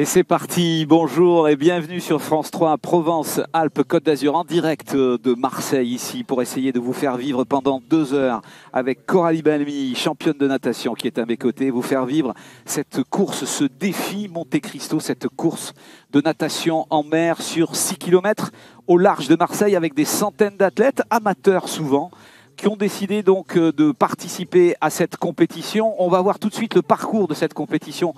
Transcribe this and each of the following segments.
Et c'est parti, bonjour et bienvenue sur France 3, Provence-Alpes-Côte d'Azur, en direct de Marseille ici pour essayer de vous faire vivre pendant 2 heures avec Coralie Balmy, championne de natation qui est à mes côtés, vous faire vivre cette course, ce défi Monte Cristo, cette course de natation en mer sur 6 km au large de Marseille avec des centaines d'athlètes, amateurs souvent, qui ont décidé donc de participer à cette compétition. On va voir tout de suite le parcours de cette compétition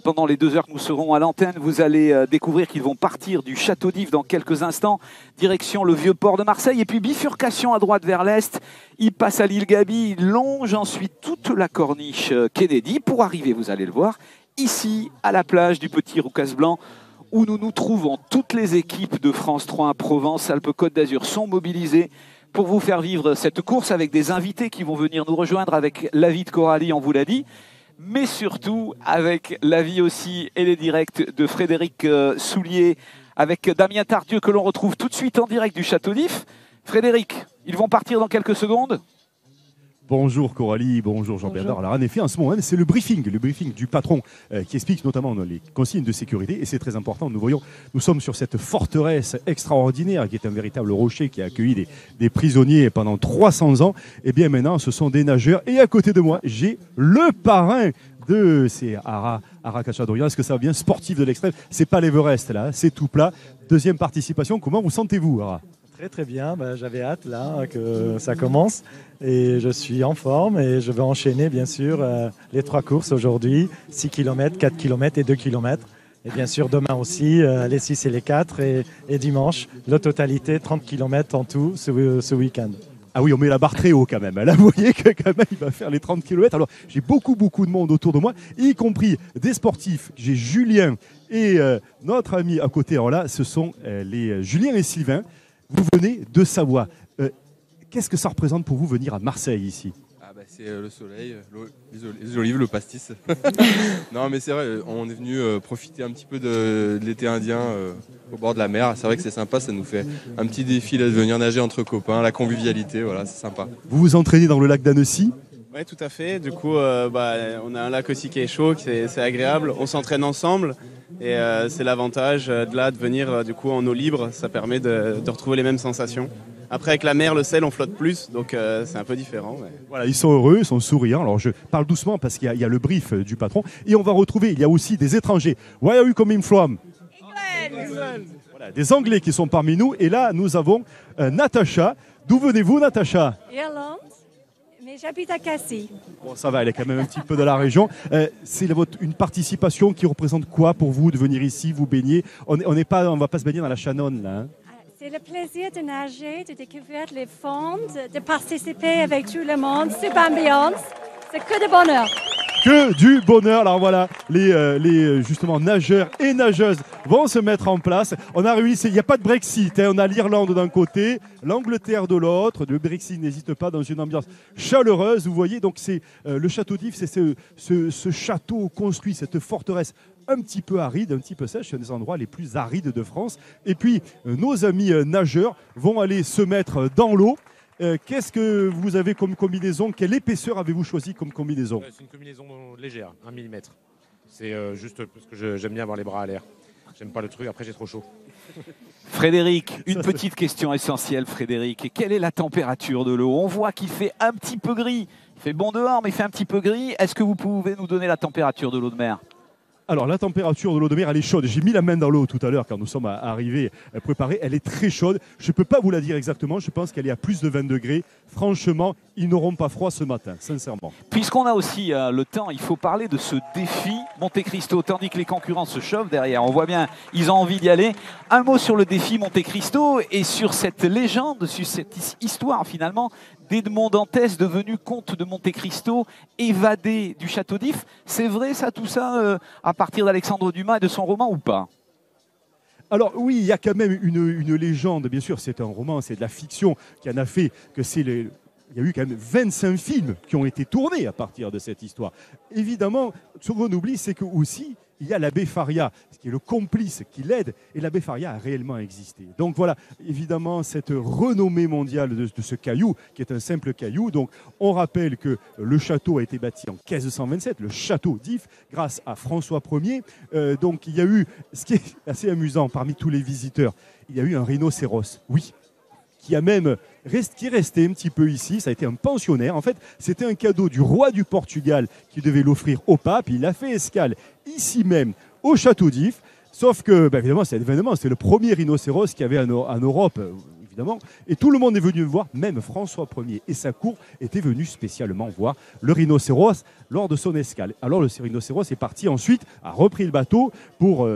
pendant les 2 heures que nous serons à l'antenne. Vous allez découvrir qu'ils vont partir du Château d'If dans quelques instants, direction le Vieux-Port de Marseille, et puis bifurcation à droite vers l'est. Ils passent à l'île Gaby, ils longent ensuite toute la corniche Kennedy pour arriver, vous allez le voir, ici à la plage du Petit Roucas-Blanc, où nous nous trouvons. Toutes les équipes de France 3 Provence-Alpes-Côte d'Azur sont mobilisées pour vous faire vivre cette course avec des invités qui vont venir nous rejoindre avec l'avis de Coralie, on vous l'a dit, mais surtout avec l'avis aussi et les directs de Frédéric Soulier, avec Damien Tardieu que l'on retrouve tout de suite en direct du Château d'If. Frédéric, ils vont partir dans quelques secondes. Bonjour Coralie, bonjour Jean-Bernard. Alors en effet, en ce moment, c'est le briefing du patron qui explique notamment les consignes de sécurité et c'est très important. Nous sommes sur cette forteresse extraordinaire qui est un véritable rocher qui a accueilli des prisonniers pendant 300 ans. Et bien maintenant, ce sont des nageurs et à côté de moi, j'ai le parrain c'est Ara Khachaturian. Est-ce que ça va bien, sportif de l'extrême? C'est pas l'Everest là, c'est tout plat. Deuxième participation, comment vous sentez-vous Ara? Très très bien, j'avais hâte là que ça commence et je suis en forme et je vais enchaîner bien sûr les 3 courses aujourd'hui, 6 km, 4 km et 2 km. Et bien sûr demain aussi les 6 et les 4 et dimanche, la totalité 30 km en tout ce week-end. Ah oui, on met la barre très haut quand même. Là, vous voyez que quand même, il va faire les 30 km. Alors, j'ai beaucoup de monde autour de moi, y compris des sportifs. J'ai Julien et notre ami à côté. Alors là, ce sont les Julien et Sylvain. Vous venez de Savoie. Qu'est-ce que ça représente pour vous venir à Marseille ici? C'est le soleil, les olives, le pastis. Non mais c'est vrai, on est venu profiter un petit peu de l'été indien au bord de la mer. C'est vrai que c'est sympa, ça nous fait un petit défi là, de venir nager entre copains, la convivialité, voilà, c'est sympa. Vous vous entraînez dans le lac d'Annecy? Oui, tout à fait. Du coup, on a un lac aussi qui est chaud, c'est agréable. On s'entraîne ensemble et c'est l'avantage de venir du coup en eau libre. Ça permet de retrouver les mêmes sensations. Après, avec la mer, le sel, on flotte plus, donc c'est un peu différent. Mais... Voilà, ils sont heureux, ils sont souriants. Alors, je parle doucement parce qu'il y a le brief du patron. Et on va retrouver, il y a aussi des étrangers. Where are you coming from? England. Voilà, des Anglais qui sont parmi nous. Et là, nous avons Natacha. D'où venez-vous, Natacha? Irlande, mais j'habite à Cassis. Bon, ça va, elle est quand même un petit peu de la région. C'est une participation qui représente quoi pour vous de venir ici, vous baigner? On ne va pas se baigner dans la Shannon, là. Hein? C'est le plaisir de nager, de découvrir les fonds, de participer avec tout le monde. Super ambiance. C'est que de bonheur. Que du bonheur. Alors voilà, les justement nageurs et nageuses vont se mettre en place. On a réussi, il n'y a pas de Brexit. Hein. On a l'Irlande d'un côté, l'Angleterre de l'autre. Le Brexit n'hésite pas dans une ambiance chaleureuse. Vous voyez, donc c'est le Château d'If, c'est ce château construit, cette forteresse un petit peu aride, un petit peu sèche, c'est un des endroits les plus arides de France. Et puis, nos amis nageurs vont aller se mettre dans l'eau. Qu'est-ce que vous avez comme combinaison? Quelle épaisseur avez-vous choisi comme combinaison? C'est une combinaison légère, 1 mm. C'est juste parce que j'aime bien avoir les bras à l'air. J'aime pas le truc, après j'ai trop chaud. Frédéric, une petite question essentielle, Frédéric. Quelle est la température de l'eau? On voit qu'il fait un petit peu gris. Il fait bon dehors, mais il fait un petit peu gris. Est-ce que vous pouvez nous donner la température de l'eau de mer? Alors, la température de l'eau de mer, elle est chaude. J'ai mis la main dans l'eau tout à l'heure quand nous sommes arrivés préparés. Elle est très chaude. Je ne peux pas vous la dire exactement. Je pense qu'elle est à plus de 20 degrés. Franchement, ils n'auront pas froid ce matin, sincèrement. Puisqu'on a aussi le temps, il faut parler de ce défi Monte Cristo, tandis que les concurrents se chauffent derrière. On voit bien, ils ont envie d'y aller. Un mot sur le défi Monte Cristo et sur cette légende, sur cette histoire finalement d'Edmond Dantès devenu comte de Monte Cristo, évadé du Château d'If. C'est vrai ça, tout ça, à partir d'Alexandre Dumas et de son roman ou pas? Alors oui, il y a quand même une légende, bien sûr, c'est un roman, c'est de la fiction qui en a fait que il y a eu quand même 25 films qui ont été tournés à partir de cette histoire. Évidemment, ce qu'on oublie, c'est que aussi, il y a l'abbé Faria, qui est le complice qui l'aide, et l'abbé Faria a réellement existé. Donc voilà, évidemment, cette renommée mondiale de ce caillou, qui est un simple caillou. Donc on rappelle que le château a été bâti en 1527, le château d'If, grâce à François Ier. Donc il y a eu, ce qui est assez amusant parmi tous les visiteurs, il y a eu un rhinocéros, oui, qui est resté un petit peu ici. Ça a été un pensionnaire. En fait, c'était un cadeau du roi du Portugal qui devait l'offrir au pape. Il a fait escale ici même, au château d'If. Sauf que, évidemment, c'est le premier rhinocéros qu'il y avait en Europe, évidemment. Et tout le monde est venu voir, même François Ier et sa cour étaient venus spécialement voir le rhinocéros lors de son escale. Alors le rhinocéros est parti ensuite, a repris le bateau pour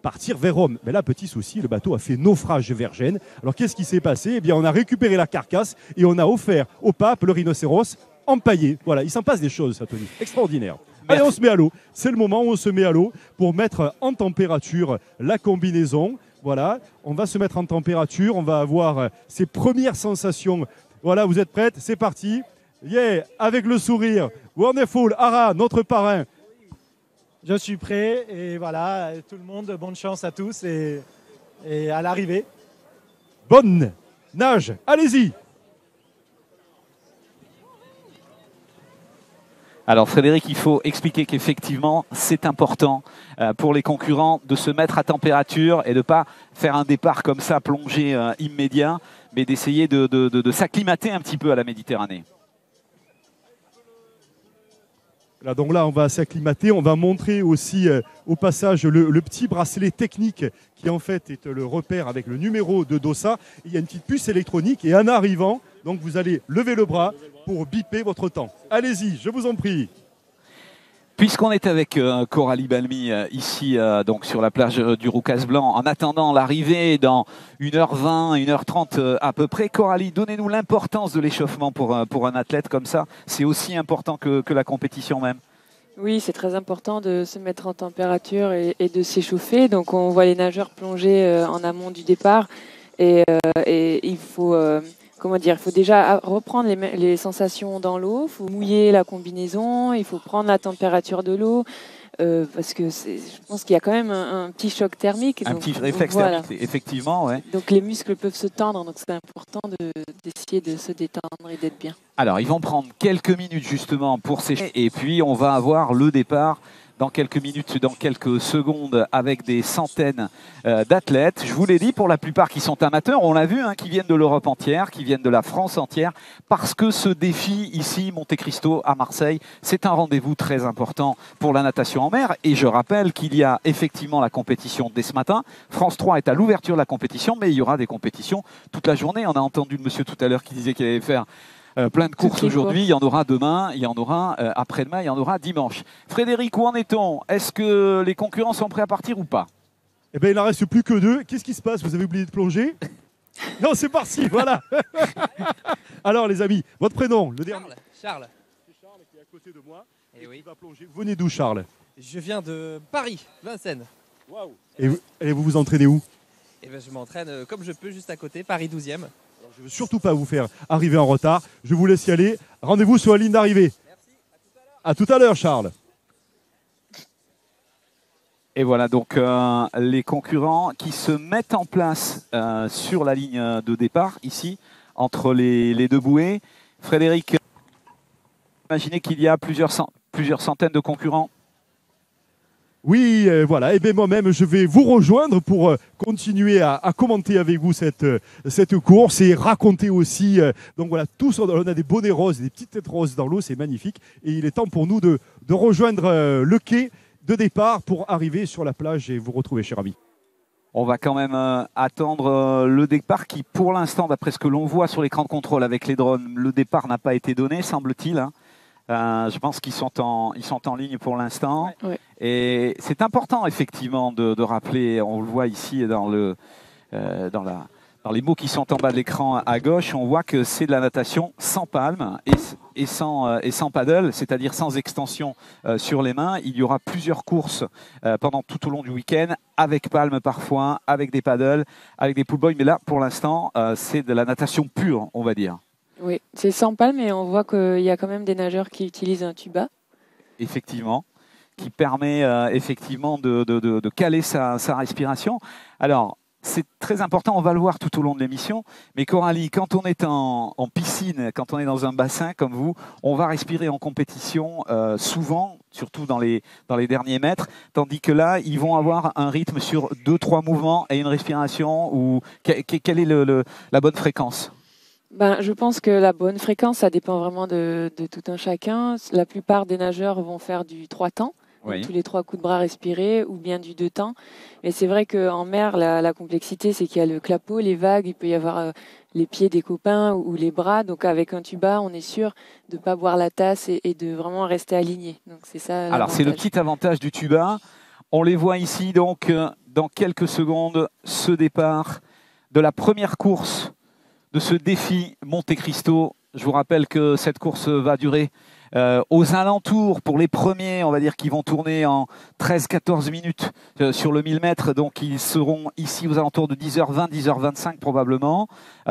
partir vers Rome. Mais là, petit souci, le bateau a fait naufrage vers Gênes. Alors qu'est-ce qui s'est passé? Eh bien, on a récupéré la carcasse et on a offert au pape le rhinocéros empaillé. Voilà, il s'en passe des choses, ça, Tony. Extraordinaire. Allez, on se met à l'eau. C'est le moment où on se met à l'eau pour mettre en température la combinaison. Voilà, on va se mettre en température. On va avoir ces premières sensations. Voilà, vous êtes prêtes? C'est parti. Yeah, avec le sourire. Wonderful. Ara, notre parrain. Je suis prêt et voilà, tout le monde, bonne chance à tous et à l'arrivée. Bonne nage, allez-y. Alors Frédéric, il faut expliquer qu'effectivement, c'est important pour les concurrents de se mettre à température et de ne pas faire un départ comme ça, plongé immédiat, mais d'essayer de s'acclimater un petit peu à la Méditerranée. Là, donc là, on va s'acclimater. On va montrer aussi au passage le petit bracelet technique qui en fait est le repère avec le numéro de dossard. Il y a une petite puce électronique et en arrivant, donc vous allez lever le bras pour biper votre temps. Allez-y, je vous en prie. Puisqu'on est avec Coralie Balmy ici donc sur la plage du Roucas Blanc, en attendant l'arrivée dans 1h20, 1h30 à peu près, Coralie, donnez-nous l'importance de l'échauffement pour un athlète comme ça. C'est aussi important que la compétition même. Oui, c'est très important de se mettre en température et de s'échauffer. Donc on voit les nageurs plonger en amont du départ et il faut... il faut déjà reprendre les sensations dans l'eau, il faut mouiller la combinaison, il faut prendre la température de l'eau, parce que je pense qu'il y a quand même un petit choc thermique. Un petit réflexe thermique, effectivement. Ouais. Donc les muscles peuvent se tendre, donc c'est important d'essayer de se détendre et d'être bien. Alors ils vont prendre quelques minutes justement pour s'échauffer et puis on va avoir le départ dans quelques minutes, dans quelques secondes, avec des centaines d'athlètes. Je vous l'ai dit, pour la plupart qui sont amateurs, on l'a vu, hein, qui viennent de l'Europe entière, qui viennent de la France entière, parce que ce défi ici, Monte Cristo, à Marseille, c'est un rendez-vous très important pour la natation en mer. Et je rappelle qu'il y a effectivement la compétition dès ce matin. France 3 est à l'ouverture de la compétition, mais il y aura des compétitions toute la journée. On a entendu le monsieur tout à l'heure qui disait qu'il allait faire plein de courses aujourd'hui, il y en aura demain, il y en aura après-demain, il y en aura dimanche. Frédéric, où en est-on? Est-ce que les concurrents sont prêts à partir ou pas? Eh bien, il n'en reste plus que 2. Qu'est-ce qui se passe? Vous avez oublié de plonger? Non, c'est parti, voilà. Alors, les amis, votre prénom, le dernier. Charles. C'est Charles qui est à côté de moi. Et oui. Qui va plonger. Vous venez d'où, Charles? Je viens de Paris, Vincennes. Waouh. Et vous vous entraînez où? Et ben, je m'entraîne comme je peux, juste à côté, Paris 12e. Je ne veux surtout pas vous faire arriver en retard. Je vous laisse y aller. Rendez-vous sur la ligne d'arrivée. Merci, à tout à l'heure, Charles. Et voilà donc les concurrents qui se mettent en place sur la ligne de départ, ici, entre les deux bouées. Frédéric, imaginez qu'il y a plusieurs centaines de concurrents. Oui, voilà. Et bien moi-même, je vais vous rejoindre pour continuer à commenter avec vous cette course et raconter aussi. Donc voilà, tous on a des bonnets roses, des petites têtes roses dans l'eau, c'est magnifique. Et il est temps pour nous de rejoindre le quai de départ pour arriver sur la plage et vous retrouver, cher ami. On va quand même attendre le départ qui, pour l'instant, d'après ce que l'on voit sur l'écran de contrôle avec les drones, le départ n'a pas été donné, semble-t-il. Hein. Je pense qu'ils sont en ligne pour l'instant. Ouais. Et c'est important, effectivement, de rappeler, on le voit ici dans les mots qui sont en bas de l'écran à gauche, on voit que c'est de la natation sans palme et sans paddle, c'est-à-dire sans extension sur les mains. Il y aura plusieurs courses pendant tout au long du week-end, avec palme parfois, avec des paddles, avec des pull boys. Mais là, pour l'instant, c'est de la natation pure, on va dire. Oui, c'est sans palme, mais on voit qu'il y a quand même des nageurs qui utilisent un tuba. Effectivement, qui permet effectivement de caler sa respiration. Alors, c'est très important, on va le voir tout au long de l'émission, mais Coralie, quand on est en piscine, quand on est dans un bassin comme vous, on va respirer en compétition souvent, surtout dans les derniers mètres, tandis que là, ils vont avoir un rythme sur 2-3 mouvements et une respiration. Quelle est la bonne fréquence? Je pense que la bonne fréquence, ça dépend vraiment de tout un chacun. La plupart des nageurs vont faire du 3 temps. Oui. Tous les 3 coups de bras respirés, ou bien du 2 temps. Mais c'est vrai qu'en mer, la complexité, c'est qu'il y a le clapot, les vagues, il peut y avoir les pieds des copains ou les bras. Donc avec un tuba, on est sûr de ne pas boire la tasse et de vraiment rester aligné. Donc c'est ça. Alors c'est le petit avantage du tuba. On les voit ici donc dans quelques secondes, ce départ de la première course de ce défi Monte Cristo. Je vous rappelle que cette course va durer aux alentours, pour les premiers, on va dire, qui vont tourner en 13-14 minutes sur le 1000 mètres. Donc, ils seront ici aux alentours de 10h20, 10h25 probablement.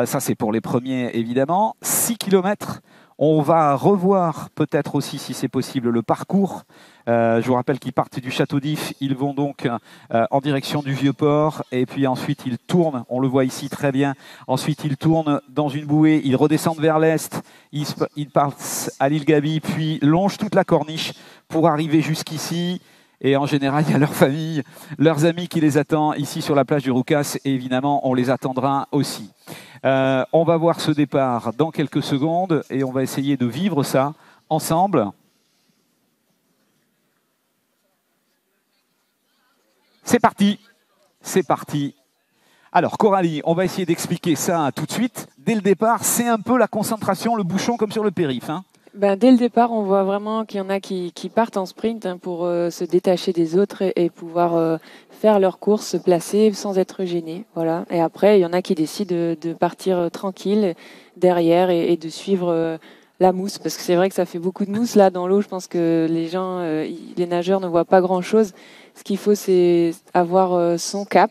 Ça, c'est pour les premiers, évidemment. 6 km. On va revoir peut-être aussi, si c'est possible, le parcours. Je vous rappelle qu'ils partent du Château d'If. Ils vont donc en direction du Vieux-Port. Et puis ensuite, ils tournent. On le voit ici très bien. Ensuite, ils tournent dans une bouée. Ils redescendent vers l'est. Ils partent à l'île Gaby, puis longent toute la corniche pour arriver jusqu'ici. Et en général, il y a leur famille, leurs amis qui les attendent ici sur la plage du Roucas. Et évidemment, on les attendra aussi. On va voir ce départ dans quelques secondes et on va essayer de vivre ça ensemble. C'est parti, c'est parti. Alors Coralie, on va essayer d'expliquer ça tout de suite. Dès le départ, c'est un peu la concentration, le bouchon comme sur le périph'. Dès le départ, on voit vraiment qu'il y en a qui partent en sprint pour se détacher des autres et pouvoir faire leur course, se placer sans être gênés. Voilà. Et après, il y en a qui décident de partir tranquille derrière et de suivre la mousse, parce que c'est vrai que ça fait beaucoup de mousse là dans l'eau. Je pense que les nageurs ne voient pas grand-chose. Ce qu'il faut, c'est avoir son cap.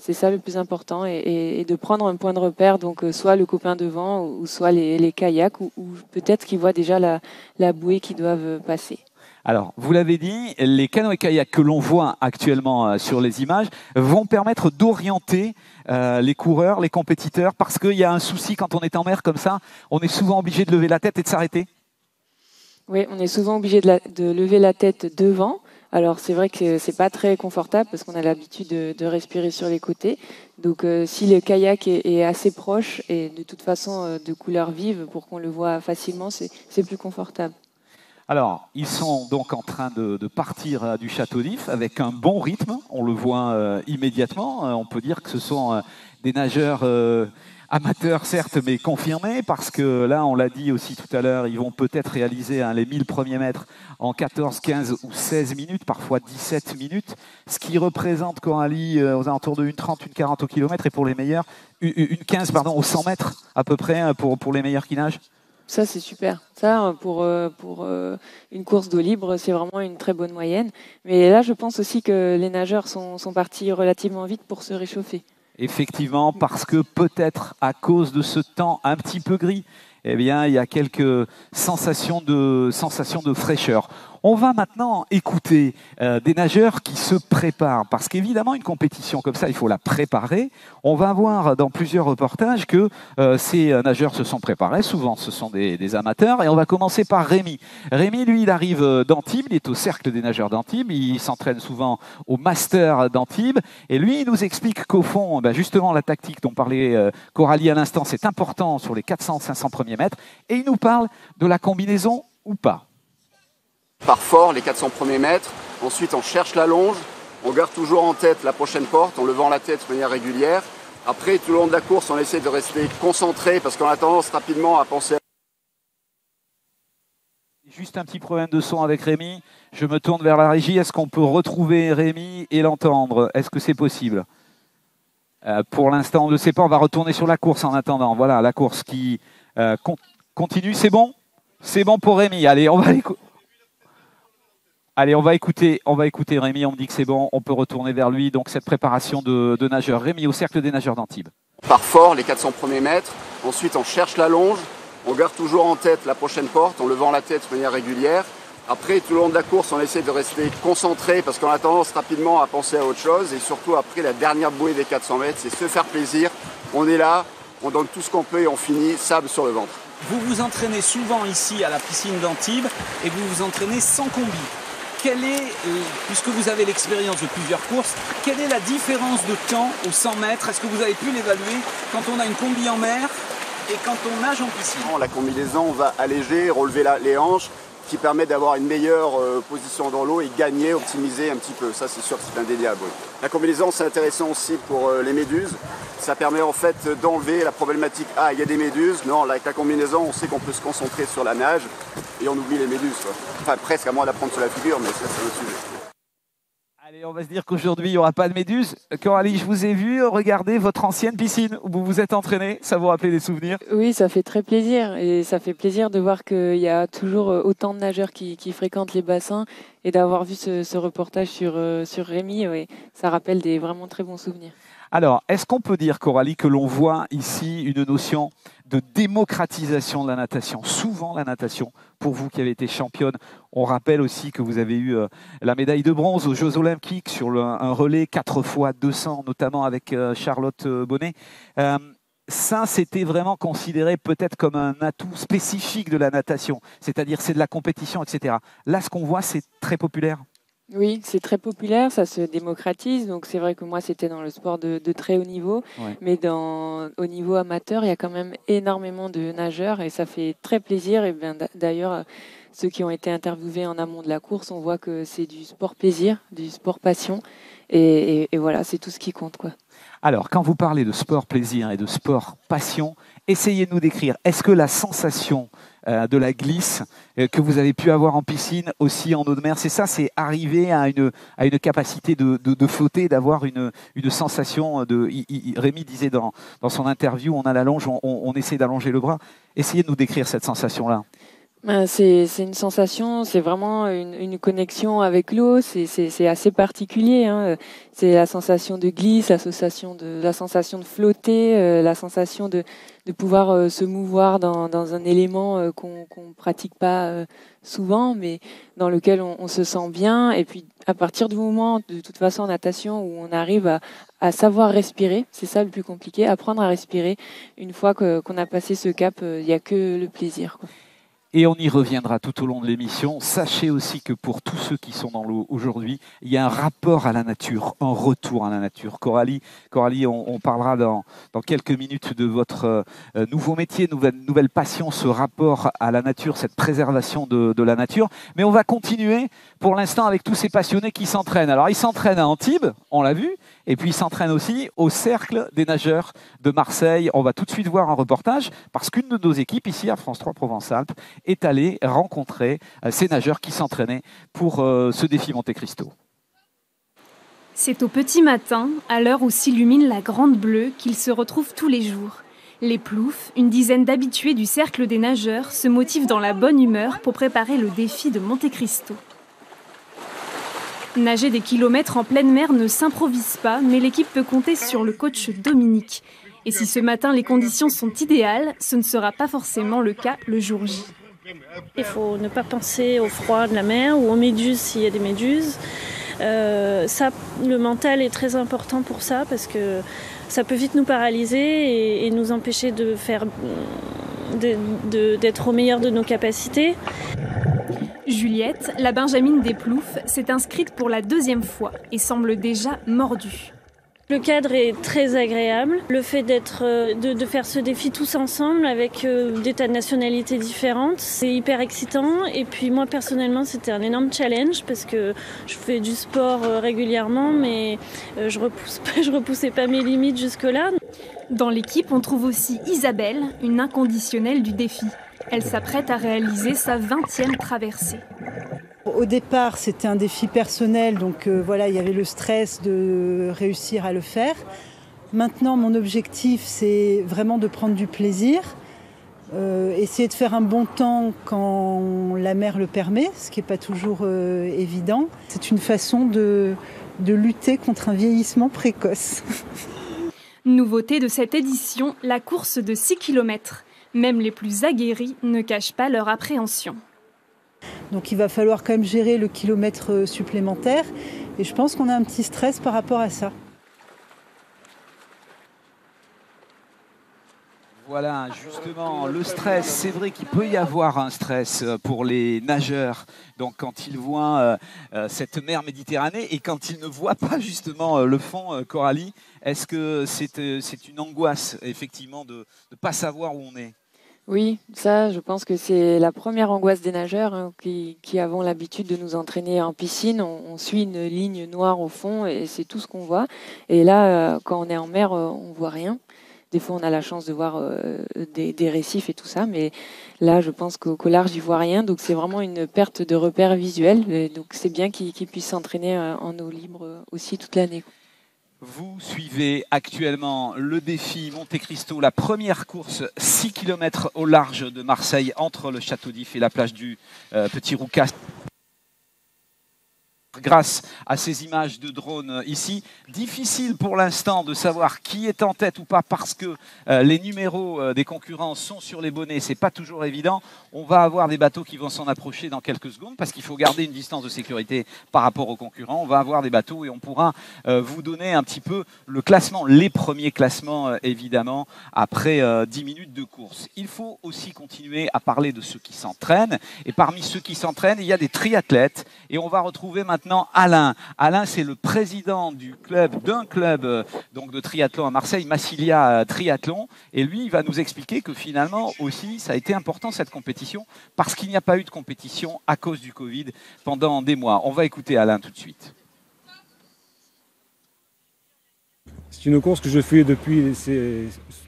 C'est ça le plus important, et de prendre un point de repère, donc soit le copain devant ou soit les kayaks, ou peut-être qu'ils voient déjà la bouée qu'ils doivent passer. Alors, vous l'avez dit, les canoës et kayaks que l'on voit actuellement sur les images vont permettre d'orienter les coureurs, les compétiteurs, parce qu'il y a un souci quand on est en mer comme ça, on est souvent obligé de lever la tête et de s'arrêter. Oui, on est souvent obligé de lever la tête devant. Alors c'est vrai que c'est pas très confortable parce qu'on a l'habitude de respirer sur les côtés. Donc si le kayak est assez proche et de toute façon de couleur vive pour qu'on le voit facilement, c'est plus confortable. Alors ils sont donc en train de partir du Château d'If avec un bon rythme. On le voit immédiatement. On peut dire que ce sont des nageurs amateurs certes, mais confirmés, parce que là, on l'a dit aussi tout à l'heure, ils vont peut-être réaliser les 1000 premiers mètres en 14, 15 ou 16 minutes, parfois 17 minutes, ce qui représente, Coralie, aux alentours de 1,30, 1,40 au kilomètre, et pour les meilleurs, 1,15 au 100 mètres à peu près, pour les meilleurs qui nagent. Ça, c'est super. Ça, pour une course d'eau libre, c'est vraiment une très bonne moyenne. Mais là, je pense aussi que les nageurs sont partis relativement vite pour se réchauffer. Effectivement, parce que peut-être à cause de ce temps un petit peu gris, eh bien, il y a quelques sensations de fraîcheur. On va maintenant écouter des nageurs qui se préparent, parce qu'évidemment, une compétition comme ça, il faut la préparer. On va voir dans plusieurs reportages que ces nageurs se sont préparés. Souvent, ce sont des amateurs. Et on va commencer par Rémi. Rémi, lui, il arrive d'Antibes. Il est au cercle des nageurs d'Antibes. Il s'entraîne souvent au master d'Antibes. Et lui, il nous explique qu'au fond, justement, la tactique dont parlait Coralie à l'instant, c'est important sur les 400-500 premiers mètres. Et il nous parle de la combinaison ou pas. Par fort, les 400 premiers mètres. Ensuite, on cherche la longe. On garde toujours en tête la prochaine porte en levant la tête de manière régulière. Après, tout le long de la course, on essaie de rester concentré parce qu'on a tendance rapidement à penser à... Juste un petit problème de son avec Rémi. Je me tourne vers la régie. Est-ce qu'on peut retrouver Rémi et l'entendre? Est-ce que c'est possible? Pour l'instant, on ne le sait pas. On va retourner sur la course en attendant. Voilà, la course qui continue. C'est bon? C'est bon pour Rémi. Allez, on va l'écouter. Allez, on va écouter Rémi, on me dit que c'est bon, on peut retourner vers lui. Donc cette préparation de nageurs. Rémi au cercle des nageurs d'Antibes. Par fort, les 400 premiers mètres. Ensuite, on cherche la longe. On garde toujours en tête la prochaine porte en levant la tête de manière régulière. Après, tout le long de la course, on essaie de rester concentré parce qu'on a tendance rapidement à penser à autre chose. Et surtout, après la dernière bouée des 400 mètres, c'est se faire plaisir. On est là, on donne tout ce qu'on peut et on finit sable sur le ventre. Vous vous entraînez souvent ici à la piscine d'Antibes et vous vous entraînez sans combi. Puisque vous avez l'expérience de plusieurs courses, quelle est la différence de temps aux 100 mètres? Est-ce que vous avez pu l'évaluer quand on a une combi en mer et quand on nage en piscine? La combinaison va alléger, relever les hanches, qui permet d'avoir une meilleure position dans l'eau et gagner, optimiser un petit peu. Ça, c'est sûr que c'est indéniable. Oui. La combinaison, c'est intéressant aussi pour les méduses. Ça permet en fait d'enlever la problématique « Ah, il y a des méduses ». Non, avec la combinaison, on sait qu'on peut se concentrer sur la nage et on oublie les méduses. Quoi. Enfin, presque, à moins d'apprendre sur la figure, mais ça, c'est un autre sujet. Allez, on va se dire qu'aujourd'hui, il n'y aura pas de méduses. Coralie, je vous ai vu regarder votre ancienne piscine où vous vous êtes entraînée. Ça vous rappelle des souvenirs? Oui, ça fait très plaisir. Et ça fait plaisir de voir qu'il y a toujours autant de nageurs qui fréquentent les bassins. Et d'avoir vu ce reportage sur Rémi, oui, ça rappelle des vraiment très bons souvenirs. Alors, est-ce qu'on peut dire, Coralie, que l'on voit ici une notion de démocratisation de la natation? Souvent, la natation, pour vous qui avez été championne, on rappelle aussi que vous avez eu la médaille de bronze aux Jeux Olympiques sur un relais 4x200, notamment avec Charlotte Bonnet. Ça, c'était vraiment considéré peut-être comme un atout spécifique de la natation, c'est-à-dire c'est de la compétition, etc. Là, ce qu'on voit, c'est très populaire. Oui, c'est très populaire, ça se démocratise. Donc c'est vrai que moi, c'était dans le sport de très haut niveau. Ouais. Mais au niveau amateur, il y a quand même énormément de nageurs et ça fait très plaisir. Et bien d'ailleurs, ceux qui ont été interviewés en amont de la course, on voit que c'est du sport plaisir, du sport passion. Et voilà, c'est tout ce qui compte, quoi. Alors, quand vous parlez de sport plaisir et de sport passion, essayez de nous décrire. Est-ce que la sensation de la glisse que vous avez pu avoir en piscine, aussi en eau de mer, c'est ça, c'est arriver à une capacité de flotter, d'avoir une sensation de... Rémi disait dans son interview, on a la longe, on essaie d'allonger le bras. Essayez de nous décrire cette sensation-là. C'est une sensation, c'est vraiment une connexion avec l'eau, c'est assez particulier, hein. C'est la sensation de glisse, la sensation de flotter, la sensation de pouvoir se mouvoir dans un élément qu'on pratique pas souvent, mais dans lequel on se sent bien. Et puis à partir du moment, de toute façon en natation, où on arrive à savoir respirer, c'est ça le plus compliqué, apprendre à respirer. Une fois qu'on a passé ce cap, il n'y a que le plaisir, quoi. Et on y reviendra tout au long de l'émission. Sachez aussi que pour tous ceux qui sont dans l'eau aujourd'hui, il y a un rapport à la nature, un retour à la nature. Coralie, on parlera dans quelques minutes de votre nouveau métier, nouvelle passion, ce rapport à la nature, cette préservation de la nature. Mais on va continuer pour l'instant avec tous ces passionnés qui s'entraînent. Alors ils s'entraînent à Antibes, on l'a vu, et puis ils s'entraînent aussi au Cercle des nageurs de Marseille. On va tout de suite voir un reportage parce qu'une de nos équipes ici à France 3 Provence-Alpes est allé rencontrer ces nageurs qui s'entraînaient pour ce défi Monte Cristo. C'est au petit matin, à l'heure où s'illumine la Grande Bleue, qu'ils se retrouvent tous les jours. Les Ploufs, une dizaine d'habitués du Cercle des nageurs, se motivent dans la bonne humeur pour préparer le défi de Monte Cristo. Nager des kilomètres en pleine mer ne s'improvise pas, mais l'équipe peut compter sur le coach Dominique. Et si ce matin les conditions sont idéales, ce ne sera pas forcément le cas le jour J. Il faut ne pas penser au froid de la mer ou aux méduses s'il y a des méduses. Le mental est très important pour ça parce que ça peut vite nous paralyser et nous empêcher d'être au meilleur de nos capacités. Juliette, la Benjamine des Ploufs, s'est inscrite pour la 2e fois et semble déjà mordue. Le cadre est très agréable. Le fait de faire ce défi tous ensemble avec des tas de nationalités différentes, c'est hyper excitant. Et puis moi personnellement, c'était un énorme challenge parce que je fais du sport régulièrement, mais je repoussais pas mes limites jusque-là. Dans l'équipe, on trouve aussi Isabelle, une inconditionnelle du défi. Elle s'apprête à réaliser sa 20e traversée. Au départ, c'était un défi personnel, donc voilà, il y avait le stress de réussir à le faire. Maintenant, mon objectif, c'est vraiment de prendre du plaisir, essayer de faire un bon temps quand la mer le permet, ce qui n'est pas toujours évident. C'est une façon de lutter contre un vieillissement précoce. Nouveauté de cette édition, la course de 6 km. Même les plus aguerris ne cachent pas leur appréhension. Donc il va falloir quand même gérer le kilomètre supplémentaire. Et je pense qu'on a un petit stress par rapport à ça. Voilà, justement, le stress, c'est vrai qu'il peut y avoir un stress pour les nageurs. Donc quand ils voient cette mer Méditerranée et quand ils ne voient pas justement le fond, Coralie, est-ce que c'est une angoisse, effectivement, de ne pas savoir où on est ? Oui, ça, je pense que c'est la première angoisse des nageurs hein, qui avons l'habitude de nous entraîner en piscine. On suit une ligne noire au fond et c'est tout ce qu'on voit. Et là, quand on est en mer, on voit rien. Des fois, on a la chance de voir des récifs et tout ça, mais là, je pense qu'au large, ils voient rien. Donc, c'est vraiment une perte de repères visuels. Et donc, c'est bien qu'ils puissent s'entraîner en eau libre aussi toute l'année. Vous suivez actuellement le défi Monte Cristo, la première course 6 km au large de Marseille, entre le Château d'If et la plage du Petit Roucas. Grâce à ces images de drone ici, difficile pour l'instant de savoir qui est en tête ou pas parce que les numéros des concurrents sont sur les bonnets, c'est pas toujours évident. On va avoir des bateaux qui vont s'en approcher dans quelques secondes parce qu'il faut garder une distance de sécurité par rapport aux concurrents. On va avoir des bateaux et on pourra vous donner un petit peu le classement, les premiers classements évidemment après 10 minutes de course. Il faut aussi continuer à parler de ceux qui s'entraînent et parmi ceux qui s'entraînent, il y a des triathlètes et on va retrouver maintenant Alain. Alain, c'est le président d'un club donc de triathlon à Marseille, Massilia Triathlon. Et lui, il va nous expliquer que finalement aussi, ça a été important cette compétition parce qu'il n'y a pas eu de compétition à cause du Covid pendant des mois. On va écouter Alain tout de suite. C'est une course que je fais depuis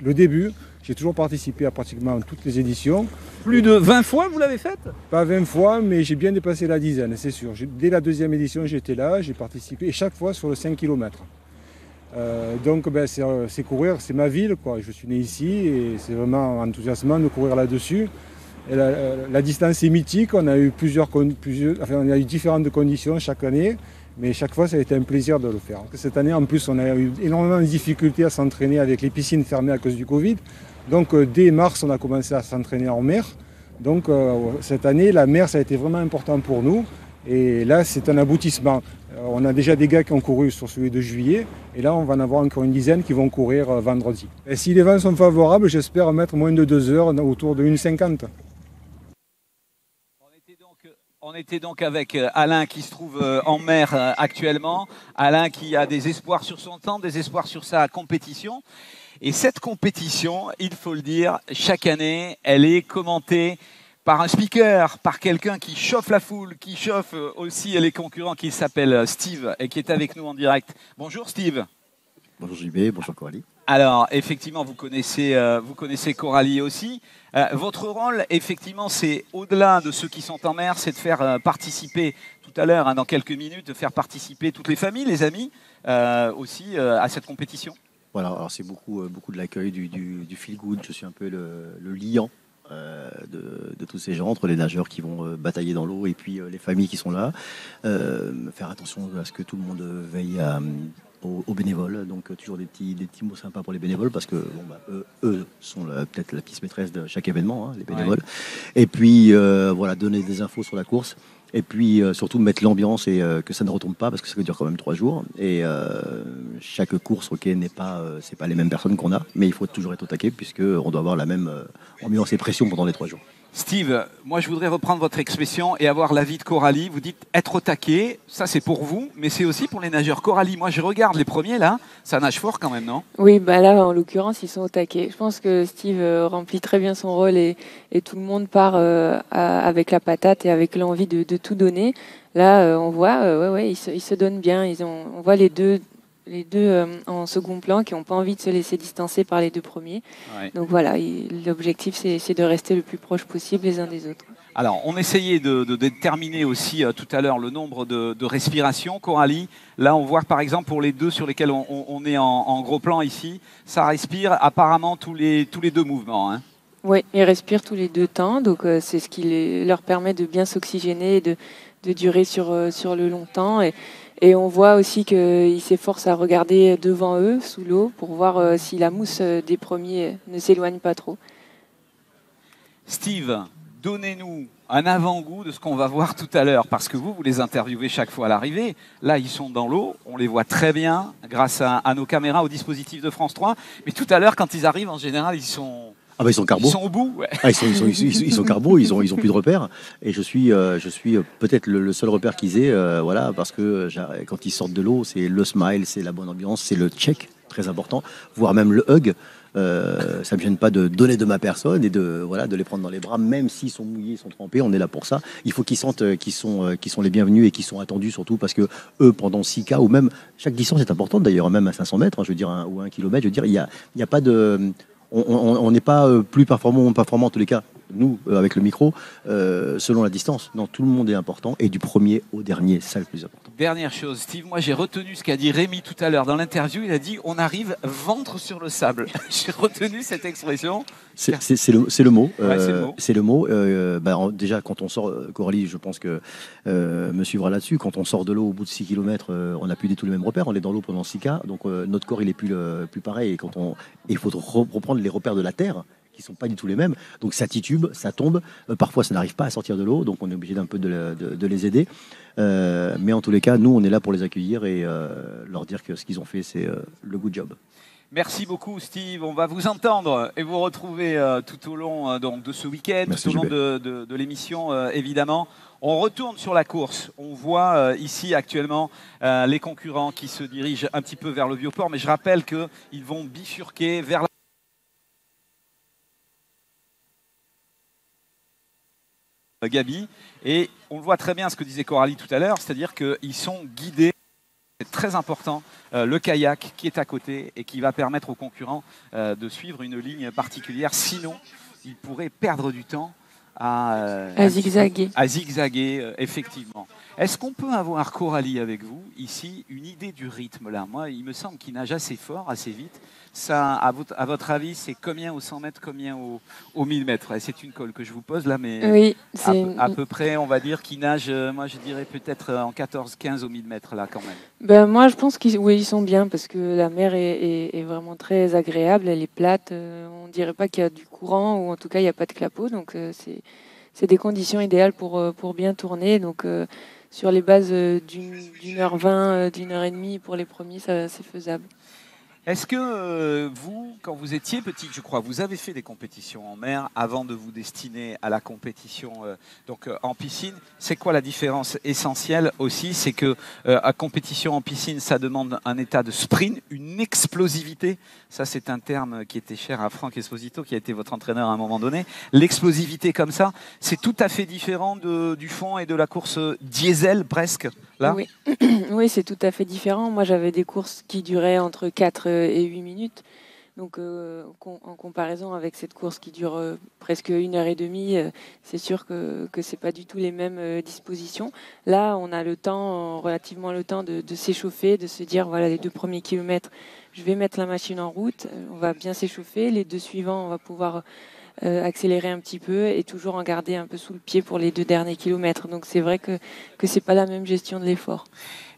le début. J'ai toujours participé à pratiquement toutes les éditions. Plus de 20 fois, vous l'avez faite ? Pas 20 fois, mais j'ai bien dépassé la dizaine, c'est sûr. Dès la deuxième édition, j'étais là, j'ai participé, et chaque fois sur le 5 km. Donc c'est courir, c'est ma ville, quoi. Je suis né ici et c'est vraiment enthousiasmant de courir là-dessus. Et la distance est mythique, on a eu on a eu différentes conditions chaque année. Mais chaque fois, ça a été un plaisir de le faire. Cette année, en plus, on a eu énormément de difficultés à s'entraîner avec les piscines fermées à cause du Covid. Donc, dès mars, on a commencé à s'entraîner en mer. Donc, cette année, la mer, ça a été vraiment important pour nous. Et là, c'est un aboutissement. On a déjà des gars qui ont couru sur celui de juillet. Et là, on va en avoir encore une dizaine qui vont courir vendredi. Et si les vents sont favorables, j'espère mettre moins de 2 heures, autour de 1h50. On était donc avec Alain qui se trouve en mer actuellement. Alain qui a des espoirs sur son temps, des espoirs sur sa compétition. Et cette compétition, il faut le dire, chaque année, elle est commentée par un speaker, par quelqu'un qui chauffe la foule, qui chauffe aussi les concurrents, qui s'appelle Steve et qui est avec nous en direct. Bonjour Steve. Bonjour JB, bonjour Coralie. Alors, effectivement, vous connaissez Coralie aussi. Votre rôle, effectivement, c'est au-delà de ceux qui sont en mer, c'est de faire participer, tout à l'heure, dans quelques minutes, de faire participer toutes les familles, les amis, aussi à cette compétition. Voilà, alors c'est beaucoup de l'accueil, du feel good. Je suis un peu le liant de tous ces gens, entre les nageurs qui vont batailler dans l'eau et puis les familles qui sont là. Faire attention à ce que tout le monde veille aux bénévoles, donc toujours des petits mots sympas pour les bénévoles parce que eux sont peut-être la pièce maîtresse de chaque événement, hein, les bénévoles. Ouais. Et puis voilà, donner des infos sur la course et puis surtout mettre l'ambiance et que ça ne retombe pas parce que ça dure quand même 3 jours et chaque course c'est pas les mêmes personnes qu'on a, mais il faut toujours être au taquet puisque on doit avoir la même ambiance et pression pendant les 3 jours. Steve, moi je voudrais reprendre votre expression et avoir l'avis de Coralie. Vous dites être au taquet, ça c'est pour vous, mais c'est aussi pour les nageurs. Coralie, moi je regarde les premiers là, ça nage fort quand même, non ? Oui, là en l'occurrence ils sont au taquet. Je pense que Steve remplit très bien son rôle et tout le monde part avec la patate et avec l'envie de tout donner. Là on voit, ils se donnent bien. On voit les deux en second plan qui n'ont pas envie de se laisser distancer par les 2 premiers. Ouais. Donc voilà, l'objectif c'est de rester le plus proche possible les uns des autres. Alors on essayait de déterminer aussi tout à l'heure le nombre de respirations, Coralie. Là on voit par exemple pour les 2 sur lesquels on est en gros plan ici, ça respire apparemment tous les 2 mouvements. Hein. Oui, ils respirent tous les 2 temps, donc c'est ce qui leur permet de bien s'oxygéner et de durer sur le long temps. Et on voit aussi qu'ils s'efforcent à regarder devant eux, sous l'eau, pour voir si la mousse des premiers ne s'éloigne pas trop. Steve, donnez-nous un avant-goût de ce qu'on va voir tout à l'heure, parce que vous les interviewez chaque fois à l'arrivée. Là, ils sont dans l'eau, on les voit très bien grâce à nos caméras, au dispositif de France 3. Mais tout à l'heure, quand ils arrivent, en général, ils sont... Ah bah ils sont carbo. Ils sont au bout. Ouais. Ah, ils sont carbo, ils ont plus de repères. Et je suis peut-être le seul repère qu'ils aient, voilà, parce que quand ils sortent de l'eau, c'est le smile, c'est la bonne ambiance, c'est le check, très important, voire même le hug. Ça ne me gêne pas de donner de ma personne et de les prendre dans les bras, même s'ils sont mouillés, ils sont trempés, on est là pour ça. Il faut qu'ils sentent qu'ils sont les bienvenus et qu'ils sont attendus, surtout parce que eux, pendant 6K, ou même chaque distance est importante d'ailleurs, même à 500 mètres, je veux dire, ou 1 km, je veux dire, il y a pas de... On n'est pas plus performant en tous les cas, nous, avec le micro, selon la distance. Non, tout le monde est important, et du premier au dernier, c'est le plus important. Dernière chose, Steve, moi j'ai retenu ce qu'a dit Rémi tout à l'heure dans l'interview. Il a dit on arrive ventre sur le sable. J'ai retenu cette expression. C'est le mot. Ouais, c'est le mot. Déjà, quand on sort, Coralie, je pense que me suivra là-dessus. Quand on sort de l'eau au bout de 6 km, on n'a plus du tout les mêmes repères. On est dans l'eau pendant 6K, donc notre corps il est plus pareil. Et il faut reprendre les repères de la terre, qui sont pas du tout les mêmes. Donc ça titube, ça tombe. Parfois, ça n'arrive pas à sortir de l'eau, donc on est obligé d'un peu de les aider. Mais en tous les cas, nous, on est là pour les accueillir et leur dire que ce qu'ils ont fait, c'est le good job. Merci beaucoup, Steve. On va vous entendre et vous retrouver tout au long donc, de ce week-end, tout au long de l'émission, évidemment. On retourne sur la course. On voit ici actuellement les concurrents qui se dirigent un petit peu vers le Vieux-Port, mais je rappelle qu'ils vont bifurquer vers la Gabi, et on le voit très bien ce que disait Coralie tout à l'heure, c'est-à-dire qu'ils sont guidés. C'est très important, le kayak qui est à côté et qui va permettre aux concurrents de suivre une ligne particulière, sinon ils pourraient perdre du temps à zigzaguer. À zigzaguer, effectivement. Est-ce qu'on peut avoir, Coralie, avec vous, ici, une idée du rythme là? Moi, il me semble qu'il nage assez fort, assez vite. Ça, à votre avis, c'est combien au 100 mètres, combien au 1000 mètres? C'est une colle que je vous pose là, mais oui, à peu près, on va dire qu'il nage, moi je dirais peut-être en 14-15 au 1000 mètres là quand même. Ben, moi, je pense qu'ils sont bien parce que la mer est vraiment très agréable, elle est plate, on dirait pas qu'il y a du courant ou en tout cas il n'y a pas de clapot, donc c'est des conditions idéales pour bien tourner. Donc sur les bases d'une heure 20, d'une heure et demie pour les premiers, c'est faisable. Est-ce que vous, quand vous étiez petit, je crois, vous avez fait des compétitions en mer avant de vous destiner à la compétition en piscine? C'est quoi la différence essentielle aussi? C'est que à compétition en piscine, ça demande un état de sprint, une explosivité. Ça, c'est un terme qui était cher à Franck Esposito, qui a été votre entraîneur à un moment donné. L'explosivité comme ça, c'est tout à fait différent du fond et de la course diesel presque, là? Oui, oui, c'est tout à fait différent. Moi, j'avais des courses qui duraient entre 4 et 8 minutes. Donc, en comparaison avec cette course qui dure presque 1h30, c'est sûr que c'est pas du tout les mêmes dispositions. Là, on a relativement le temps de s'échauffer, de se dire, voilà, les 2 premiers kilomètres, je vais mettre la machine en route, on va bien s'échauffer. Les 2 suivants, on va pouvoir accélérer un petit peu et toujours en garder un peu sous le pied pour les 2 derniers kilomètres. Donc, c'est vrai que c'est pas la même gestion de l'effort.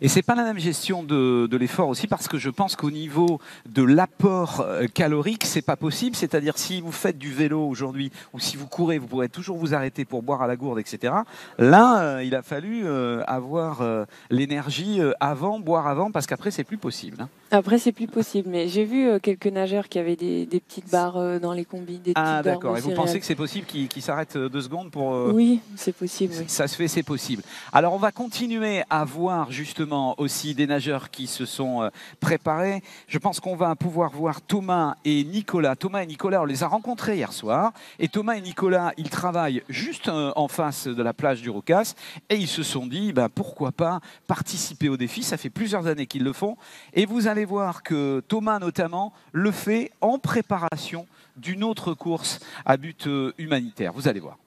Et c'est pas la même gestion de l'effort aussi, parce que je pense qu'au niveau de l'apport calorique, c'est pas possible. C'est-à-dire, si vous faites du vélo aujourd'hui ou si vous courez, vous pourrez toujours vous arrêter pour boire à la gourde, etc. Là, il a fallu avoir l'énergie avant, boire avant, parce qu'après, c'est plus possible. Hein. Après, c'est plus possible. Mais j'ai vu quelques nageurs qui avaient des petites barres dans les combis. Ah, d'accord. Et vous pensez que c'est possible qu'ils s'arrêtent 2 secondes pour... Oui, c'est possible. Oui. Ça se fait, c'est possible. Alors, on va continuer à voir justement aussi des nageurs qui se sont préparés. Je pense qu'on va pouvoir voir Thomas et Nicolas. Thomas et Nicolas, on les a rencontrés hier soir. Et Thomas et Nicolas, ils travaillent juste en face de la plage du Rocas. Et ils se sont dit, pourquoi pas participer au défi. Ça fait plusieurs années qu'ils le font. Et vous allez voir que Thomas, notamment, le fait en préparation d'une autre course à but humanitaire. Vous allez voir.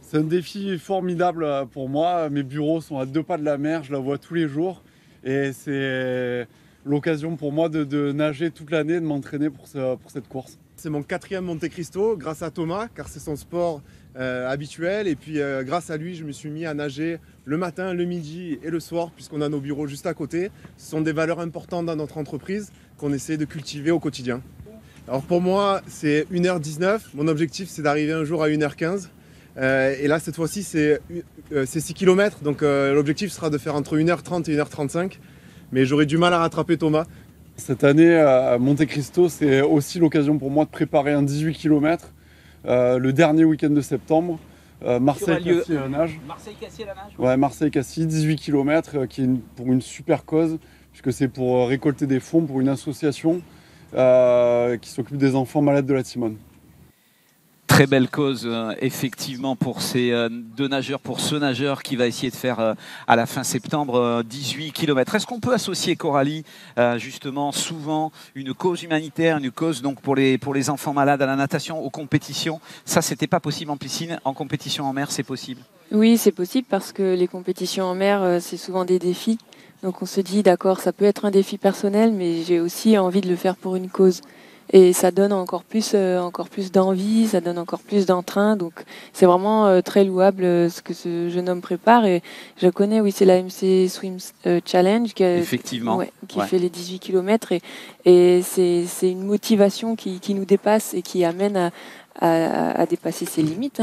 C'est un défi formidable pour moi. Mes bureaux sont à 2 pas de la mer, je la vois tous les jours. Et c'est l'occasion pour moi de nager toute l'année, de m'entraîner pour cette course. C'est mon 4e Monte Cristo grâce à Thomas, car c'est son sport habituel. Et puis grâce à lui, je me suis mis à nager le matin, le midi et le soir, puisqu'on a nos bureaux juste à côté. Ce sont des valeurs importantes dans notre entreprise qu'on essaie de cultiver au quotidien. Alors pour moi, c'est 1h19. Mon objectif, c'est d'arriver un jour à 1h15. Et là, cette fois-ci, c'est 6 km. Donc l'objectif sera de faire entre 1h30 et 1h35. Mais j'aurai du mal à rattraper Thomas. Cette année, à Monte Cristo, c'est aussi l'occasion pour moi de préparer un 18 km. Le dernier week-end de septembre. Marseille-Cassis à la nage. Marseille-Cassis à la nage. Ouais, Marseille-Cassis, 18 km, qui est pour une super cause, puisque c'est pour récolter des fonds pour une association qui s'occupe des enfants malades de la Timone. Très belle cause, effectivement, pour ces deux nageurs, pour ce nageur qui va essayer de faire à la fin septembre 18 km. Est-ce qu'on peut associer, Coralie, justement, souvent une cause humanitaire, une cause donc pour les enfants malades à la natation, aux compétitions? Ça, c'était pas possible en piscine. En compétition en mer, c'est possible? Oui, c'est possible parce que les compétitions en mer, c'est souvent des défis. Donc on se dit, d'accord, ça peut être un défi personnel, mais j'ai aussi envie de le faire pour une cause. Et ça donne encore plus d'envie, ça donne encore plus d'entrain. Donc c'est vraiment très louable ce que ce jeune homme prépare. Et je connais, oui, c'est la MC Swims Challenge qui fait les 18 km. Et c'est une motivation qui nous dépasse et qui amène à dépasser ses limites.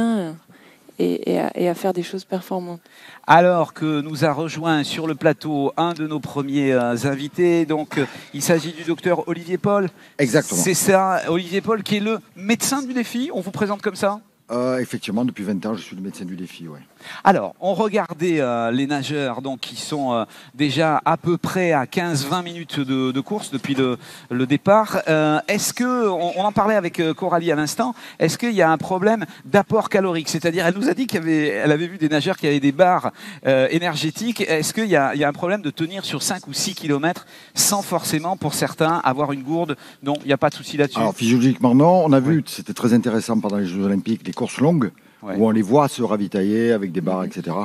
Et à faire des choses performantes. Alors que nous a rejoint sur le plateau un de nos premiers invités, donc il s'agit du docteur Olivier Paul. Exactement. C'est ça, Olivier Paul qui est le médecin du défi, on vous présente comme ça? Effectivement, depuis 20 ans, je suis le médecin du défi, ouais. Alors, on regardait les nageurs donc, qui sont déjà à peu près à 15-20 minutes de course depuis le départ. Est-ce que, on en parlait avec Coralie à l'instant, est-ce qu'il y a un problème d'apport calorique? C'est-à-dire, elle nous a dit qu'elle avait vu des nageurs qui avaient des barres énergétiques. Est-ce qu'il y a un problème de tenir sur 5 ou 6 km sans forcément, pour certains, avoir une gourde? Non, il n'y a pas de souci là-dessus. Alors, physiologiquement, non. On a vu, c'était très intéressant pendant les Jeux Olympiques, les courses longues, où on les voit se ravitailler avec des barres, etc.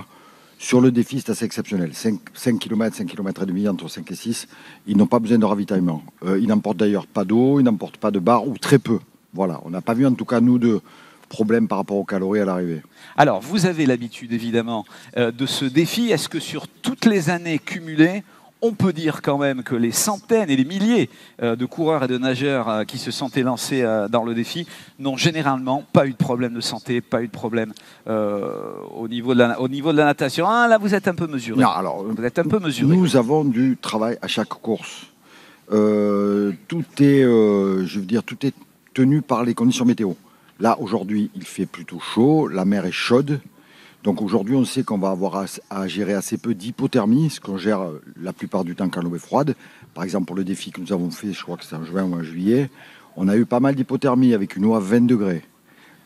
Sur le défi, c'est assez exceptionnel. 5 km, 5 km et demi, entre 5 et 6, ils n'ont pas besoin de ravitaillement. Ils n'emportent d'ailleurs pas d'eau, ils n'emportent pas de barres, ou très peu. Voilà, on n'a pas vu en tout cas, nous, de problème par rapport aux calories à l'arrivée. Alors, vous avez l'habitude, évidemment, de ce défi. Est-ce que sur toutes les années cumulées, on peut dire quand même que les centaines et les milliers de coureurs et de nageurs qui se sont élancés dans le défi n'ont généralement pas eu de problème de santé, pas eu de problème au niveau de la natation. Ah, là, vous êtes un peu mesuré. Non, alors, vous êtes un peu mesuré. Nous avons du travail à chaque course. Tout est tenu par les conditions météo. Là, aujourd'hui, il fait plutôt chaud, la mer est chaude. Donc aujourd'hui, on sait qu'on va avoir à gérer assez peu d'hypothermie, ce qu'on gère la plupart du temps quand l'eau est froide. Par exemple, pour le défi que nous avons fait, je crois que c'est en juin ou en juillet, on a eu pas mal d'hypothermie avec une eau à 20 degrés.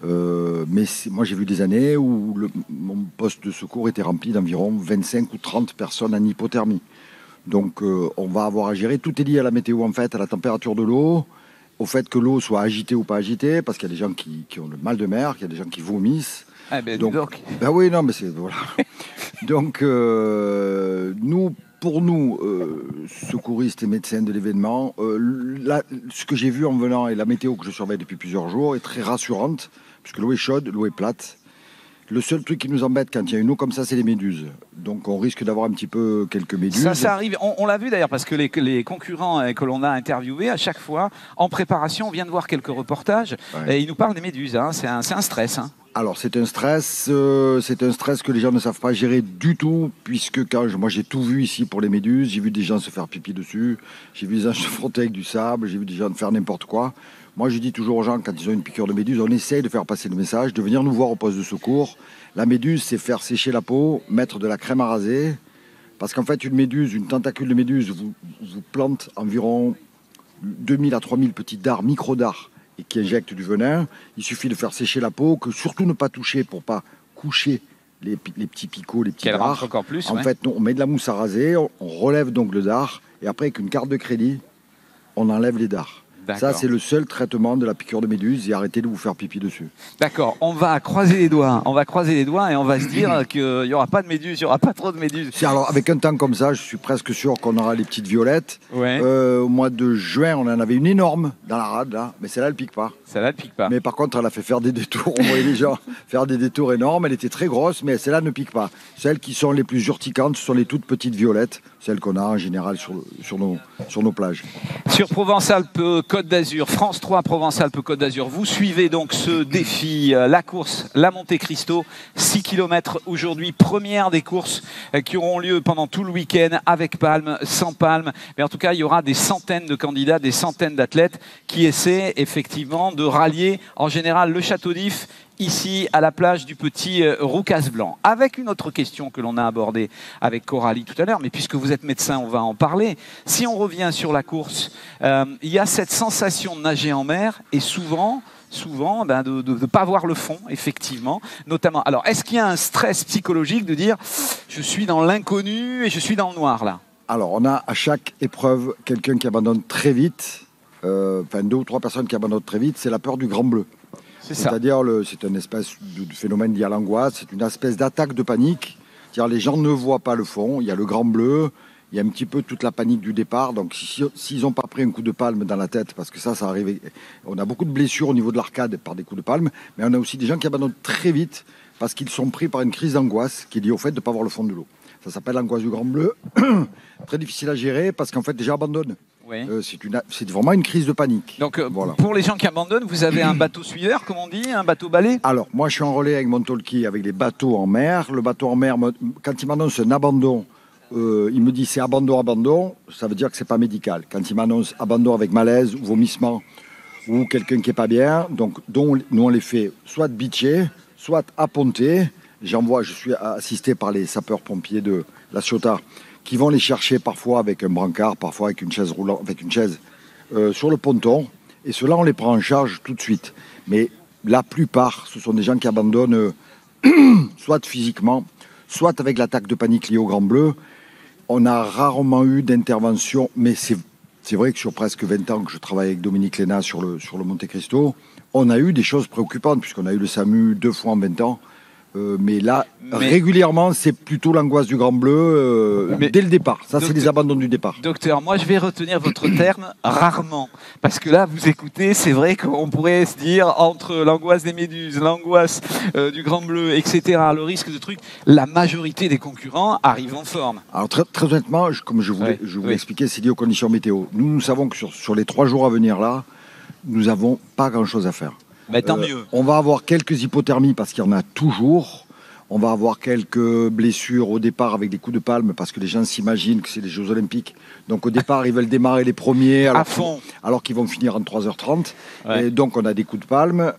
Mais moi, j'ai vu des années où mon poste de secours était rempli d'environ 25 ou 30 personnes en hypothermie. Donc on va avoir à gérer. Tout est lié à la météo, en fait, à la température de l'eau, au fait que l'eau soit agitée ou pas agitée, parce qu'il y a des gens qui ont le mal de mer, qu'il y a des gens qui vomissent. Ah ben, donc, oui, non, mais c'est voilà. Donc pour nous, secouristes et médecins de l'événement, ce que j'ai vu en venant et la météo que je surveille depuis plusieurs jours est très rassurante, puisque l'eau est chaude, l'eau est plate. Le seul truc qui nous embête quand il y a une eau comme ça, c'est les méduses. Donc on risque d'avoir un petit peu quelques méduses. Ça arrive. On l'a vu d'ailleurs parce que les concurrents que l'on a interviewés, à chaque fois, en préparation, on vient de voir quelques reportages et ils nous parlent des méduses. Hein. C'est un stress. Hein. Alors c'est un stress que les gens ne savent pas gérer du tout, puisque moi j'ai tout vu ici pour les méduses, j'ai vu des gens se faire pipi dessus, j'ai vu des gens se frotter avec du sable, j'ai vu des gens faire n'importe quoi. Moi je dis toujours aux gens, quand ils ont une piqûre de méduse, on essaye de faire passer le message, de venir nous voir au poste de secours. La méduse, c'est faire sécher la peau, mettre de la crème à raser, parce qu'en fait une méduse, une tentacule de méduse vous plante environ 2000 à 3000 petits dards, micro-dards, et qui injectent du venin. Il suffit de faire sécher la peau, que surtout ne pas toucher pour pas coucher les petits picots, les petits dards. Encore plus, en fait, on met de la mousse à raser, on relève donc le dard, et après avec une carte de crédit, on enlève les dards. Ça, c'est le seul traitement de la piqûre de méduse, et arrêtez de vous faire pipi dessus. D'accord, on va croiser les doigts. On va croiser les doigts et on va se dire qu'il n'y aura pas de méduses, il n'y aura pas trop de méduses. Alors, avec un temps comme ça, je suis presque sûr qu'on aura les petites violettes. Ouais. Au mois de juin, on en avait une énorme dans la rade, là, mais celle-là, elle pique pas. Celle-là, elle pique pas. Mais par contre, elle a fait faire des détours. On voyait les gens faire des détours énormes. Elle était très grosse, mais celles-là ne piquent pas. Celles qui sont les plus urticantes, ce sont les toutes petites violettes, celles qu'on a en général sur nos plages. Sur Provence-Alpes Côte d'Azur, France 3 Provence-Alpes-Côte d'Azur. Vous suivez donc ce défi, la course, la Monte Cristo, 6 km aujourd'hui, première des courses qui auront lieu pendant tout le week-end avec palme, sans palme. Mais en tout cas, il y aura des centaines de candidats, des centaines d'athlètes qui essaient effectivement de rallier en général le Château d'If ici à la plage du petit Roucas-Blanc. Avec une autre question que l'on a abordée avec Coralie tout à l'heure, mais puisque vous êtes médecin, on va en parler. Si on revient sur la course, il y a cette sensation de nager en mer et souvent de ne pas voir le fond, effectivement, notamment. Alors, est-ce qu'il y a un stress psychologique de dire je suis dans l'inconnu et je suis dans le noir là? Alors, on a à chaque épreuve quelqu'un qui abandonne très vite, 2 ou 3 personnes qui abandonnent très vite, c'est la peur du grand bleu. C'est-à-dire, c'est une espèce de phénomène lié à l'angoisse, c'est une espèce d'attaque de panique. C'est-à-dire, les gens ne voient pas le fond, il y a le grand bleu, il y a un petit peu toute la panique du départ. Donc, s'ils n'ont pas pris un coup de palme dans la tête, parce que ça arrive, on a beaucoup de blessures au niveau de l'arcade par des coups de palme, mais on a aussi des gens qui abandonnent très vite parce qu'ils sont pris par une crise d'angoisse qui est liée au fait de ne pas voir le fond de l'eau. Ça s'appelle l'angoisse du grand bleu. Très difficile à gérer parce qu'en fait, les gens abandonnent. Oui. C'est vraiment une crise de panique. Donc, pour les gens qui abandonnent, vous avez un bateau suiveur, comme on dit, un bateau balai? Alors, moi, je suis en relais avec mon talkie, avec les bateaux en mer. Le bateau en mer, quand il m'annonce un abandon, il me dit c'est abandon, ça veut dire que c'est pas médical. Quand il m'annonce abandon avec malaise ou vomissement ou quelqu'un qui est pas bien, donc nous on les fait soit bitcher, soit apponter. Je suis assisté par les sapeurs-pompiers de la Ciotat qui vont les chercher parfois avec un brancard, parfois avec une chaise roulante, sur le ponton. Et ceux-là, on les prend en charge tout de suite. Mais la plupart, ce sont des gens qui abandonnent soit physiquement, soit avec l'attaque de panique liée au grand bleu. On a rarement eu d'intervention, mais c'est vrai que sur presque 20 ans que je travaille avec Dominique Léna sur le Monte Cristo, on a eu des choses préoccupantes, puisqu'on a eu le SAMU 2 fois en 20 ans. Mais là, régulièrement, c'est plutôt l'angoisse du grand bleu dès le départ. Ça, c'est les abandons du départ. Docteur, moi, je vais retenir votre terme rarement. Parce que là, vous écoutez, c'est vrai qu'on pourrait se dire, entre l'angoisse des méduses, l'angoisse du grand bleu, etc., le risque de trucs, la majorité des concurrents arrivent en forme. Alors, très honnêtement, comme je vous l'ai expliqué, c'est lié aux conditions météo. Nous savons que sur les 3 jours à venir, là, nous n'avons pas grand-chose à faire. Mais tant mieux. On va avoir quelques hypothermies parce qu'il y en a toujours. On va avoir quelques blessures au départ avec des coups de palme parce que les gens s'imaginent que c'est les Jeux Olympiques. Donc au départ, ils veulent démarrer les premiers alors qu'ils vont finir en 3h30. Ouais. Et donc on a des coups de palme.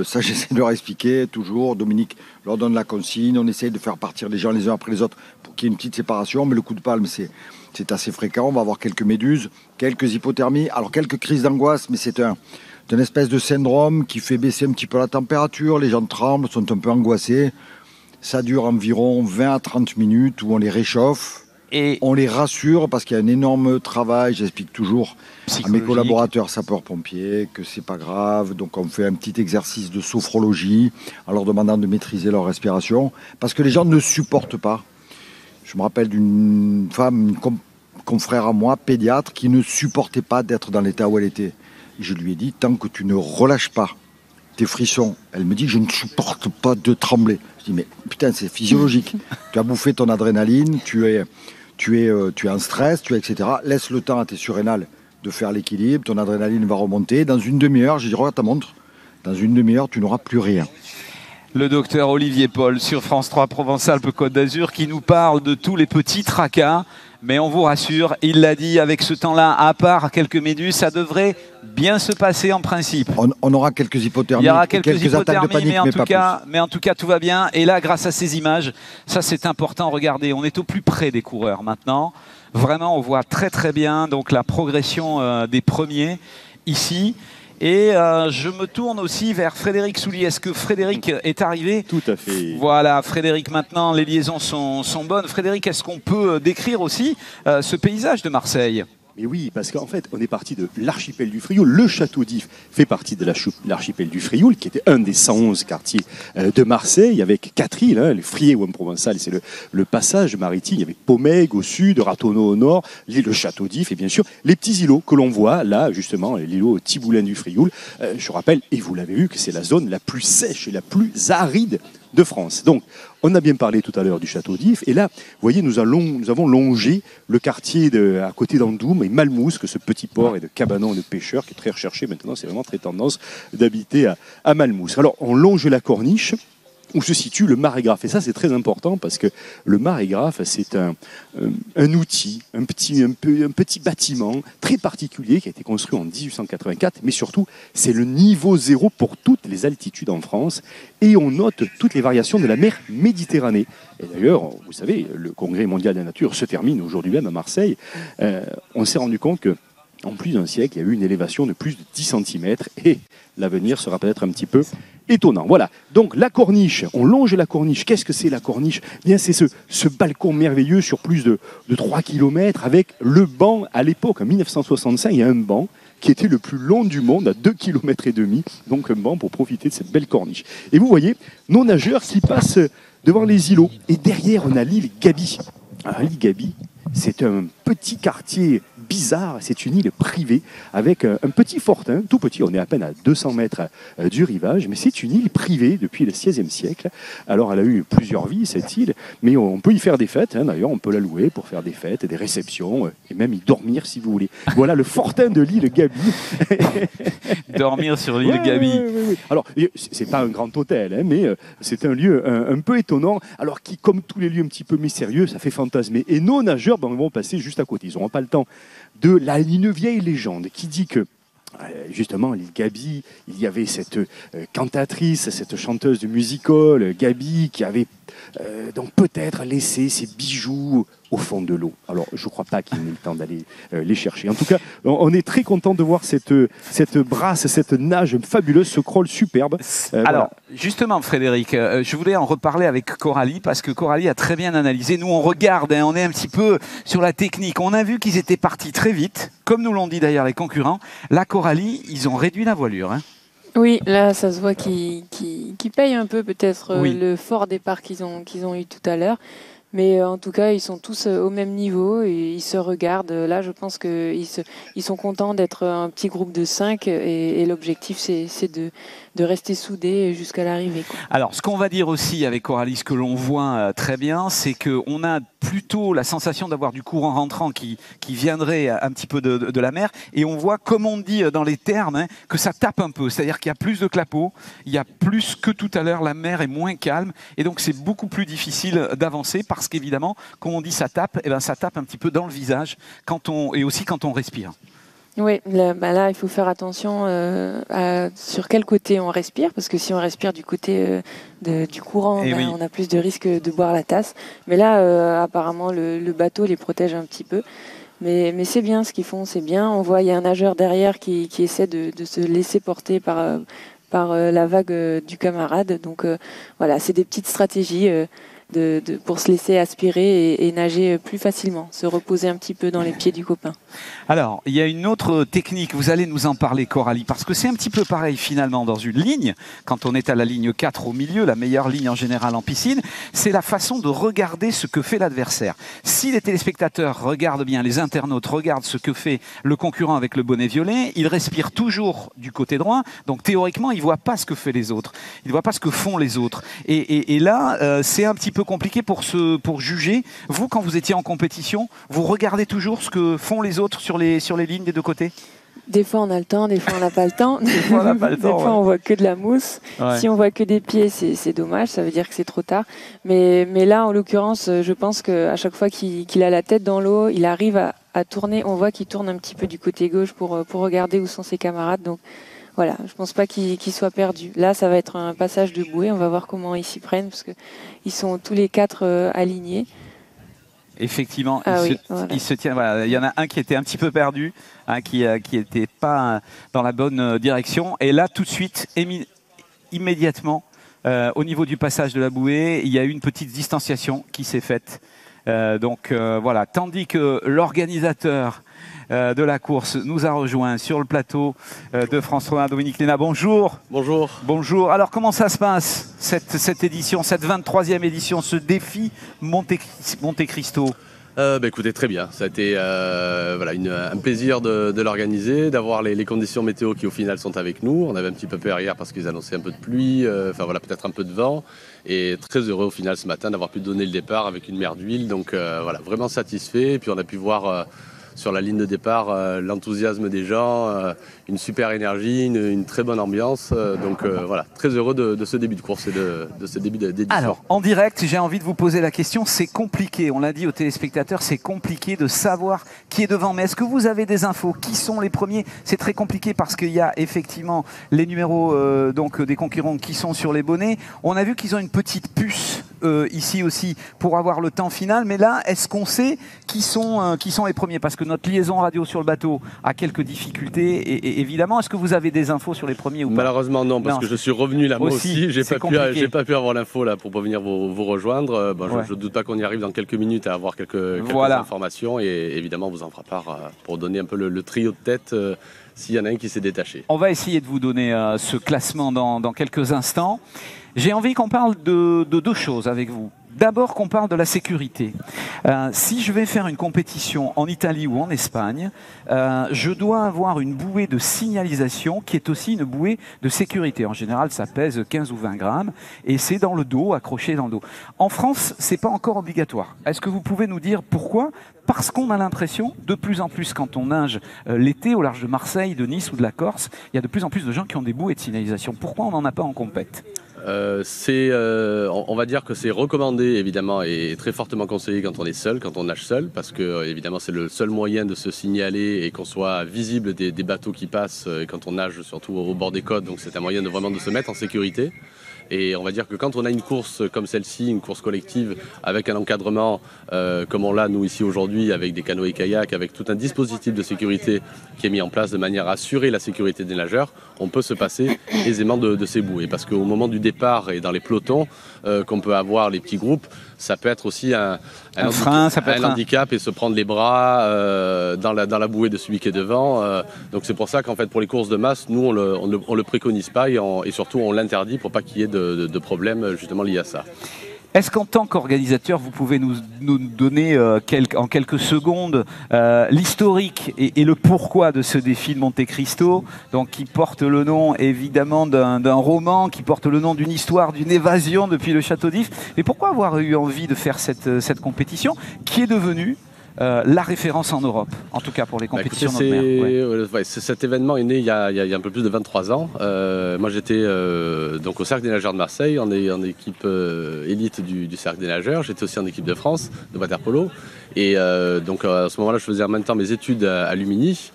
Ça, j'essaie de leur expliquer toujours. Dominique leur donne la consigne. On essaie de faire partir les gens les uns après les autres pour qu'il y ait une petite séparation. Mais le coup de palme, c'est assez fréquent. On va avoir quelques méduses, quelques hypothermies. Alors quelques crises d'angoisse, mais c'est une espèce de syndrome qui fait baisser un petit peu la température, les gens tremblent, sont un peu angoissés. Ça dure environ 20 à 30 minutes où on les réchauffe, et on les rassure parce qu'il y a un énorme travail, j'explique toujours à mes collaborateurs sapeurs-pompiers que c'est pas grave, donc on fait un petit exercice de sophrologie en leur demandant de maîtriser leur respiration parce que les gens ne supportent pas. Je me rappelle d'une femme, une confrère à moi, pédiatre, qui ne supportait pas d'être dans l'état où elle était. Je lui ai dit, tant que tu ne relâches pas tes frissons, elle me dit, je ne supporte pas de trembler. Je dis, mais putain, c'est physiologique. Tu as bouffé ton adrénaline, tu es en stress, etc. Laisse le temps à tes surrénales de faire l'équilibre, ton adrénaline va remonter. Dans une demi-heure, j'ai dit, regarde ta montre, dans une demi-heure, tu n'auras plus rien. Le docteur Olivier Paul sur France 3 Provence-Alpes-Côte d'Azur qui nous parle de tous les petits tracas. Mais on vous rassure, il l'a dit, avec ce temps-là, à part quelques méduses, ça devrait bien se passer en principe. On aura quelques hypothermies, il y aura quelques attaques de panique, mais en tout cas, tout va bien. Et là, grâce à ces images, ça c'est important. Regardez, on est au plus près des coureurs maintenant. Vraiment, on voit très très bien donc la progression des premiers ici. Et je me tourne aussi vers Frédéric Soulier. Est-ce que Frédéric est arrivé? Tout à fait. Voilà, Frédéric, maintenant les liaisons sont bonnes. Frédéric, est-ce qu'on peut décrire aussi ce paysage de Marseille? Mais oui, parce qu'en fait, on est parti de l'archipel du Frioul. Le château d'If fait partie de l'archipel du Frioul, qui était un des 111 quartiers de Marseille, avec 4 îles, le Frié ou en provençal, c'est le passage maritime. Il y avait Pomègue au sud, Ratonneau au nord, l'île de Château d'If, et bien sûr, les petits îlots que l'on voit là, justement, l'îlot Tiboulin du Frioul. Je rappelle, et vous l'avez vu, que c'est la zone la plus sèche et la plus aride de France. Donc, on a bien parlé tout à l'heure du château d'If, et là, vous voyez, nous avons longé le quartier à côté d'Andoum et Malmousse, que ce petit port et de cabanon et de pêcheurs qui est très recherché maintenant, c'est vraiment très tendance d'habiter à Malmousse. Alors, on longe la corniche, où se situe le marégraphe. Et ça, c'est très important parce que le marégraphe, c'est un outil, un petit bâtiment très particulier qui a été construit en 1884, mais surtout, c'est le niveau zéro pour toutes les altitudes en France et on note toutes les variations de la mer Méditerranée. Et d'ailleurs, vous savez, le Congrès mondial de la nature se termine aujourd'hui même à Marseille. On s'est rendu compte que en plus d'un siècle, il y a eu une élévation de plus de 10 cm et l'avenir sera peut-être un petit peu étonnant. Voilà, donc la corniche, on longe la corniche. Qu'est-ce que c'est la corniche? Bien, c'est ce balcon merveilleux sur plus de 3 km avec le banc à l'époque, en 1965, il y a un banc qui était le plus long du monde, à 2,5 km, donc un banc pour profiter de cette belle corniche. Et vous voyez nos nageurs qui passent devant les îlots. Et derrière, on a l'île Gaby. Alors, l'île Gaby, c'est un petit quartier bizarre, c'est une île privée avec un petit fortin, tout petit, on est à peine à 200 mètres du rivage, mais c'est une île privée depuis le XVIe siècle. Alors elle a eu plusieurs vies cette île, mais on peut y faire des fêtes, d'ailleurs on peut la louer pour faire des fêtes, des réceptions, et même y dormir si vous voulez. Voilà le fortin de l'île Gaby. Dormir sur l'île Gaby. Oui. Alors c'est pas un grand hôtel, mais c'est un lieu un peu étonnant, alors qui, comme tous les lieux un petit peu mystérieux, ça fait fantasmer. Et nos nageurs vont passer juste à côté, ils n'auront pas le temps de une vieille légende qui dit que justement, l'île Gaby, il y avait cette cantatrice, cette chanteuse de music-hall, Gaby, qui avait donc peut-être laissé ses bijoux au fond de l'eau. Alors, je ne crois pas qu'il ait eu le temps d'aller les chercher. En tout cas, on est très content de voir cette brasse, cette nage fabuleuse, ce crawl superbe. Alors, voilà. Justement, Frédéric, je voulais en reparler avec Coralie, parce que Coralie a très bien analysé. Nous, on regarde, on est un petit peu sur la technique. On a vu qu'ils étaient partis très vite, comme nous l'ont dit d'ailleurs les concurrents. Là, Coralie, ils ont réduit la voilure. Oui, là, ça se voit qu'ils payent un peu peut-être le fort départ qu'ils ont eu tout à l'heure. Mais en tout cas, ils sont tous au même niveau et ils se regardent. Là, je pense qu'ils sont contents d'être un petit groupe de 5 et l'objectif, c'est de rester soudés jusqu'à l'arrivée. Alors, ce qu'on va dire aussi avec Coralie, ce que l'on voit très bien, c'est qu'on a plutôt la sensation d'avoir du courant rentrant qui viendrait un petit peu de la mer. Et on voit, comme on dit dans les termes, que ça tape un peu. C'est-à-dire qu'il y a plus de clapots, il y a plus que tout à l'heure, la mer est moins calme. Et donc, c'est beaucoup plus difficile d'avancer parce qu'évidemment, quand on dit ça tape, ça tape un petit peu dans le visage et aussi quand on respire. Oui, là, il faut faire attention sur quel côté on respire, parce que si on respire du côté du courant, on a plus de risque de boire la tasse. Mais là, apparemment, le bateau les protège un petit peu. Mais c'est bien ce qu'ils font, c'est bien. On voit, il y a un nageur derrière qui essaie de se laisser porter par la vague du camarade. Donc voilà, c'est des petites stratégies pour se laisser aspirer et nager plus facilement, se reposer un petit peu dans les pieds du copain. Alors, il y a une autre technique, vous allez nous en parler Coralie, parce que c'est un petit peu pareil finalement dans une ligne, quand on est à la ligne 4 au milieu, la meilleure ligne en général en piscine, c'est la façon de regarder ce que fait l'adversaire. Si les téléspectateurs regardent bien, les internautes regardent ce que fait le concurrent avec le bonnet violet, il respire toujours du côté droit, donc théoriquement il ne voit pas ce que fait les autres, il ne voit pas ce que font les autres. Et là, c'est un petit peu compliqué pour juger. Vous, quand vous étiez en compétition, vous regardez toujours ce que font les autres sur les lignes des deux côtés? Des fois on a le temps, des fois on n'a pas le temps. Des fois on voit que de la mousse. Ouais. Si on voit que des pieds, c'est dommage, ça veut dire que c'est trop tard. Mais là, en l'occurrence, je pense qu'à chaque fois qu'il a la tête dans l'eau, il arrive à tourner. On voit qu'il tourne un petit peu du côté gauche pour regarder où sont ses camarades. Donc voilà, je ne pense pas qu'il soit perdu. Là, ça va être un passage de bouée. On va voir comment ils s'y prennent, parce qu'ils sont tous les 4 alignés. Effectivement, il se tient. Voilà. Il y en a un qui était un petit peu perdu, qui n'était pas dans la bonne direction. Et là, tout de suite, immédiatement, au niveau du passage de la bouée, il y a eu une petite distanciation qui s'est faite. Voilà. Tandis que l'organisateur de la course nous a rejoint sur le plateau de France 3, Dominique Léna. Bonjour. Bonjour. Bonjour. Alors, comment ça se passe, cette édition, cette 23e édition, ce défi Monte Cristo? Écoutez, très bien. Ça a été voilà, un plaisir de l'organiser, d'avoir les conditions météo qui au final sont avec nous. On avait un petit peu peur hier parce qu'ils annonçaient un peu de pluie, peut-être un peu de vent. Et très heureux au final ce matin d'avoir pu donner le départ avec une mer d'huile. Donc voilà, vraiment satisfait. Et puis on a pu voir sur la ligne de départ l'enthousiasme des gens, une super énergie, une très bonne ambiance. Voilà, très heureux de ce début de course et de ce début d'édition. Alors, en direct, j'ai envie de vous poser la question. C'est compliqué, on l'a dit aux téléspectateurs, c'est compliqué de savoir qui est devant. Mais est-ce que vous avez des infos? Qui sont les premiers? C'est très compliqué parce qu'il y a effectivement les numéros des concurrents qui sont sur les bonnets. On a vu qu'ils ont une petite puce ici aussi pour avoir le temps final. Mais là, est-ce qu'on sait qui sont les premiers? Parce que notre liaison radio sur le bateau a quelques difficultés. Et évidemment, est-ce que vous avez des infos sur les premiers ou pas? Malheureusement non, parce que je suis revenu là moi aussi. J'ai pas pu avoir l'info là pour venir vous rejoindre. Je ne doute pas qu'on y arrive dans quelques minutes à avoir quelques informations et évidemment on vous en fera part pour donner un peu le trio de tête s'il y en a un qui s'est détaché. On va essayer de vous donner ce classement dans quelques instants. J'ai envie qu'on parle de deux choses avec vous. D'abord qu'on parle de la sécurité. Si je vais faire une compétition en Italie ou en Espagne, je dois avoir une bouée de signalisation qui est aussi une bouée de sécurité. En général, ça pèse 15 ou 20 grammes et c'est dans le dos, accroché dans le dos. En France, c'est pas encore obligatoire. Est-ce que vous pouvez nous dire pourquoi? Parce qu'on a l'impression, de plus en plus quand on nage l'été au large de Marseille, de Nice ou de la Corse, il y a de plus en plus de gens qui ont des bouées de signalisation. Pourquoi on n'en a pas en compète? On va dire que c'est recommandé évidemment et très fortement conseillé quand on est seul, quand on nage seul, parce que évidemment c'est le seul moyen de se signaler et qu'on soit visible des bateaux qui passent quand on nage surtout au bord des côtes, donc c'est un moyen vraiment de se mettre en sécurité. Et on va dire que quand on a une course comme celle-ci, une course collective avec un encadrement comme on l'a nous ici aujourd'hui, avec des canoës et kayaks, avec tout un dispositif de sécurité qui est mis en place de manière à assurer la sécurité des nageurs, on peut se passer aisément de ces bouées. Parce qu'au moment du départ et dans les pelotons qu'on peut avoir, les petits groupes, ça peut être aussi un frein, ça peut être un handicap et se prendre les bras dans la bouée de celui qui est devant. Donc c'est pour ça qu'en fait pour les courses de masse, nous on le préconise pas et surtout on l'interdit pour pas qu'il y ait de problèmes justement liés à ça. Est-ce qu'en tant qu'organisateur, vous pouvez nous donner en quelques secondes l'historique et le pourquoi de ce défi de Monte Cristo, donc qui porte le nom évidemment d'un roman, qui porte le nom d'une histoire, d'une évasion depuis le château d'If. Mais pourquoi avoir eu envie de faire cette compétition qui est devenue la référence en Europe, en tout cas pour les compétitions de mer? Cet événement est né il y a un peu plus de 23 ans. Moi j'étais donc au Cercle des Nageurs de Marseille, en équipe élite du Cercle des Nageurs. J'étais aussi en équipe de France de water-polo. Et donc à ce moment-là je faisais en même temps mes études à Lumini.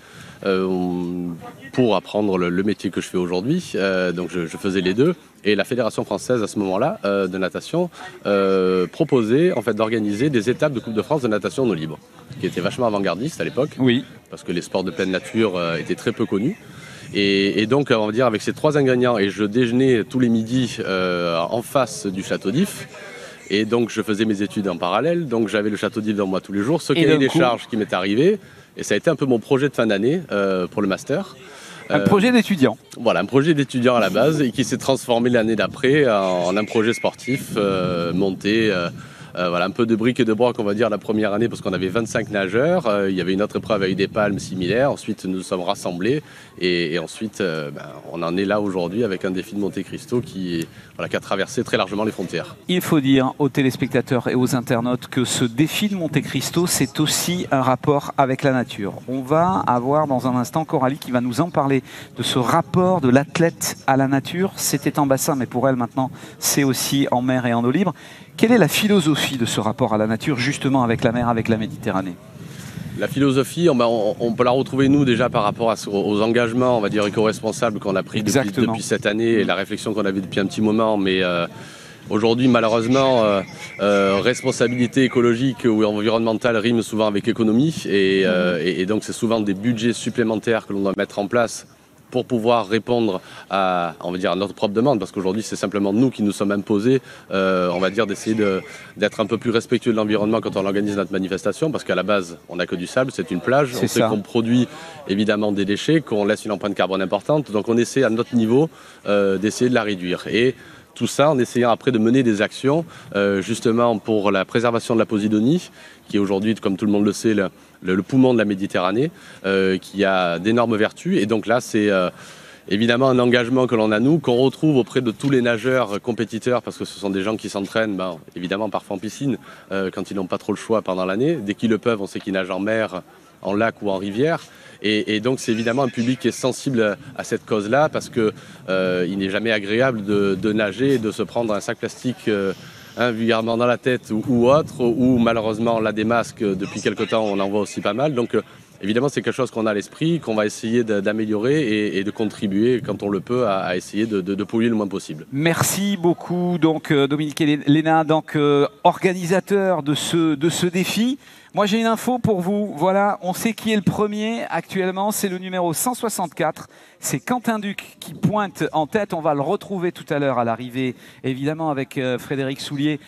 Pour apprendre le métier que je fais aujourd'hui. Donc je faisais les deux. Et la Fédération française, à ce moment-là, de natation, proposait en fait d'organiser des étapes de Coupe de France de natation en eau libre, qui était vachement avant-gardiste à l'époque, parce que les sports de pleine nature étaient très peu connus. Et donc, on va dire, avec ces trois ingrédients, et je déjeunais tous les midis en face du château d'If. Et donc, je faisais mes études en parallèle. Donc, j'avais le château d'If devant moi tous les jours, ce cahier des charges qui m'est arrivé. Et ça a été un peu mon projet de fin d'année pour le master. Un projet d'étudiant. Voilà, un projet d'étudiant à la base et qui s'est transformé l'année d'après en un projet sportif monté. Voilà, un peu de briques et de broc, on va dire, la première année, parce qu'on avait 25 nageurs. Il y avait une autre épreuve avec des palmes similaires. Ensuite, nous nous sommes rassemblés. Et ensuite, on en est là aujourd'hui avec un défi de Monte Cristo qui a traversé très largement les frontières. Il faut dire aux téléspectateurs et aux internautes que ce défi de Monte Cristo, c'est aussi un rapport avec la nature. On va avoir dans un instant Coralie qui va nous en parler de ce rapport de l'athlète à la nature. C'était en bassin, mais pour elle maintenant, c'est aussi en mer et en eau libre. Quelle est la philosophie de ce rapport à la nature, justement avec la mer, avec la Méditerranée? La philosophie, on peut la retrouver nous déjà par rapport aux engagements, on va dire, éco-responsables qu'on a pris depuis cette année et la réflexion qu'on avait depuis un petit moment. Mais aujourd'hui, malheureusement, responsabilité écologique ou environnementale rime souvent avec économie. Et donc, c'est souvent des budgets supplémentaires que l'on doit mettre en place pour pouvoir répondre à notre propre demande, parce qu'aujourd'hui c'est simplement nous qui nous sommes imposés, on va dire, d'essayer d'être un peu plus respectueux de l'environnement quand on organise notre manifestation, parce qu'à la base on n'a que du sable, c'est une plage, on sait qu'on produit évidemment des déchets, qu'on laisse une empreinte carbone importante, donc on essaie à notre niveau d'essayer de la réduire. Et tout ça en essayant après de mener des actions justement pour la préservation de la Posidonie, qui est aujourd'hui, comme tout le monde le sait, le poumon de la Méditerranée, qui a d'énormes vertus. Et donc là, c'est évidemment un engagement que l'on a nous, qu'on retrouve auprès de tous les nageurs compétiteurs, parce que ce sont des gens qui s'entraînent, évidemment parfois en piscine, quand ils n'ont pas trop le choix pendant l'année. Dès qu'ils le peuvent, on sait qu'ils nagent en mer, en lac ou en rivière. Et donc c'est évidemment un public qui est sensible à cette cause-là, parce que il n'est jamais agréable de nager et de se prendre un sac plastique vulgairement dans la tête ou autre, ou malheureusement on a des masques depuis quelque temps, on en voit aussi pas mal. Donc évidemment c'est quelque chose qu'on a à l'esprit, qu'on va essayer d'améliorer et de contribuer quand on le peut à essayer de polluer le moins possible. Merci beaucoup donc Dominique et Léna, donc organisateur de ce défi. Moi j'ai une info pour vous, voilà, on sait qui est le premier actuellement, c'est le numéro 164, c'est Quentin Duc qui pointe en tête, on va le retrouver tout à l'heure à l'arrivée, évidemment avec Frédéric Soulier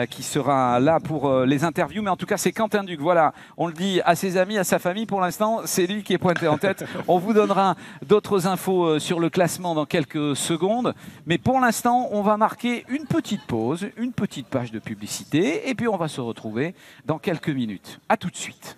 qui sera là pour les interviews, mais en tout cas c'est Quentin Duc, voilà, on le dit à ses amis, à sa famille, pour l'instant c'est lui qui est pointé en tête, on vous donnera d'autres infos sur le classement dans quelques secondes, mais pour l'instant on va marquer une petite pause, une petite page de publicité, et puis on va se retrouver dans quelques minutes. À tout de suite.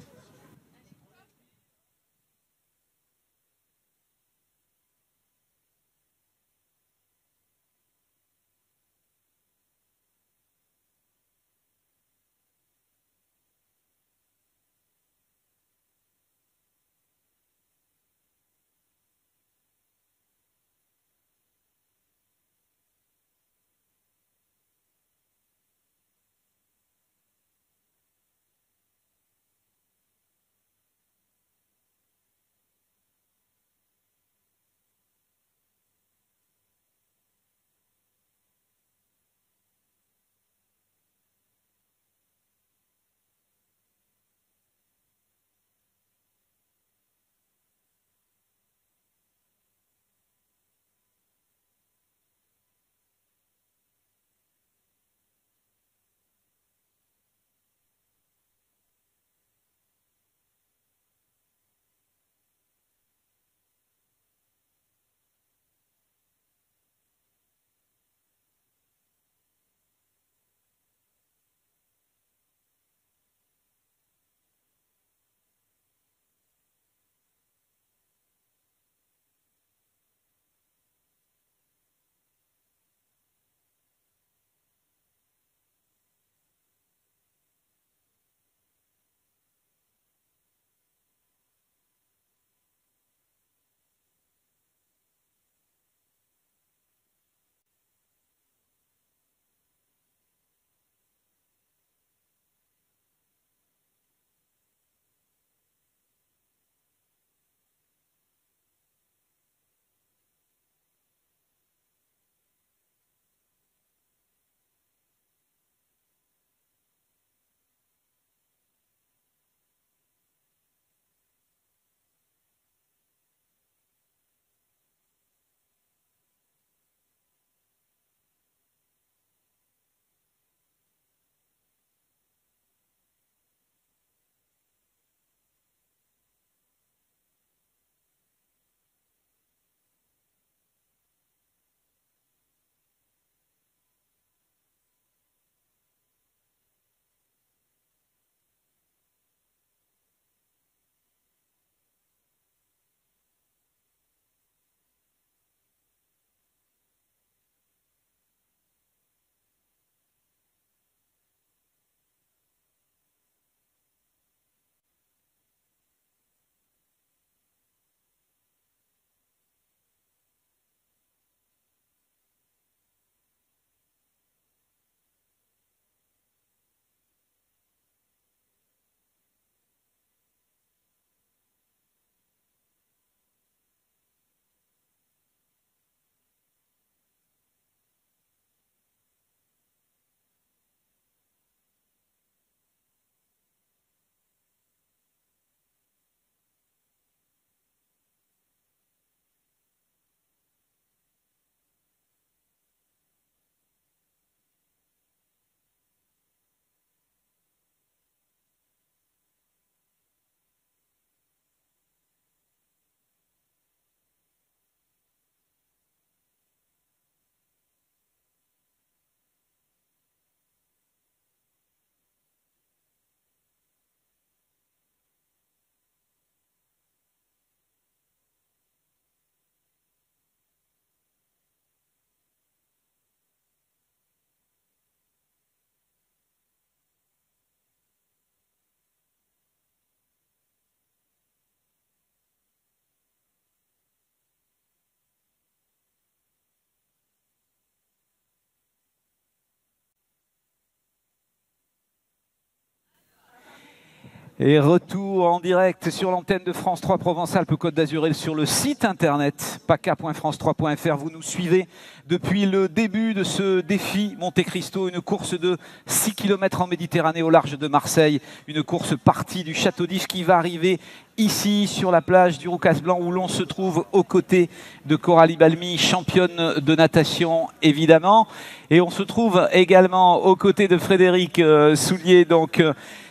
Et retour en direct sur l'antenne de France 3 Provence-Alpes-Côte d'Azur et sur le site internet paca.france3.fr. Vous nous suivez depuis le début de ce défi Monte Cristo, une course de 6 km en Méditerranée au large de Marseille, une course partie du Château d'If qui va arriver ici sur la plage du Roucas-Blanc où l'on se trouve aux côtés de Coralie Balmy, championne de natation évidemment. Et on se trouve également aux côtés de Frédéric Soulier, donc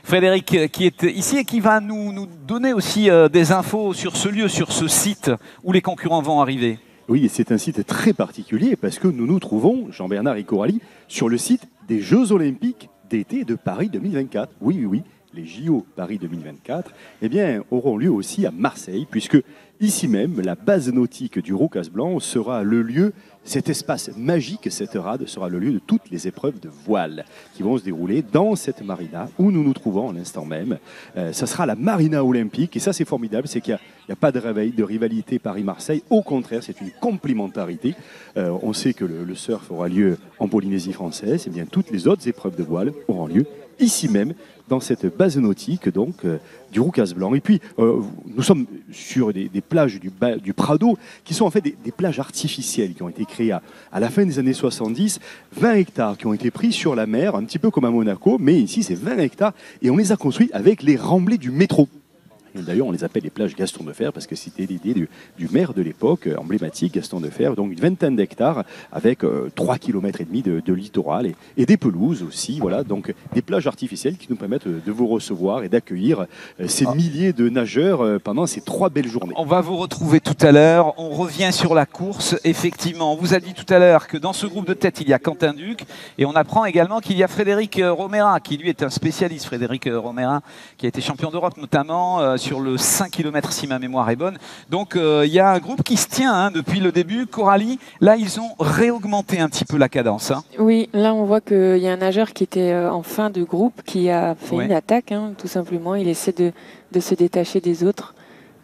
Frédéric qui est ici et qui va nous donner aussi des infos sur ce lieu, sur ce site où les concurrents vont arriver. Oui, et c'est un site très particulier parce que nous nous trouvons, Jean-Bernard et Coralie, sur le site des Jeux Olympiques d'été de Paris 2024. Oui, les JO Paris 2024 auront lieu aussi à Marseille, puisque ici même, la base nautique du Roucas-Blanc sera le lieu, cet espace magique, cette rade sera le lieu de toutes les épreuves de voile qui vont se dérouler dans cette marina où nous nous trouvons en l'instant même. Ça sera la marina olympique et ça c'est formidable, c'est qu'il n'y a pas de rivalité Paris-Marseille, au contraire c'est une complémentarité. On sait que le surf aura lieu en Polynésie française, et bien toutes les autres épreuves de voile auront lieu ici même, dans cette base nautique donc, du Roucas-Blanc. Et puis, nous sommes sur des plages du Prado, qui sont en fait des plages artificielles qui ont été créées à la fin des années 70. 20 hectares qui ont été pris sur la mer, un petit peu comme à Monaco, mais ici c'est 20 hectares, et on les a construits avec les remblais du métro. D'ailleurs, on les appelle les plages Gaston Defferre parce que c'était l'idée du maire de l'époque, emblématique, Gaston Defferre. Donc une vingtaine d'hectares avec 3,5 km de littoral et des pelouses aussi. Voilà, donc des plages artificielles qui nous permettent de vous recevoir et d'accueillir ces milliers de nageurs pendant ces 3 belles journées. On va vous retrouver tout à l'heure. On revient sur la course. Effectivement, on vous a dit tout à l'heure que dans ce groupe de tête, il y a Quentin Duc. Et on apprend également qu'il y a Frédéric Romera, qui lui est un spécialiste. Frédéric Romera, qui a été champion d'Europe notamment sur le 5 km si ma mémoire est bonne. Donc il y a un groupe qui se tient depuis le début. Coralie, là ils ont réaugmenté un petit peu la cadence. Oui, là on voit qu'il y a un nageur qui était en fin de groupe qui a fait une attaque, tout simplement. Il essaie de se détacher des autres.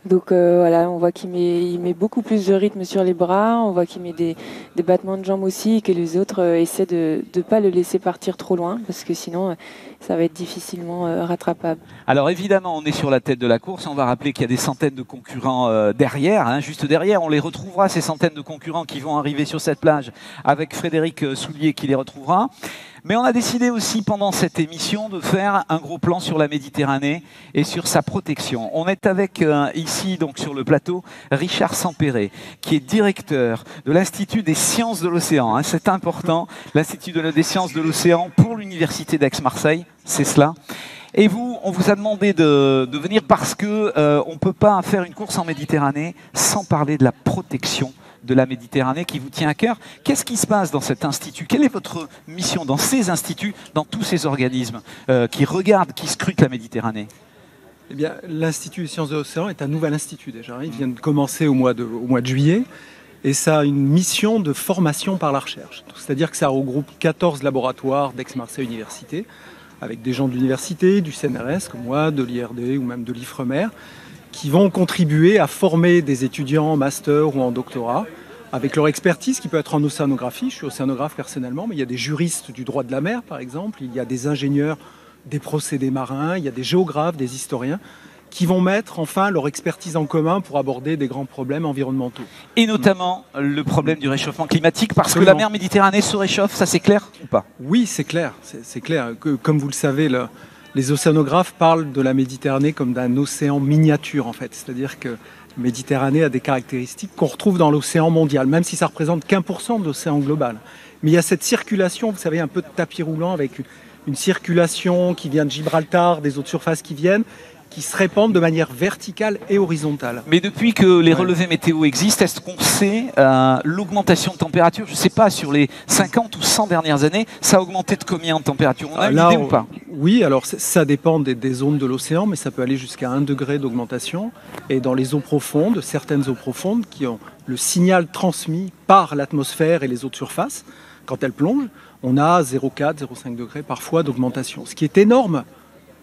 Donc voilà, on voit qu'il met beaucoup plus de rythme sur les bras, on voit qu'il met des battements de jambes aussi, et que les autres essaient de ne pas le laisser partir trop loin, parce que sinon ça va être difficilement rattrapable. Alors évidemment, on est sur la tête de la course, on va rappeler qu'il y a des centaines de concurrents derrière, juste derrière, on les retrouvera, ces centaines de concurrents qui vont arriver sur cette plage, avec Frédéric Soulier qui les retrouvera. Mais on a décidé aussi pendant cette émission de faire un gros plan sur la Méditerranée et sur sa protection. On est avec ici donc sur le plateau Richard Sampéré, qui est directeur de l'Institut des sciences de l'océan. C'est important, l'Institut des sciences de l'océan pour l'Université d'Aix-Marseille, c'est cela. Et vous, on vous a demandé de venir parce que on ne peut pas faire une course en Méditerranée sans parler de la protection de la Méditerranée qui vous tient à cœur. Qu'est-ce qui se passe dans cet institut? Quelle est votre mission dans ces instituts, dans tous ces organismes qui regardent, qui scrutent la Méditerranée? Eh bien, l'Institut des sciences de l'océan est un nouvel institut déjà. Il vient de commencer au mois de juillet et ça a une mission de formation par la recherche. C'est-à-dire que ça regroupe 14 laboratoires d'Aix-Marseille Université avec des gens de l'université, du CNRS comme moi, de l'IRD ou même de l'IFREMER, qui vont contribuer à former des étudiants en master ou en doctorat avec leur expertise qui peut être en océanographie. Je suis océanographe personnellement, mais il y a des juristes du droit de la mer par exemple, il y a des ingénieurs des procédés marins, il y a des géographes, des historiens qui vont mettre enfin leur expertise en commun pour aborder des grands problèmes environnementaux. Et notamment le problème du réchauffement climatique, parce que la mer Méditerranée se réchauffe, ça c'est clair ou pas? Oui, c'est clair, c'est clair. Comme vous le savez, les océanographes parlent de la Méditerranée comme d'un océan miniature en fait. C'est-à-dire que la Méditerranée a des caractéristiques qu'on retrouve dans l'océan mondial, même si ça représente qu'1% de l'océan global. Mais il y a cette circulation, vous savez, un peu de tapis roulant avec une circulation qui vient de Gibraltar, des eaux de surface qui viennent, qui se répandent de manière verticale et horizontale. Mais depuis que les relevés météo existent, est-ce qu'on sait l'augmentation de température? Je ne sais pas, sur les 50 ou 100 dernières années, ça a augmenté de combien en température? On a une idée ou pas? Oui, alors ça dépend des zones de l'océan, mais ça peut aller jusqu'à 1 degré d'augmentation. Et dans les eaux profondes, certaines eaux profondes qui ont le signal transmis par l'atmosphère et les eaux de surface, quand elles plongent, on a 0,4, 0,5 degrés parfois d'augmentation. Ce qui est énorme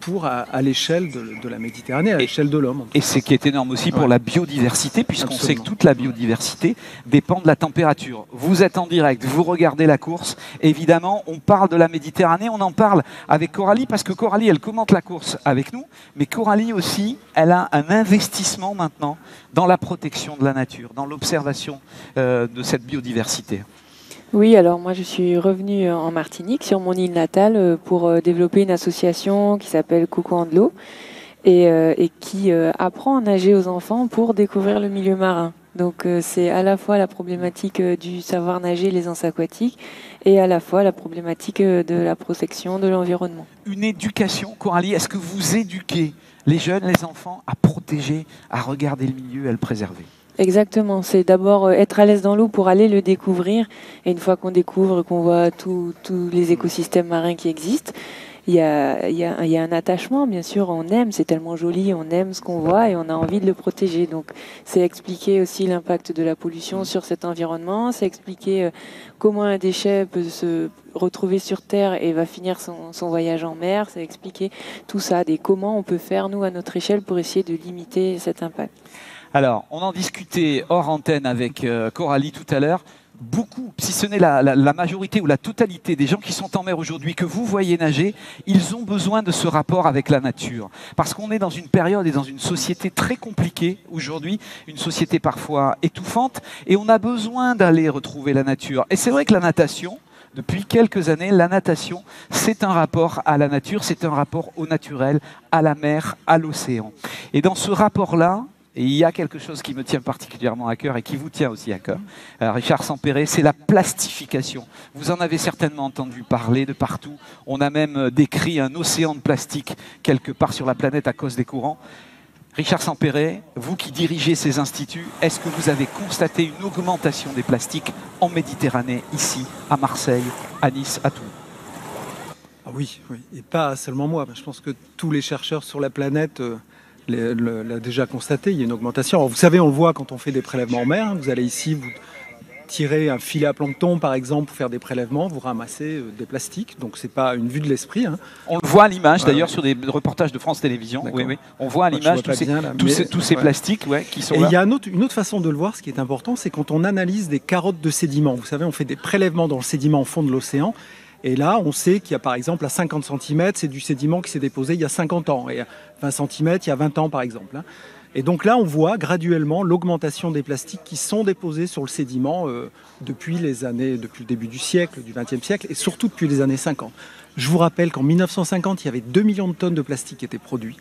pour à l'échelle de la Méditerranée, à l'échelle de l'homme. Et ce qui est énorme aussi pour la biodiversité, puisqu'on sait que toute la biodiversité dépend de la température. Vous êtes en direct, vous regardez la course. Évidemment, on parle de la Méditerranée, on en parle avec Coralie, parce que Coralie, elle commente la course avec nous, mais Coralie aussi, elle a un investissement maintenant dans la protection de la nature, dans l'observation de cette biodiversité. Oui, alors moi je suis revenue en Martinique, sur mon île natale, pour développer une association qui s'appelle Coucou en de l'eau et qui apprend à nager aux enfants pour découvrir le milieu marin. Donc c'est à la fois la problématique du savoir nager, l'aisance aquatique, et à la fois la problématique de la protection de l'environnement. Une éducation, Coralie, est-ce que vous éduquez les jeunes, les enfants à protéger, à regarder le milieu, à le préserver ? Exactement, c'est d'abord être à l'aise dans l'eau pour aller le découvrir. Et une fois qu'on découvre, qu'on voit tous les écosystèmes marins qui existent, il y a un attachement, bien sûr, on aime, c'est tellement joli, on aime ce qu'on voit et on a envie de le protéger. Donc c'est expliquer aussi l'impact de la pollution sur cet environnement, c'est expliquer comment un déchet peut se retrouver sur Terre et va finir son voyage en mer, c'est expliquer tout ça, comment on peut faire, nous, à notre échelle, pour essayer de limiter cet impact. Alors, on en discutait hors antenne avec Coralie tout à l'heure. Beaucoup, si ce n'est la majorité ou la totalité des gens qui sont en mer aujourd'hui, que vous voyez nager, ils ont besoin de ce rapport avec la nature. Parce qu'on est dans une période et dans une société très compliquée aujourd'hui, une société parfois étouffante, et on a besoin d'aller retrouver la nature. Et c'est vrai que la natation, depuis quelques années, la natation, c'est un rapport à la nature, c'est un rapport au naturel, à la mer, à l'océan. Et dans ce rapport-là, et il y a quelque chose qui me tient particulièrement à cœur et qui vous tient aussi à cœur, Richard Sempéré, c'est la plastification. Vous en avez certainement entendu parler de partout. On a même décrit un océan de plastique quelque part sur la planète à cause des courants. Richard Sempéré, vous qui dirigez ces instituts, est-ce que vous avez constaté une augmentation des plastiques en Méditerranée, ici, à Marseille, à Nice, à Toulon ? Ah oui, et pas seulement moi. Je pense que tous les chercheurs sur la planète l'a déjà constaté, il y a une augmentation. Alors, vous savez, on le voit quand on fait des prélèvements en mer. Vous allez ici, vous tirez un filet à plancton, par exemple, pour faire des prélèvements, vous ramassez des plastiques. Donc, c'est pas une vue de l'esprit. On le voit à l'image, d'ailleurs, sur des reportages de France Télévisions. Oui. On voit à l'image tous ces plastiques qui sont là. Et il y a une autre façon de le voir, ce qui est important, c'est quand on analyse des carottes de sédiments. Vous savez, on fait des prélèvements dans le sédiment au fond de l'océan. Et là, on sait qu'il y a par exemple à 50 cm, c'est du sédiment qui s'est déposé il y a 50 ans. Et à 20 cm, il y a 20 ans par exemple. Et donc là, on voit graduellement l'augmentation des plastiques qui sont déposés sur le sédiment depuis le début du siècle, du XXe siècle, et surtout depuis les années 50. Je vous rappelle qu'en 1950, il y avait 2 millions de tonnes de plastique qui étaient produits.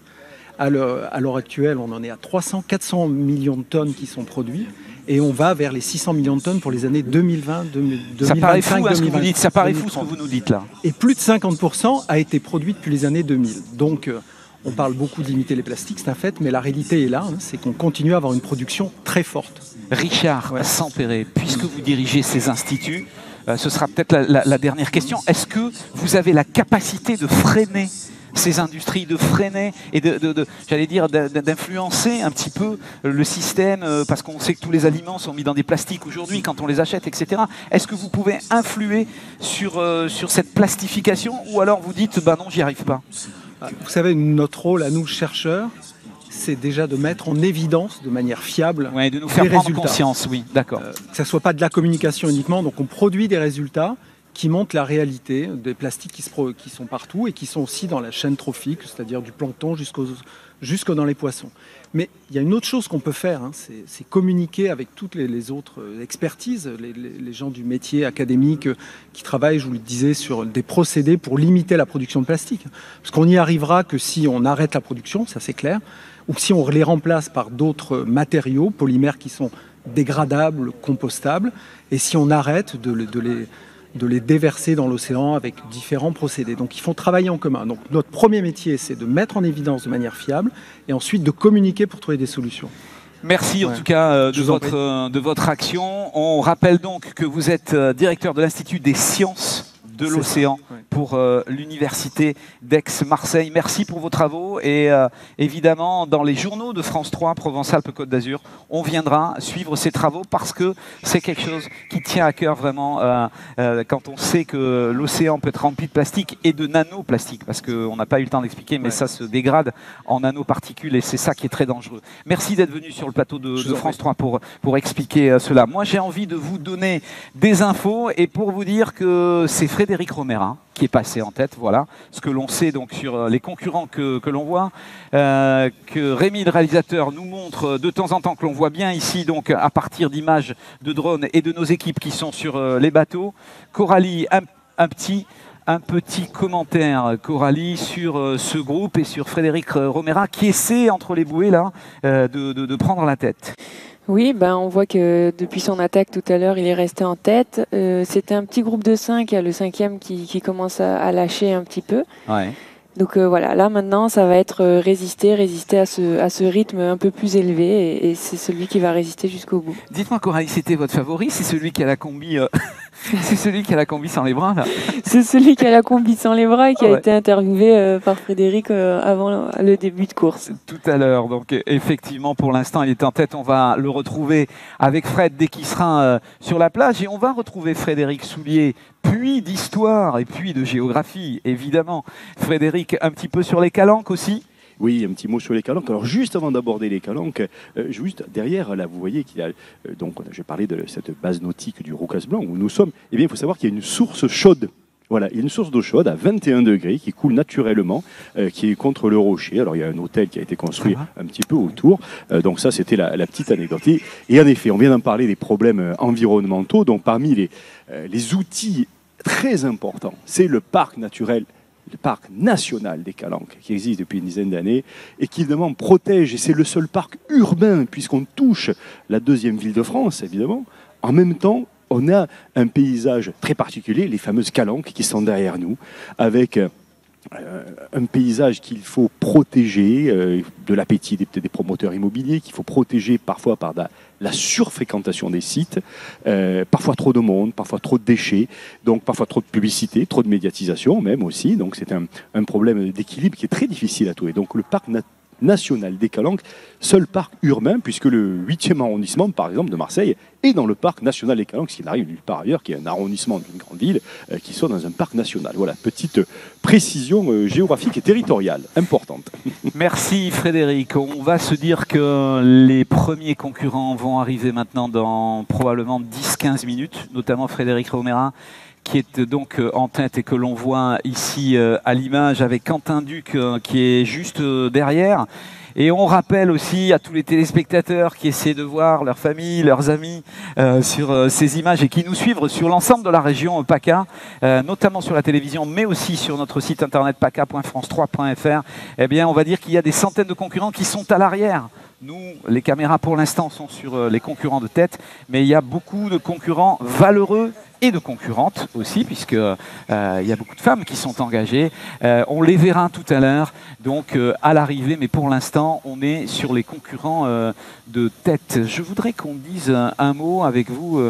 À l'heure actuelle, on en est à 300-400 millions de tonnes qui sont produits. Et on va vers les 600 millions de tonnes pour les années 2020, 2025, ça paraît fou, ce que vous dites. Ça paraît fou ce que vous nous dites là. Et plus de 50% a été produit depuis les années 2000. Donc on parle beaucoup de limiter les plastiques, c'est un fait, mais la réalité est là, c'est qu'on continue à avoir une production très forte. Richard Sempéré, puisque vous dirigez ces instituts, ce sera peut-être la dernière question. Est-ce que vous avez la capacité de freiner ces industries, de freiner et j'allais dire, d'influencer un petit peu le système, parce qu'on sait que tous les aliments sont mis dans des plastiques aujourd'hui quand on les achète, etc. Est-ce que vous pouvez influer sur cette plastification, ou alors vous dites, non, j'y arrive pas? Vous savez, notre rôle à nous, chercheurs, c'est déjà de mettre en évidence de manière fiable de nous faire prendre conscience, oui, d'accord. Que ça ne soit pas de la communication uniquement, donc on produit des résultats qui montrent la réalité des plastiques qui sont partout et qui sont aussi dans la chaîne trophique, c'est-à-dire du plancton jusque dans les poissons. Mais il y a une autre chose qu'on peut faire, c'est communiquer avec toutes les autres expertises, les gens du métier académique qui travaillent, je vous le disais, sur des procédés pour limiter la production de plastique. Parce qu'on n'y arrivera que si on arrête la production, ça c'est clair, ou si on les remplace par d'autres matériaux, polymères qui sont dégradables, compostables, et si on arrête de les déverser dans l'océan avec différents procédés. Donc il faut travailler en commun. Donc notre premier métier, c'est de mettre en évidence de manière fiable et ensuite de communiquer pour trouver des solutions. Merci en tout cas de votre action. On rappelle donc que vous êtes directeur de l'Institut des sciences de l'océan pour pour l'Université d'Aix-Marseille. Merci pour vos travaux et évidemment, dans les journaux de France 3, Provence-Alpes-Côte d'Azur, on viendra suivre ces travaux parce que c'est quelque chose qui tient à cœur vraiment quand on sait que l'océan peut être rempli de plastique et de nanoplastiques, parce qu'on n'a pas eu le temps d'expliquer, mais ça se dégrade en nanoparticules et c'est ça qui est très dangereux. Merci d'être venu sur le plateau de France 3 pour expliquer cela. Moi, j'ai envie de vous donner des infos et pour vous dire que c'est Frédéric Romera qui est passé en tête, voilà, ce que l'on sait donc sur les concurrents que l'on voit, que Rémi le réalisateur nous montre de temps en temps, que l'on voit bien ici donc à partir d'images de drones et de nos équipes qui sont sur les bateaux. Coralie, un petit commentaire, Coralie, sur ce groupe et sur Frédéric Romera qui essaie entre les bouées là de prendre la tête. Oui, on voit que depuis son attaque tout à l'heure, il est resté en tête. C'était un petit groupe de 5, il y a le 5e qui commence à lâcher un petit peu. Ouais. Donc voilà, là maintenant, ça va être résister à ce rythme un peu plus élevé et c'est celui qui va résister jusqu'au bout. Dites-moi, Coralie, c'était votre favori? C'est celui qui a la combi c'est celui qui a la combi sans les bras là? C'est celui qui a la combi sans les bras et qui a été interviewé par Frédéric avant le début de course. Tout à l'heure, donc effectivement pour l'instant il est en tête, on va le retrouver avec Fred dès qu'il sera sur la plage et on va retrouver Frédéric Soulier, puis d'histoire et puis de géographie évidemment. Frédéric, un petit peu sur les calanques aussi? Oui, un petit mot sur les calanques. Alors juste avant d'aborder les calanques, juste derrière, là, vous voyez qu'il y a, donc j'ai parlé de cette base nautique du Roucas Blanc où nous sommes. Eh bien, il faut savoir qu'il y a une source chaude. Voilà, il y a une source d'eau chaude à 21 degrés qui coule naturellement, qui est contre le rocher. Alors il y a un hôtel qui a été construit un petit peu autour. Donc ça, c'était la petite anecdote. Et en effet, on vient d'en parler des problèmes environnementaux. Donc parmi les outils très importants, c'est le parc naturel, le parc national des Calanques, qui existe depuis une dizaine d'années et qui évidemment protège, et c'est le seul parc urbain, puisqu'on touche la deuxième ville de France, évidemment. En même temps, on a un paysage très particulier, les fameuses Calanques qui sont derrière nous, avec un paysage qu'il faut protéger de l'appétit des promoteurs immobiliers, qu'il faut protéger parfois par la surfréquentation des sites, parfois trop de monde, parfois trop de déchets, donc parfois trop de publicité, trop de médiatisation même aussi. Donc c'est un problème d'équilibre qui est très difficile à trouver. Donc le parc national des Calanques, seul parc urbain, puisque le 8e arrondissement, par exemple, de Marseille, est dans le parc national des Calanques, ce qui n'arrive nulle part ailleurs, qui est un arrondissement d'une grande ville, qui soit dans un parc national. Voilà, petite précision géographique et territoriale importante. Merci Frédéric. On va se dire que les premiers concurrents vont arriver maintenant dans probablement 10-15 minutes, notamment Frédéric Romera, qui est donc en tête et que l'on voit ici à l'image avec Quentin Duc qui est juste derrière. Et on rappelle aussi à tous les téléspectateurs qui essaient de voir leurs familles, leurs amis sur ces images et qui nous suivent sur l'ensemble de la région PACA, notamment sur la télévision, mais aussi sur notre site internet paca.france3.fr. Eh bien, on va dire qu'il y a des centaines de concurrents qui sont à l'arrière. Nous, les caméras pour l'instant sont sur les concurrents de tête, mais il y a beaucoup de concurrents valeureux et de concurrentes aussi, puisque il y a beaucoup de femmes qui sont engagées. On les verra tout à l'heure, donc à l'arrivée, mais pour l'instant, on est sur les concurrents de tête. Je voudrais qu'on dise un mot avec vous,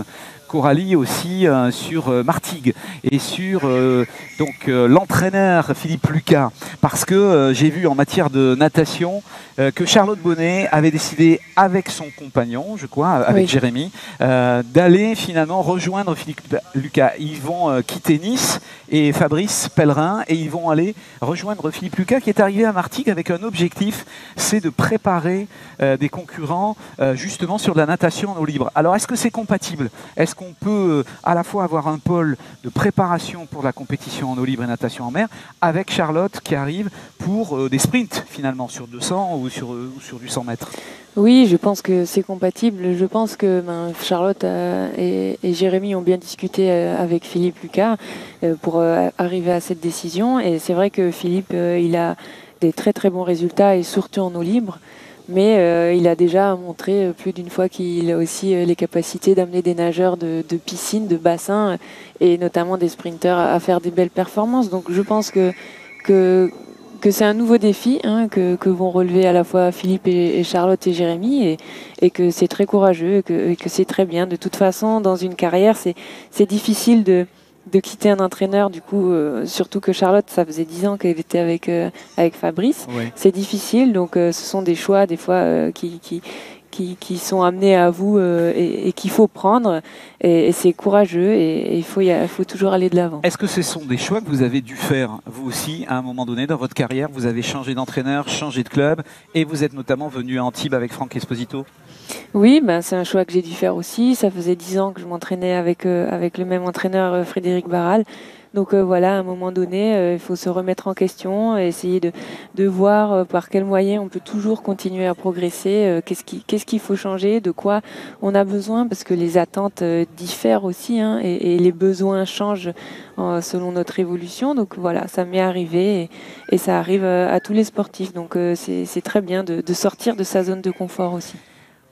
Coralie, aussi sur Martigues et sur l'entraîneur Philippe Lucas, parce que j'ai vu en matière de natation que Charlotte Bonnet avait décidé avec son compagnon, je crois, avec Jérémy, d'aller finalement rejoindre Philippe Lucas. Ils vont quitter Nice et Fabrice Pellerin et ils vont aller rejoindre Philippe Lucas qui est arrivé à Martigues avec un objectif, c'est de préparer des concurrents justement sur de la natation en eau libre. Alors est-ce que c'est compatible? Est-ce qu'on peut à la fois avoir un pôle de préparation pour la compétition en eau libre et natation en mer avec Charlotte qui arrive pour des sprints finalement sur 200 ou sur du 100 mètres? Oui, je pense que c'est compatible. Je pense que Charlotte et Jérémy ont bien discuté avec Philippe Lucas pour arriver à cette décision. Et c'est vrai que Philippe, il a des très très bons résultats et surtout en eau libre. Mais il a déjà montré plus d'une fois qu'il a aussi les capacités d'amener des nageurs de piscine, de bassin et notamment des sprinteurs à faire des belles performances. Donc je pense que c'est un nouveau défi que vont relever à la fois Philippe et Charlotte et Jérémy et que c'est très courageux et que c'est très bien. De toute façon, dans une carrière, c'est difficile de de quitter un entraîneur, du coup, surtout que Charlotte, ça faisait 10 ans qu'elle était avec Fabrice. Ouais. C'est difficile, donc ce sont des choix des fois qui sont amenés à vous et qu'il faut prendre. Et c'est courageux et il faut toujours aller de l'avant. Est-ce que ce sont des choix que vous avez dû faire, vous aussi, à un moment donné dans votre carrière? Vous avez changé d'entraîneur, changé de club, et vous êtes notamment venu à Antibes avec Franck Esposito? Oui, ben, c'est un choix que j'ai dû faire aussi. Ça faisait 10 ans que je m'entraînais avec le même entraîneur, Frédéric Barral. Donc voilà, à un moment donné, il faut se remettre en question, essayer de voir par quels moyens on peut toujours continuer à progresser, qu'est-ce qu'il faut changer, de quoi on a besoin, parce que les attentes diffèrent aussi, hein, et les besoins changent selon notre évolution. Donc voilà, ça m'est arrivé et ça arrive à tous les sportifs. Donc c'est très bien de sortir de sa zone de confort aussi.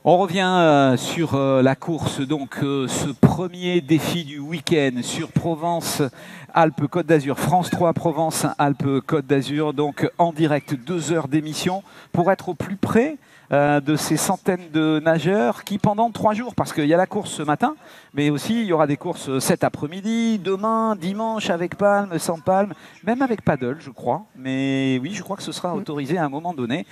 On revient sur la course, donc ce premier défi du week-end sur Provence-Alpes-Côte d'Azur. France 3 Provence-Alpes-Côte d'Azur, donc en direct, 2 heures d'émission pour être au plus près de ces centaines de nageurs qui pendant 3 jours, parce qu'il y a la course ce matin, mais aussi il y aura des courses cet après-midi, demain, dimanche avec palme, sans palme, même avec paddle je crois, mais oui je crois que ce sera autorisé à un moment donné.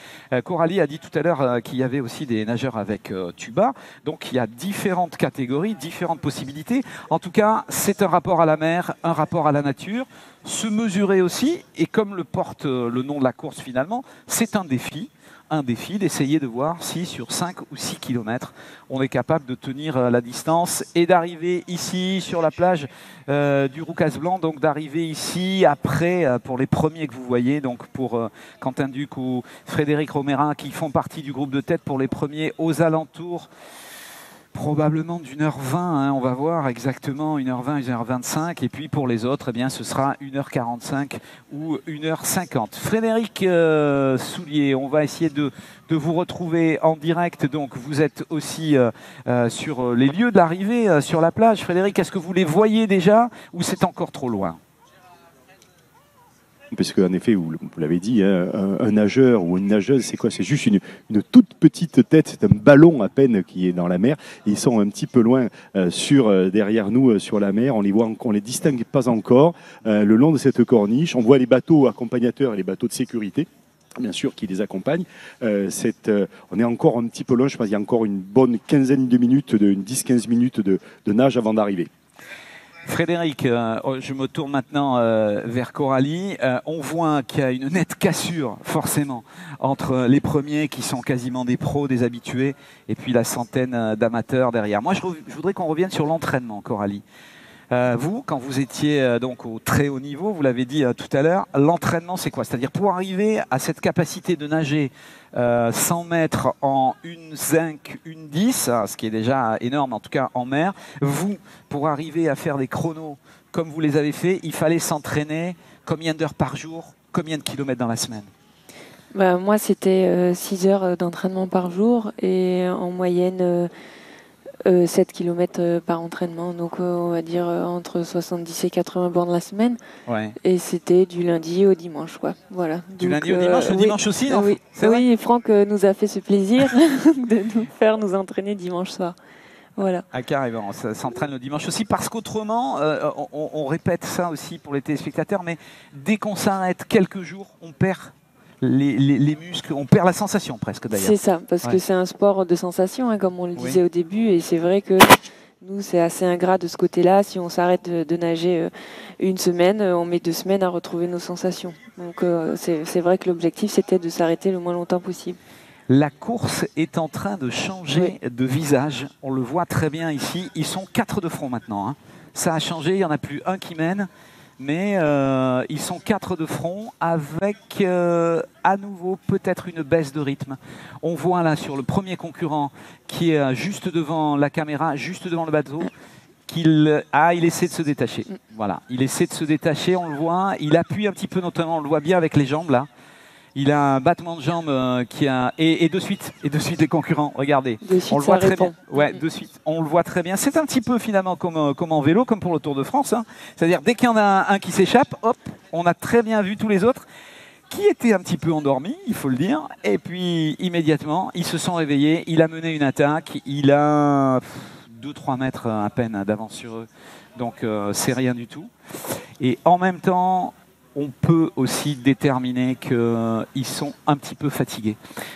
Coralie a dit tout à l'heure qu'il y avait aussi des nageurs avec tuba, donc il y a différentes catégories, différentes possibilités. En tout cas c'est un rapport à la mer, un rapport à la nature, se mesurer aussi, et comme le porte le nom de la course finalement, c'est un défi d'essayer de voir si sur 5 ou 6 km on est capable de tenir la distance et d'arriver ici sur la plage du Roucas Blanc, donc d'arriver ici après pour les premiers que vous voyez, donc pour Quentin Duc ou Frédéric Romérin qui font partie du groupe de tête, pour les premiers aux alentours probablement d'1h20, hein, on va voir exactement 1h20, 1h25, et puis pour les autres, eh bien, ce sera 1h45 ou 1h50. Frédéric Soulier, on va essayer de vous retrouver en direct, donc vous êtes aussi sur les lieux de l'arrivée, sur la plage. Frédéric, est-ce que vous les voyez déjà ou c'est encore trop loin? Parce qu'en effet, vous l'avez dit, hein, un nageur ou une nageuse, c'est quoi? C'est juste une toute petite tête, c'est un ballon à peine qui est dans la mer. Et ils sont un petit peu loin derrière nous sur la mer. On les distingue pas encore le long de cette corniche. On voit les bateaux accompagnateurs et les bateaux de sécurité, bien sûr, qui les accompagnent. On est encore un petit peu loin, je pense qu'il y a encore une bonne quinzaine de minutes, une 10-15 minutes de nage avant d'arriver. Frédéric, je me tourne maintenant vers Coralie. On voit qu'il y a une nette cassure, forcément, entre les premiers qui sont quasiment des pros, des habitués, et puis la centaine d'amateurs derrière. Moi, je voudrais qu'on revienne sur l'entraînement, Coralie. Vous, quand vous étiez donc au très haut niveau, vous l'avez dit tout à l'heure, l'entraînement, c'est quoi? C'est-à-dire pour arriver à cette capacité de nager 100 mètres en 1,5, 1,10, ce qui est déjà énorme, en tout cas en mer. Vous, pour arriver à faire des chronos comme vous les avez fait, il fallait s'entraîner combien d'heures par jour, combien de kilomètres dans la semaine? Moi, c'était 6 heures d'entraînement par jour et en moyenne 7 km par entraînement, donc on va dire entre 70 et 80 bornes la semaine. Ouais. Et c'était du lundi au dimanche, quoi. Voilà. Du lundi au dimanche, le dimanche aussi, non? Oui, oui, Franck nous a fait ce plaisir de nous faire nous entraîner dimanche soir. Voilà. Ah, carrément, ça s'entraîne le dimanche aussi, parce qu'autrement, on répète ça aussi pour les téléspectateurs, mais dès qu'on s'arrête quelques jours, on perd les muscles, on perd la sensation presque d'ailleurs. C'est ça, parce que c'est un sport de sensation, hein, comme on le disait au début, et c'est vrai que nous, c'est assez ingrat de ce côté-là. Si on s'arrête de nager une semaine, on met 2 semaines à retrouver nos sensations. Donc c'est vrai que l'objectif, c'était de s'arrêter le moins longtemps possible. La course est en train de changer de visage. On le voit très bien ici. Ils sont 4 de front maintenant, hein. Ça a changé, il n'y en a plus un qui mène. Mais ils sont 4 de front avec à nouveau peut-être une baisse de rythme. On voit là sur le premier concurrent qui est juste devant la caméra, juste devant le bateau, qu'il il essaie de se détacher. Voilà, il essaie de se détacher, on le voit. Il appuie un petit peu, notamment, on le voit bien avec les jambes là. Il a un battement de jambes qui a et de suite les concurrents. Regardez, on le voit très bien. Ouais, de suite, on le voit très bien. C'est un petit peu finalement comme en vélo, comme pour le Tour de France, hein. C'est-à-dire dès qu'il y en a un qui s'échappe, hop, on a très bien vu tous les autres qui étaient un petit peu endormis, il faut le dire. Et puis immédiatement, ils se sont réveillés. Il a mené une attaque. Il a 2-3 mètres à peine d'avance sur eux. Donc c'est rien du tout. Et en même temps, on peut aussi déterminer qu'ils sont un petit peu fatigués.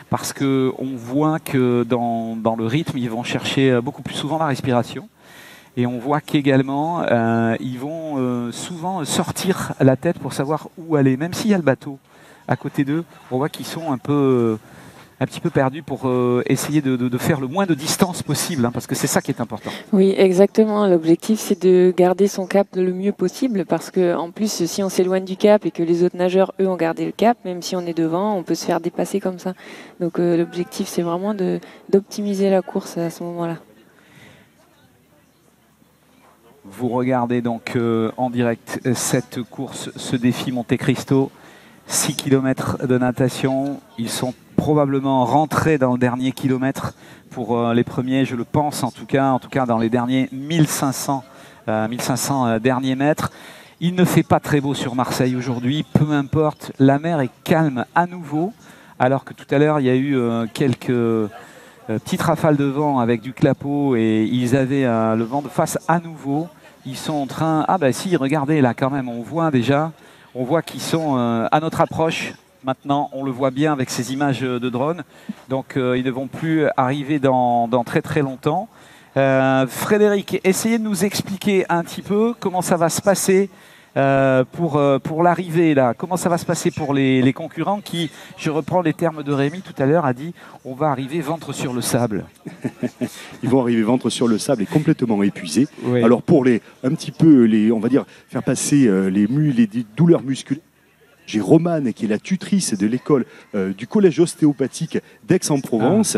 Parce qu'on voit que dans le rythme, ils vont chercher beaucoup plus souvent la respiration. Et on voit qu'également, ils vont souvent sortir la tête pour savoir où aller. Même s'il y a le bateau à côté d'eux, on voit qu'ils sont un petit peu perdus pour essayer de faire le moins de distance possible, hein, parce que c'est ça qui est important. Oui, exactement. L'objectif, c'est de garder son cap le mieux possible, parce que en plus, si on s'éloigne du cap et que les autres nageurs, eux, ont gardé le cap, même si on est devant, on peut se faire dépasser comme ça. Donc l'objectif, c'est vraiment d'optimiser la course à ce moment-là. Vous regardez donc en direct cette course, ce défi Monte Cristo. 6 km de natation. Ils sont probablement rentrés dans le dernier kilomètre pour les premiers, je le pense en tout cas dans les derniers 1500 derniers mètres. Il ne fait pas très beau sur Marseille aujourd'hui, peu importe, la mer est calme à nouveau, alors que tout à l'heure il y a eu quelques petites rafales de vent avec du clapot et ils avaient le vent de face à nouveau. Ils sont en train, ah ben si, regardez là quand même, on voit déjà. On voit qu'ils sont à notre approche. Maintenant, on le voit bien avec ces images de drone. Donc, ils ne vont plus arriver dans très très longtemps. Frédéric, essayez de nous expliquer un petit peu comment ça va se passer pour l'arrivée là. Comment ça va se passer pour les concurrents qui, je reprends les termes de Rémi tout à l'heure, a dit on va arriver ventre sur le sable. Ils vont arriver ventre sur le sable et complètement épuisés. Oui. Alors pour on va dire, faire passer les douleurs musculaires, j'ai Romane qui est la tutrice de l'école du collège ostéopathique d'Aix-en-Provence.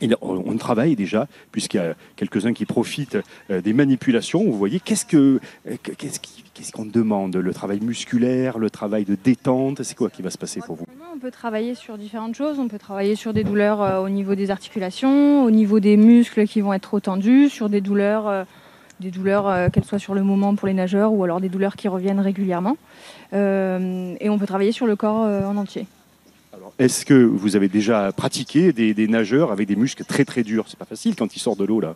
Et on travaille déjà, puisqu'il y a quelques-uns qui profitent des manipulations. Vous voyez, qu'est-ce qu'on demande? Le travail musculaire, le travail de détente, c'est quoi qui va se passer pour vous? On peut travailler sur différentes choses. On peut travailler sur des douleurs au niveau des articulations, au niveau des muscles qui vont être trop tendus, sur des douleurs qu'elles soient sur le moment pour les nageurs ou alors des douleurs qui reviennent régulièrement. Et on peut travailler sur le corps en entier. Est-ce que vous avez déjà pratiqué des nageurs avec des muscles très très durs? C'est pas facile quand ils sortent de l'eau là.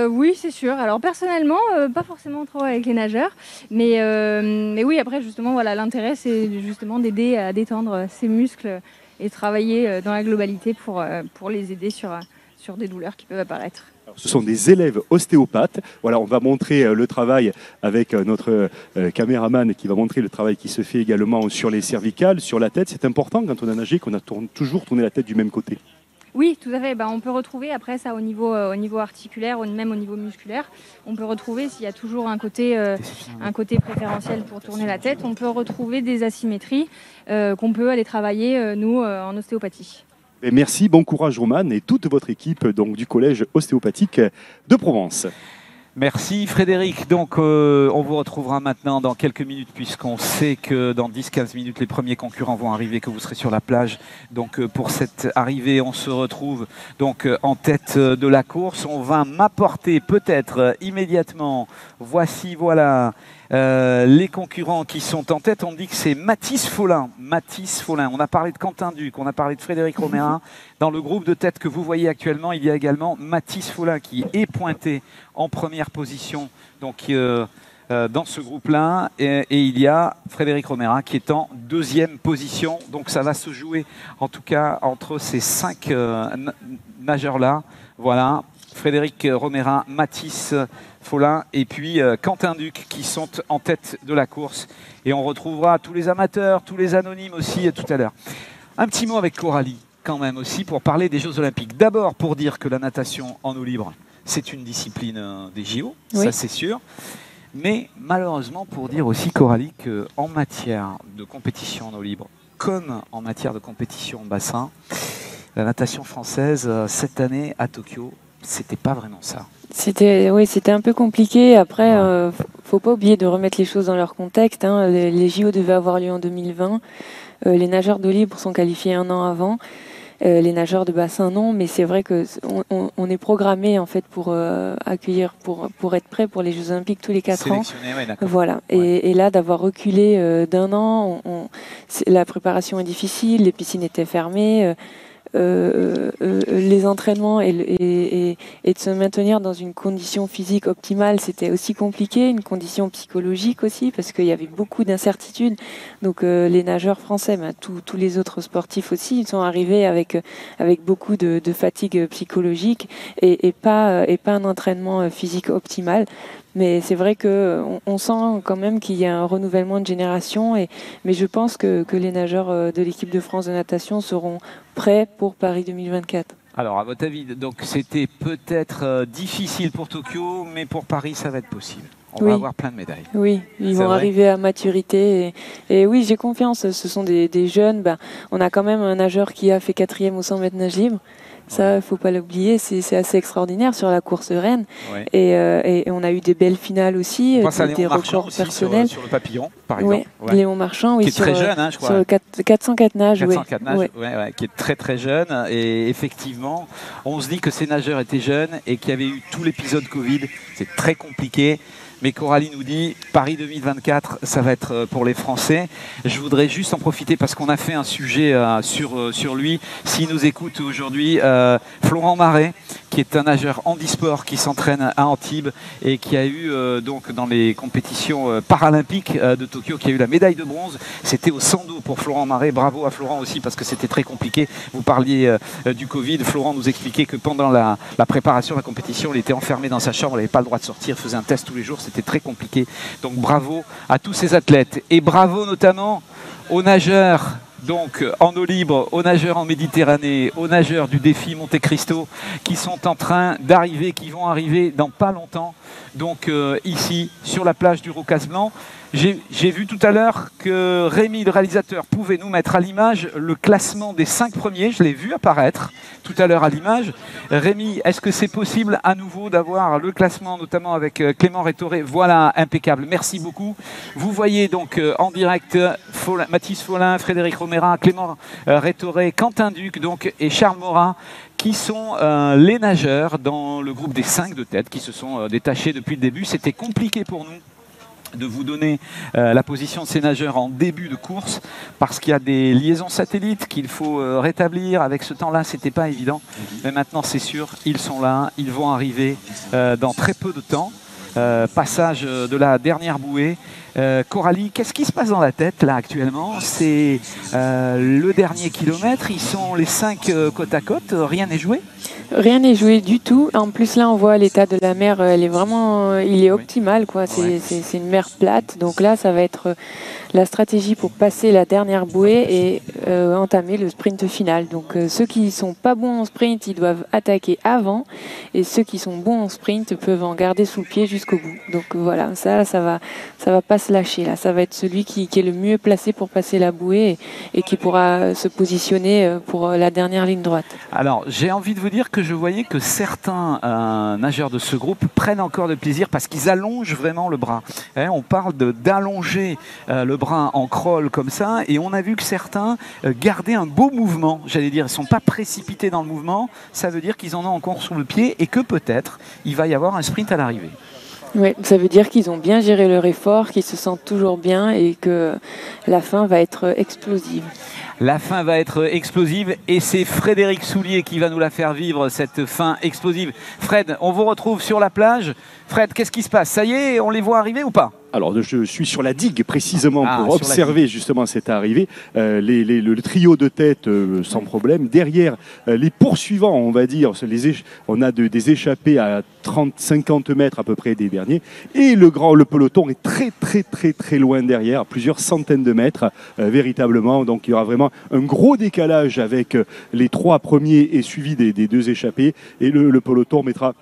Oui, c'est sûr. Alors personnellement, pas forcément trop avec les nageurs, mais oui, après justement, voilà, l'intérêt c'est justement d'aider à détendre ces muscles et travailler dans la globalité pour les aider sur des douleurs qui peuvent apparaître. Alors, ce sont des élèves ostéopathes. Voilà, on va montrer le travail avec notre caméraman qui va montrer le travail qui se fait également sur les cervicales, sur la tête. C'est important quand on a nagé qu'on a toujours tourné la tête du même côté. Oui, tout à fait. On peut retrouver après ça au niveau articulaire, même au niveau musculaire. On peut retrouver s'il y a toujours un côté préférentiel pour tourner la tête. On peut retrouver des asymétries qu'on peut aller travailler nous en ostéopathie. Et merci, bon courage Romane et toute votre équipe donc, du collège ostéopathique de Provence. Merci Frédéric. Donc on vous retrouvera maintenant dans quelques minutes puisqu'on sait que dans 10-15 minutes les premiers concurrents vont arriver, que vous serez sur la plage. Donc pour cette arrivée, on se retrouve donc en tête de la course. On va m'apporter peut-être immédiatement, voilà les concurrents qui sont en tête. On dit que c'est Mathis Follin. On a parlé de Quentin Duc, on a parlé de Frédéric Romerin. Dans le groupe de tête que vous voyez actuellement, il y a également Mathis Follin qui est pointé en première position donc, dans ce groupe-là. Et il y a Frédéric Romerin qui est en deuxième position. Donc ça va se jouer en tout cas entre ces 5 nageurs-là. Voilà, Frédéric Romerin, Mathis Follin et puis Quentin Duc qui sont en tête de la course. Et on retrouvera tous les amateurs, tous les anonymes aussi tout à l'heure. Un petit mot avec Coralie quand même aussi pour parler des Jeux Olympiques. D'abord pour dire que la natation en eau libre, c'est une discipline des JO, oui. Ça c'est sûr. Mais malheureusement pour dire aussi Coralie qu'en matière de compétition en eau libre, comme en matière de compétition en bassin, la natation française cette année à Tokyo, c'était pas vraiment ça. C'était un peu compliqué. Après, faut pas oublier de remettre les choses dans leur contexte. Hein. Les JO devaient avoir lieu en 2020. Les nageurs d'eau libre sont qualifiés un an avant. Les nageurs de bassin non, mais c'est vrai que on est programmé en fait pour accueillir, pour être prêt pour les Jeux Olympiques tous les 4 ans. Ouais, voilà. Ouais. Et là d'avoir reculé d'un an, la préparation est difficile, les piscines étaient fermées. les entraînements et de se maintenir dans une condition physique optimale, c'était aussi compliqué, une condition psychologique aussi, parce qu'il y avait beaucoup d'incertitudes. Donc les nageurs français, tous les autres sportifs aussi, ils sont arrivés avec beaucoup de fatigue psychologique et pas un entraînement physique optimal. Mais c'est vrai qu'on sent quand même qu'il y a un renouvellement de génération, mais je pense que les nageurs de l'équipe de France de natation seront prêts pour Paris 2024. Alors, à votre avis, donc c'était peut-être difficile pour Tokyo, mais pour Paris, ça va être possible. On va avoir plein de médailles. Oui, ils vont arriver à maturité. Et oui, j'ai confiance. Ce sont des jeunes. On a quand même un nageur qui a fait 4e au 100 mètres nage libre. Ça, il ne faut pas l'oublier, c'est assez extraordinaire sur la course Rennes. Ouais. Et on a eu des belles finales aussi, des records personnels. Sur le papillon, par exemple. Ouais. Léon Marchand, oui, qui est très jeune, hein, je crois. Sur le 404 nages. 404 nages, qui est très très jeune. Et effectivement, on se dit que ces nageurs étaient jeunes et qu'il y avait eu tout l'épisode Covid. C'est très compliqué. Mais Coralie nous dit, Paris 2024, ça va être pour les Français. Je voudrais juste en profiter parce qu'on a fait un sujet sur lui. S'il nous écoute aujourd'hui, Florent Marais, qui est un nageur handisport qui s'entraîne à Antibes et qui a eu donc dans les compétitions paralympiques de Tokyo, qui a eu la médaille de bronze. C'était au sando pour Florent Marais. Bravo à Florent aussi parce que c'était très compliqué. Vous parliez du Covid. Florent nous expliquait que pendant la préparation de la compétition, il était enfermé dans sa chambre, il n'avait pas le droit de sortir, faisait un test tous les jours. C'était très compliqué. Donc bravo à tous ces athlètes et bravo notamment aux nageurs donc en eau libre, aux nageurs en Méditerranée, aux nageurs du défi Monte Cristo qui sont en train d'arriver, qui vont arriver dans pas longtemps. Donc ici sur la plage du Rocas Blanc. J'ai vu tout à l'heure que Rémi, le réalisateur, pouvait nous mettre à l'image le classement des 5 premiers. Je l'ai vu apparaître tout à l'heure à l'image. Rémi, est-ce que c'est possible à nouveau d'avoir le classement, notamment avec Clément Rétoré? Voilà, impeccable. Merci beaucoup. Vous voyez donc en direct Mathis Follin, Frédéric Romera, Clément Rétoré, Quentin Duc donc, et Charles Morin, qui sont les nageurs dans le groupe des 5 de tête qui se sont détachés depuis le début. C'était compliqué pour nous de vous donner la position de ces nageurs en début de course parce qu'il y a des liaisons satellites qu'il faut rétablir. Avec ce temps-là, c'était pas évident. Mais maintenant, c'est sûr, ils sont là, ils vont arriver dans très peu de temps. Passage de la dernière bouée. Coralie, qu'est-ce qui se passe dans la tête là actuellement? C'est le dernier kilomètre, ils sont les 5 côte à côte, rien n'est joué? Rien n'est joué du tout. En plus là on voit l'état de la mer, il est optimal quoi. C'est une mer plate, donc là ça va être la stratégie pour passer la dernière bouée et entamer le sprint final. Donc ceux qui sont pas bons en sprint, ils doivent attaquer avant, et ceux qui sont bons en sprint peuvent en garder sous le pied jusqu'au bout. Donc voilà, ça va pas se lâcher là. Ça va être celui qui est le mieux placé pour passer la bouée et qui pourra se positionner pour la dernière ligne droite. Alors j'ai envie de vous dire que je voyais que certains nageurs de ce groupe prennent encore de plaisir parce qu'ils allongent vraiment le bras. On parle d'allonger le bras en crawl comme ça, et on a vu que certains gardaient un beau mouvement, j'allais dire, ils ne sont pas précipités dans le mouvement. Ça veut dire qu'ils en ont encore sous le pied et que peut-être il va y avoir un sprint à l'arrivée. Oui, ça veut dire qu'ils ont bien géré leur effort, qu'ils se sentent toujours bien et que la fin va être explosive. La fin va être explosive et c'est Frédéric Soulier qui va nous la faire vivre, cette fin explosive. Fred, on vous retrouve sur la plage. Fred, qu'est-ce qui se passe? Ça y est, on les voit arriver ou pas? Alors, je suis sur la digue précisément pour observer justement cette arrivée. Le trio de tête sans problème. Derrière, les poursuivants, on va dire, on a des échappées à 30-50 mètres à peu près des derniers. Et le peloton est très loin derrière, plusieurs centaines de mètres véritablement. Donc, il y aura vraiment un gros décalage avec les 3 premiers et suivi des 2 échappés. Et le peloton mettra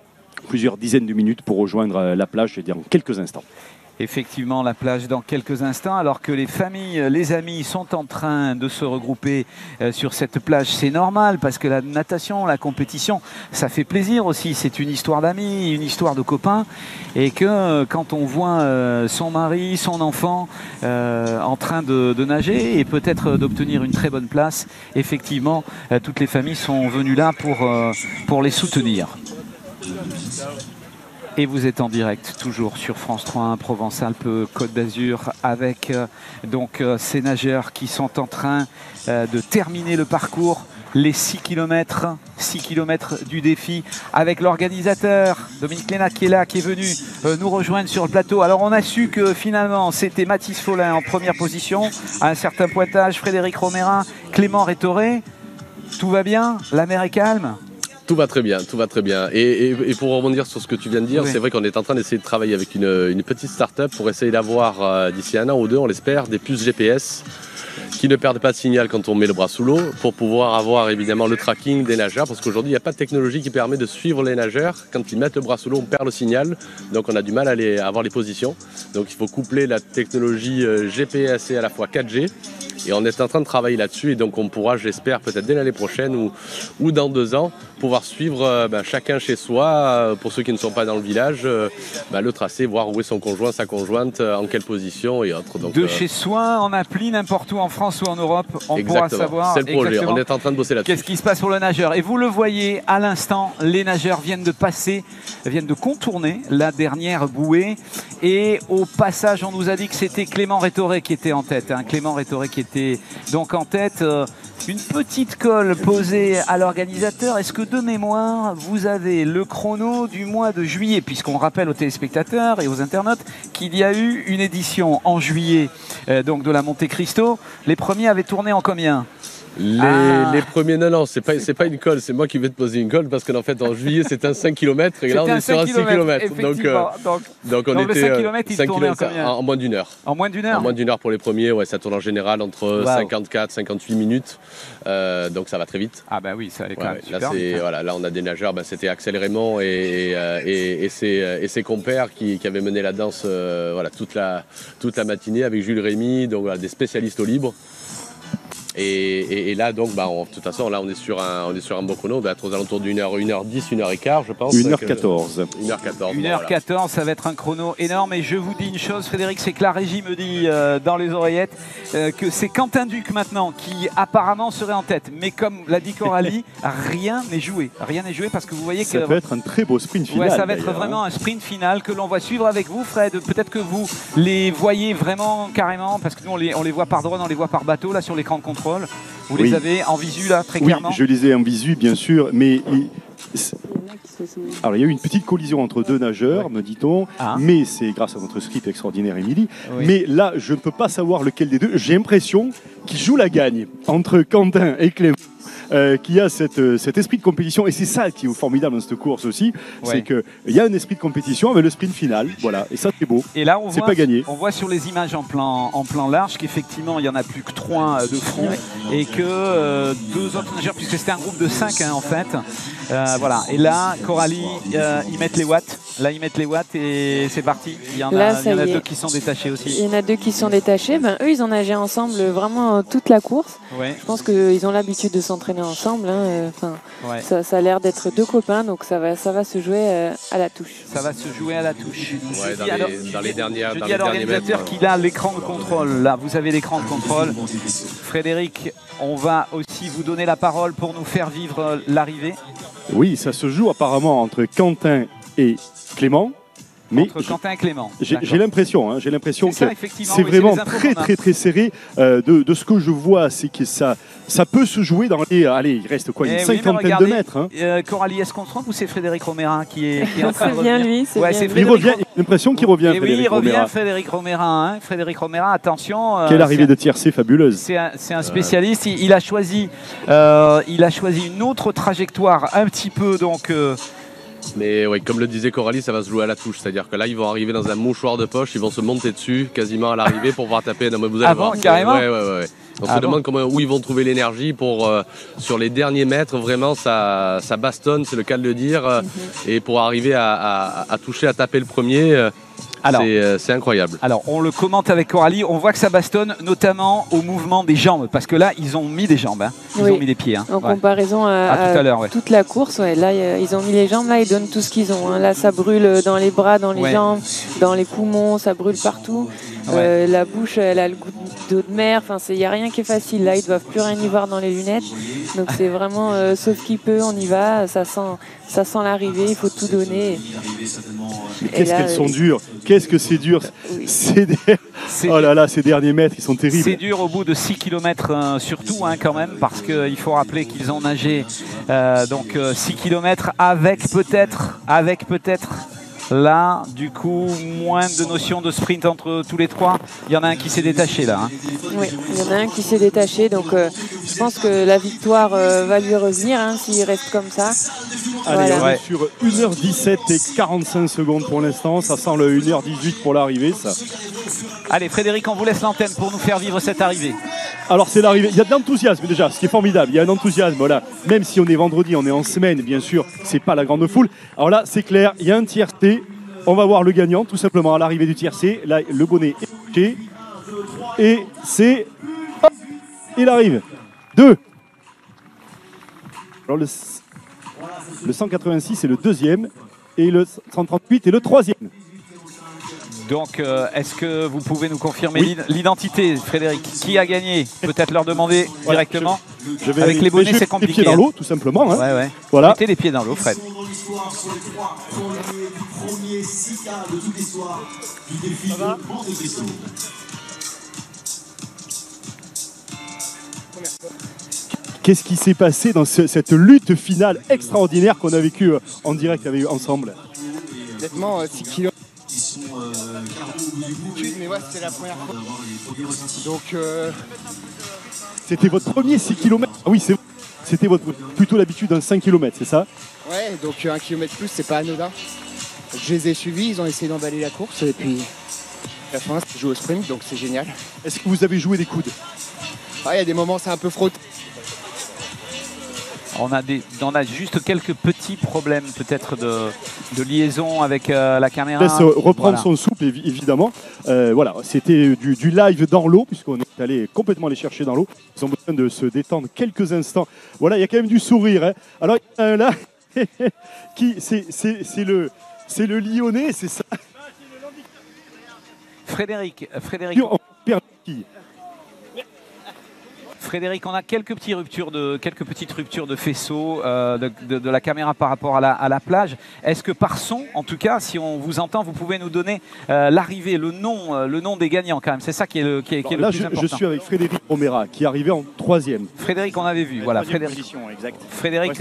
plusieurs dizaines de minutes pour rejoindre la plage, je vais dire, en quelques instants. Effectivement, la plage dans quelques instants, alors que les familles, les amis sont en train de se regrouper sur cette plage. C'est normal parce que la natation, la compétition, ça fait plaisir aussi. C'est une histoire d'amis, une histoire de copains, et que quand on voit son mari, son enfant en train de nager et peut-être d'obtenir une très bonne place, effectivement, toutes les familles sont venues là pour les soutenir. Et vous êtes en direct, toujours sur France 3, Provence-Alpes-Côte d'Azur, avec ces nageurs qui sont en train de terminer le parcours. les 6 km du défi avec l'organisateur Dominique Lénac qui est là, qui est venu nous rejoindre sur le plateau. Alors on a su que finalement c'était Mathis Follin en première position à un certain pointage, Frédéric Romérin, Clément Rétoré. Tout va bien? La mer est calme? Tout va très bien, tout va très bien. Et pour rebondir sur ce que tu viens de dire, oui. C'est vrai qu'on est en train d'essayer de travailler avec une petite start-up pour essayer d'avoir d'ici 1 an ou 2, on l'espère, des puces GPS qui ne perdent pas de signal quand on met le bras sous l'eau, pour pouvoir avoir évidemment le tracking des nageurs, parce qu'aujourd'hui il n'y a pas de technologie qui permet de suivre les nageurs. Quand ils mettent le bras sous l'eau, on perd le signal, donc on a du mal à avoir les positions. Donc il faut coupler la technologie GPS et à la fois 4G. Et on est en train de travailler là-dessus, et donc on pourra, j'espère, peut-être dès l'année prochaine ou dans 2 ans, pouvoir suivre chacun chez soi, pour ceux qui ne sont pas dans le village, le tracé, voir où est son conjoint, sa conjointe, en quelle position et autres. Donc, chez soi, en appli, n'importe où en France ou en Europe, on pourra savoir. C'est le projet, on est en train de bosser là-dessus. Qu'est-ce qui se passe pour le nageur? Et vous le voyez à l'instant, les nageurs viennent de contourner la dernière bouée. Et au passage, on nous a dit que c'était Clément Rétoré qui était en tête. Clément Rétoré qui était donc en tête. Une petite colle posée à l'organisateur. Est-ce que de mémoire, vous avez le chrono du mois de juillet, puisqu'on rappelle aux téléspectateurs et aux internautes qu'il y a eu une édition en juillet donc de la Monte Cristo. Les premiers avaient tourné en combien? Les premiers, non, c'est pas une colle, c'est moi qui vais te poser une colle, parce qu'en fait en juillet c'était un 5 km et là on est sur un 6 km. Donc on était 5 km en moins d'1 heure. En moins d'1 heure? En moins d'1 heure pour les premiers, ouais, ça tourne en général entre 54-58 minutes, donc ça va très vite. Ah bah oui, ça allait quand même super vite. Voilà, là on a des nageurs, c'était Axel Raymond et ses compères qui avaient mené la danse toute la matinée avec Jules Rémy, donc voilà, des spécialistes au libre. Et là, donc, de toute façon, là, on est sur un beau chrono. On doit être aux alentours d'une heure, 1h10, 1h15, je pense. 1h14. 1h14. 1h14, ça va être un chrono énorme. Et je vous dis une chose, Frédéric, c'est que la régie me dit dans les oreillettes que c'est Quentin Duc maintenant qui apparemment serait en tête. Mais comme l'a dit Coralie, rien n'est joué. Rien n'est joué parce que vous voyez que... Ça peut être un très beau sprint final. Ouais, ça va être vraiment un sprint final que l'on va suivre avec vous, Fred. Peut-être que vous les voyez vraiment carrément, parce que nous, on les voit par drone, on les voit par bateau, là, sur l'écran de contrôle. Vous les avez en visu là, très clairement? Oui, je les ai en visu, bien sûr, mais alors il y a eu une petite collision entre 2 nageurs, me dit-on, mais c'est grâce à notre script extraordinaire, Émilie. Mais là, je ne peux pas savoir lequel des deux. J'ai l'impression qu'ils jouent la gagne entre Quentin et Clément. Qui a cet esprit de compétition, et c'est ça qui est formidable dans cette course aussi, c'est qu'il y a un esprit de compétition avec le sprint final, voilà, et ça c'est beau. Et là c'est pas gagné. On voit sur les images en plan large qu'effectivement il n'y en a plus que 3 de front et que 2 autres nageurs, puisque c'était un groupe de 5 en fait. Voilà, et là Coralie, ils mettent les watts. Là, ils mettent les watts et c'est parti. Il y en a 2 qui sont détachés aussi. Il y en a 2 qui sont détachés. Eux, ils ont nagé ensemble vraiment toute la course. Je pense qu'ils ont l'habitude de s'entraîner ensemble. Ça a l'air d'être 2 copains, donc ça va se jouer à la touche. Ça va se jouer à la touche. Dans les dernières je dis à l'organisateur qu'il a l'écran de contrôle. Là, vous avez l'écran de contrôle. Frédéric, on va aussi vous donner la parole pour nous faire vivre l'arrivée. Oui, ça se joue apparemment entre Quentin et Clément. Mais entre Quentin et Clément. J'ai l'impression que c'est vraiment très serré. De ce que je vois, c'est que ça peut se jouer dans les... Allez, il reste quoi, une cinquantaine de mètres. Coralie, est-ce qu'on se trompe ou c'est Frédéric Romérin qui est en train de revenir? C'est bien lui, c'est bien lui. Il revient, j'ai l'impression qu'il revient, Frédéric Romérin. Oui, il revient, Frédéric Romérin. Frédéric Romérin, attention. Quelle arrivée de tiercé fabuleuse. C'est un spécialiste. Il a choisi une autre trajectoire un petit peu, donc... Mais oui, comme le disait Coralie, ça va se jouer à la touche. C'est-à-dire que là, ils vont arriver dans un mouchoir de poche, ils vont se monter dessus quasiment à l'arrivée pour pouvoir taper. Non, mais vous allez voir. Carrément. Ouais. On se demande où ils vont trouver l'énergie pour, sur les derniers mètres, vraiment, ça bastonne, c'est le cas de le dire. Et pour arriver à toucher, à taper le premier... c'est incroyable. Alors, on le commente avec Coralie. On voit que ça bastonne, notamment au mouvement des jambes. Parce que là, ils ont mis des jambes. Ils ont mis des pieds. En comparaison à toute la course, là, ils ont mis les jambes. Là, ils donnent tout ce qu'ils ont. Là, ça brûle dans les bras, dans les jambes, dans les poumons. Ça brûle partout. La bouche, elle a le goût d'eau de mer. Enfin, il n'y a rien qui est facile. Là, ils ne doivent plus rien y voir dans les lunettes. Donc, c'est vraiment sauf qui peut, on y va. Ça sent l'arrivée. Il faut tout donner. Mais qu'est-ce qu'elles sont dures. Qu'est-ce que c'est dur. Oh là là, ces derniers mètres, ils sont terribles. C'est dur au bout de 6 km surtout quand même, parce qu'il faut rappeler qu'ils ont nagé 6 km avec peut-être là, du coup, moins de notion de sprint entre tous les trois. Il y en a un qui s'est détaché là. Hein. Oui, il y en a un qui s'est détaché, donc je pense que la victoire va lui revenir s'il reste comme ça. Allez, on est sur 1h17 et 45 secondes pour l'instant. Ça sent le 1h18 pour l'arrivée, ça. Allez, Frédéric, on vous laisse l'antenne pour nous faire vivre cette arrivée. Alors, c'est l'arrivée. Il y a de l'enthousiasme déjà, ce qui est formidable. Il y a un enthousiasme, voilà. Même si on est vendredi, on est en semaine, bien sûr, c'est pas la grande foule. Alors là, c'est clair, il y a un tiercé. On va voir le gagnant, tout simplement, à l'arrivée du tiercé. Là, le bonnet est touché. Et c'est... Hop, il arrive. 2. Alors, le 186 est le deuxième. Et le 138 est le troisième. Donc, est-ce que vous pouvez nous confirmer l'identité, Frédéric? Qui a gagné? Peut-être leur demander directement. Je vais avec les bonnets, c'est compliqué. Les pieds dans l'eau, tout simplement. Hein. Ouais. Voilà. Mettez les pieds dans l'eau, Fred. Qu'est-ce qui s'est passé dans cette lutte finale extraordinaire qu'on a vécue en direct ensemble? Honnêtement, 6 kilos. Mais ouais, c'était la première fois. Donc, c'était votre premier 6 km. Ah oui, c'était plutôt l'habitude d'un 5 km, c'est ça? Ouais, donc 1 km plus, c'est pas anodin. Je les ai suivis, ils ont essayé d'emballer la course et puis à la fin, c'est joué au sprint, donc c'est génial. Est-ce que vous avez joué des coudes? Ah, il y a des moments, c'est un peu frotté. On a juste quelques petits problèmes peut-être de liaison avec la caméra. Laisse reprendre son souffle, évidemment. Voilà, c'était du live dans l'eau, puisqu'on est allé complètement les chercher dans l'eau. Ils ont besoin de se détendre quelques instants. Voilà, il y a quand même du sourire. Hein. Alors, il y en a un là, c'est le Lyonnais, c'est ça. Frédéric. Frédéric, on a quelques petites ruptures de faisceau de la caméra par rapport à la plage. Est-ce que par son, en tout cas, si on vous entend, vous pouvez nous donner l'arrivée, le nom des gagnants quand même? C'est ça qui est le plus important. Je suis avec Frédéric Romera, qui est arrivé en 3e. Frédéric, on avait vu. Voilà, Frédéric. Position, exact. Frédéric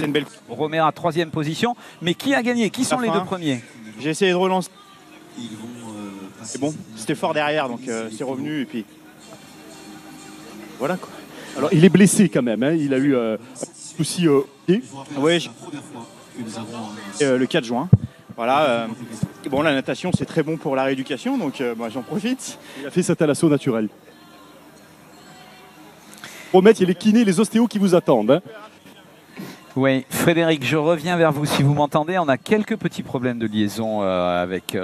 Romera, 3e position. Mais qui a gagné? Qui sont les deux premiers? J'ai essayé de relancer. C'est bon, c'était fort derrière, donc c'est revenu et puis voilà quoi. Alors, il est blessé quand même, hein. Il a eu un souci au pied. Oui, le 4 juin. Voilà. Bon, la natation, c'est très bon pour la rééducation, donc j'en profite. Il a fait sa thalasso naturelle. Promettre, il y a les kinés, les ostéos qui vous attendent. Hein. Oui, Frédéric, je reviens vers vous si vous m'entendez. On a quelques petits problèmes de liaison avec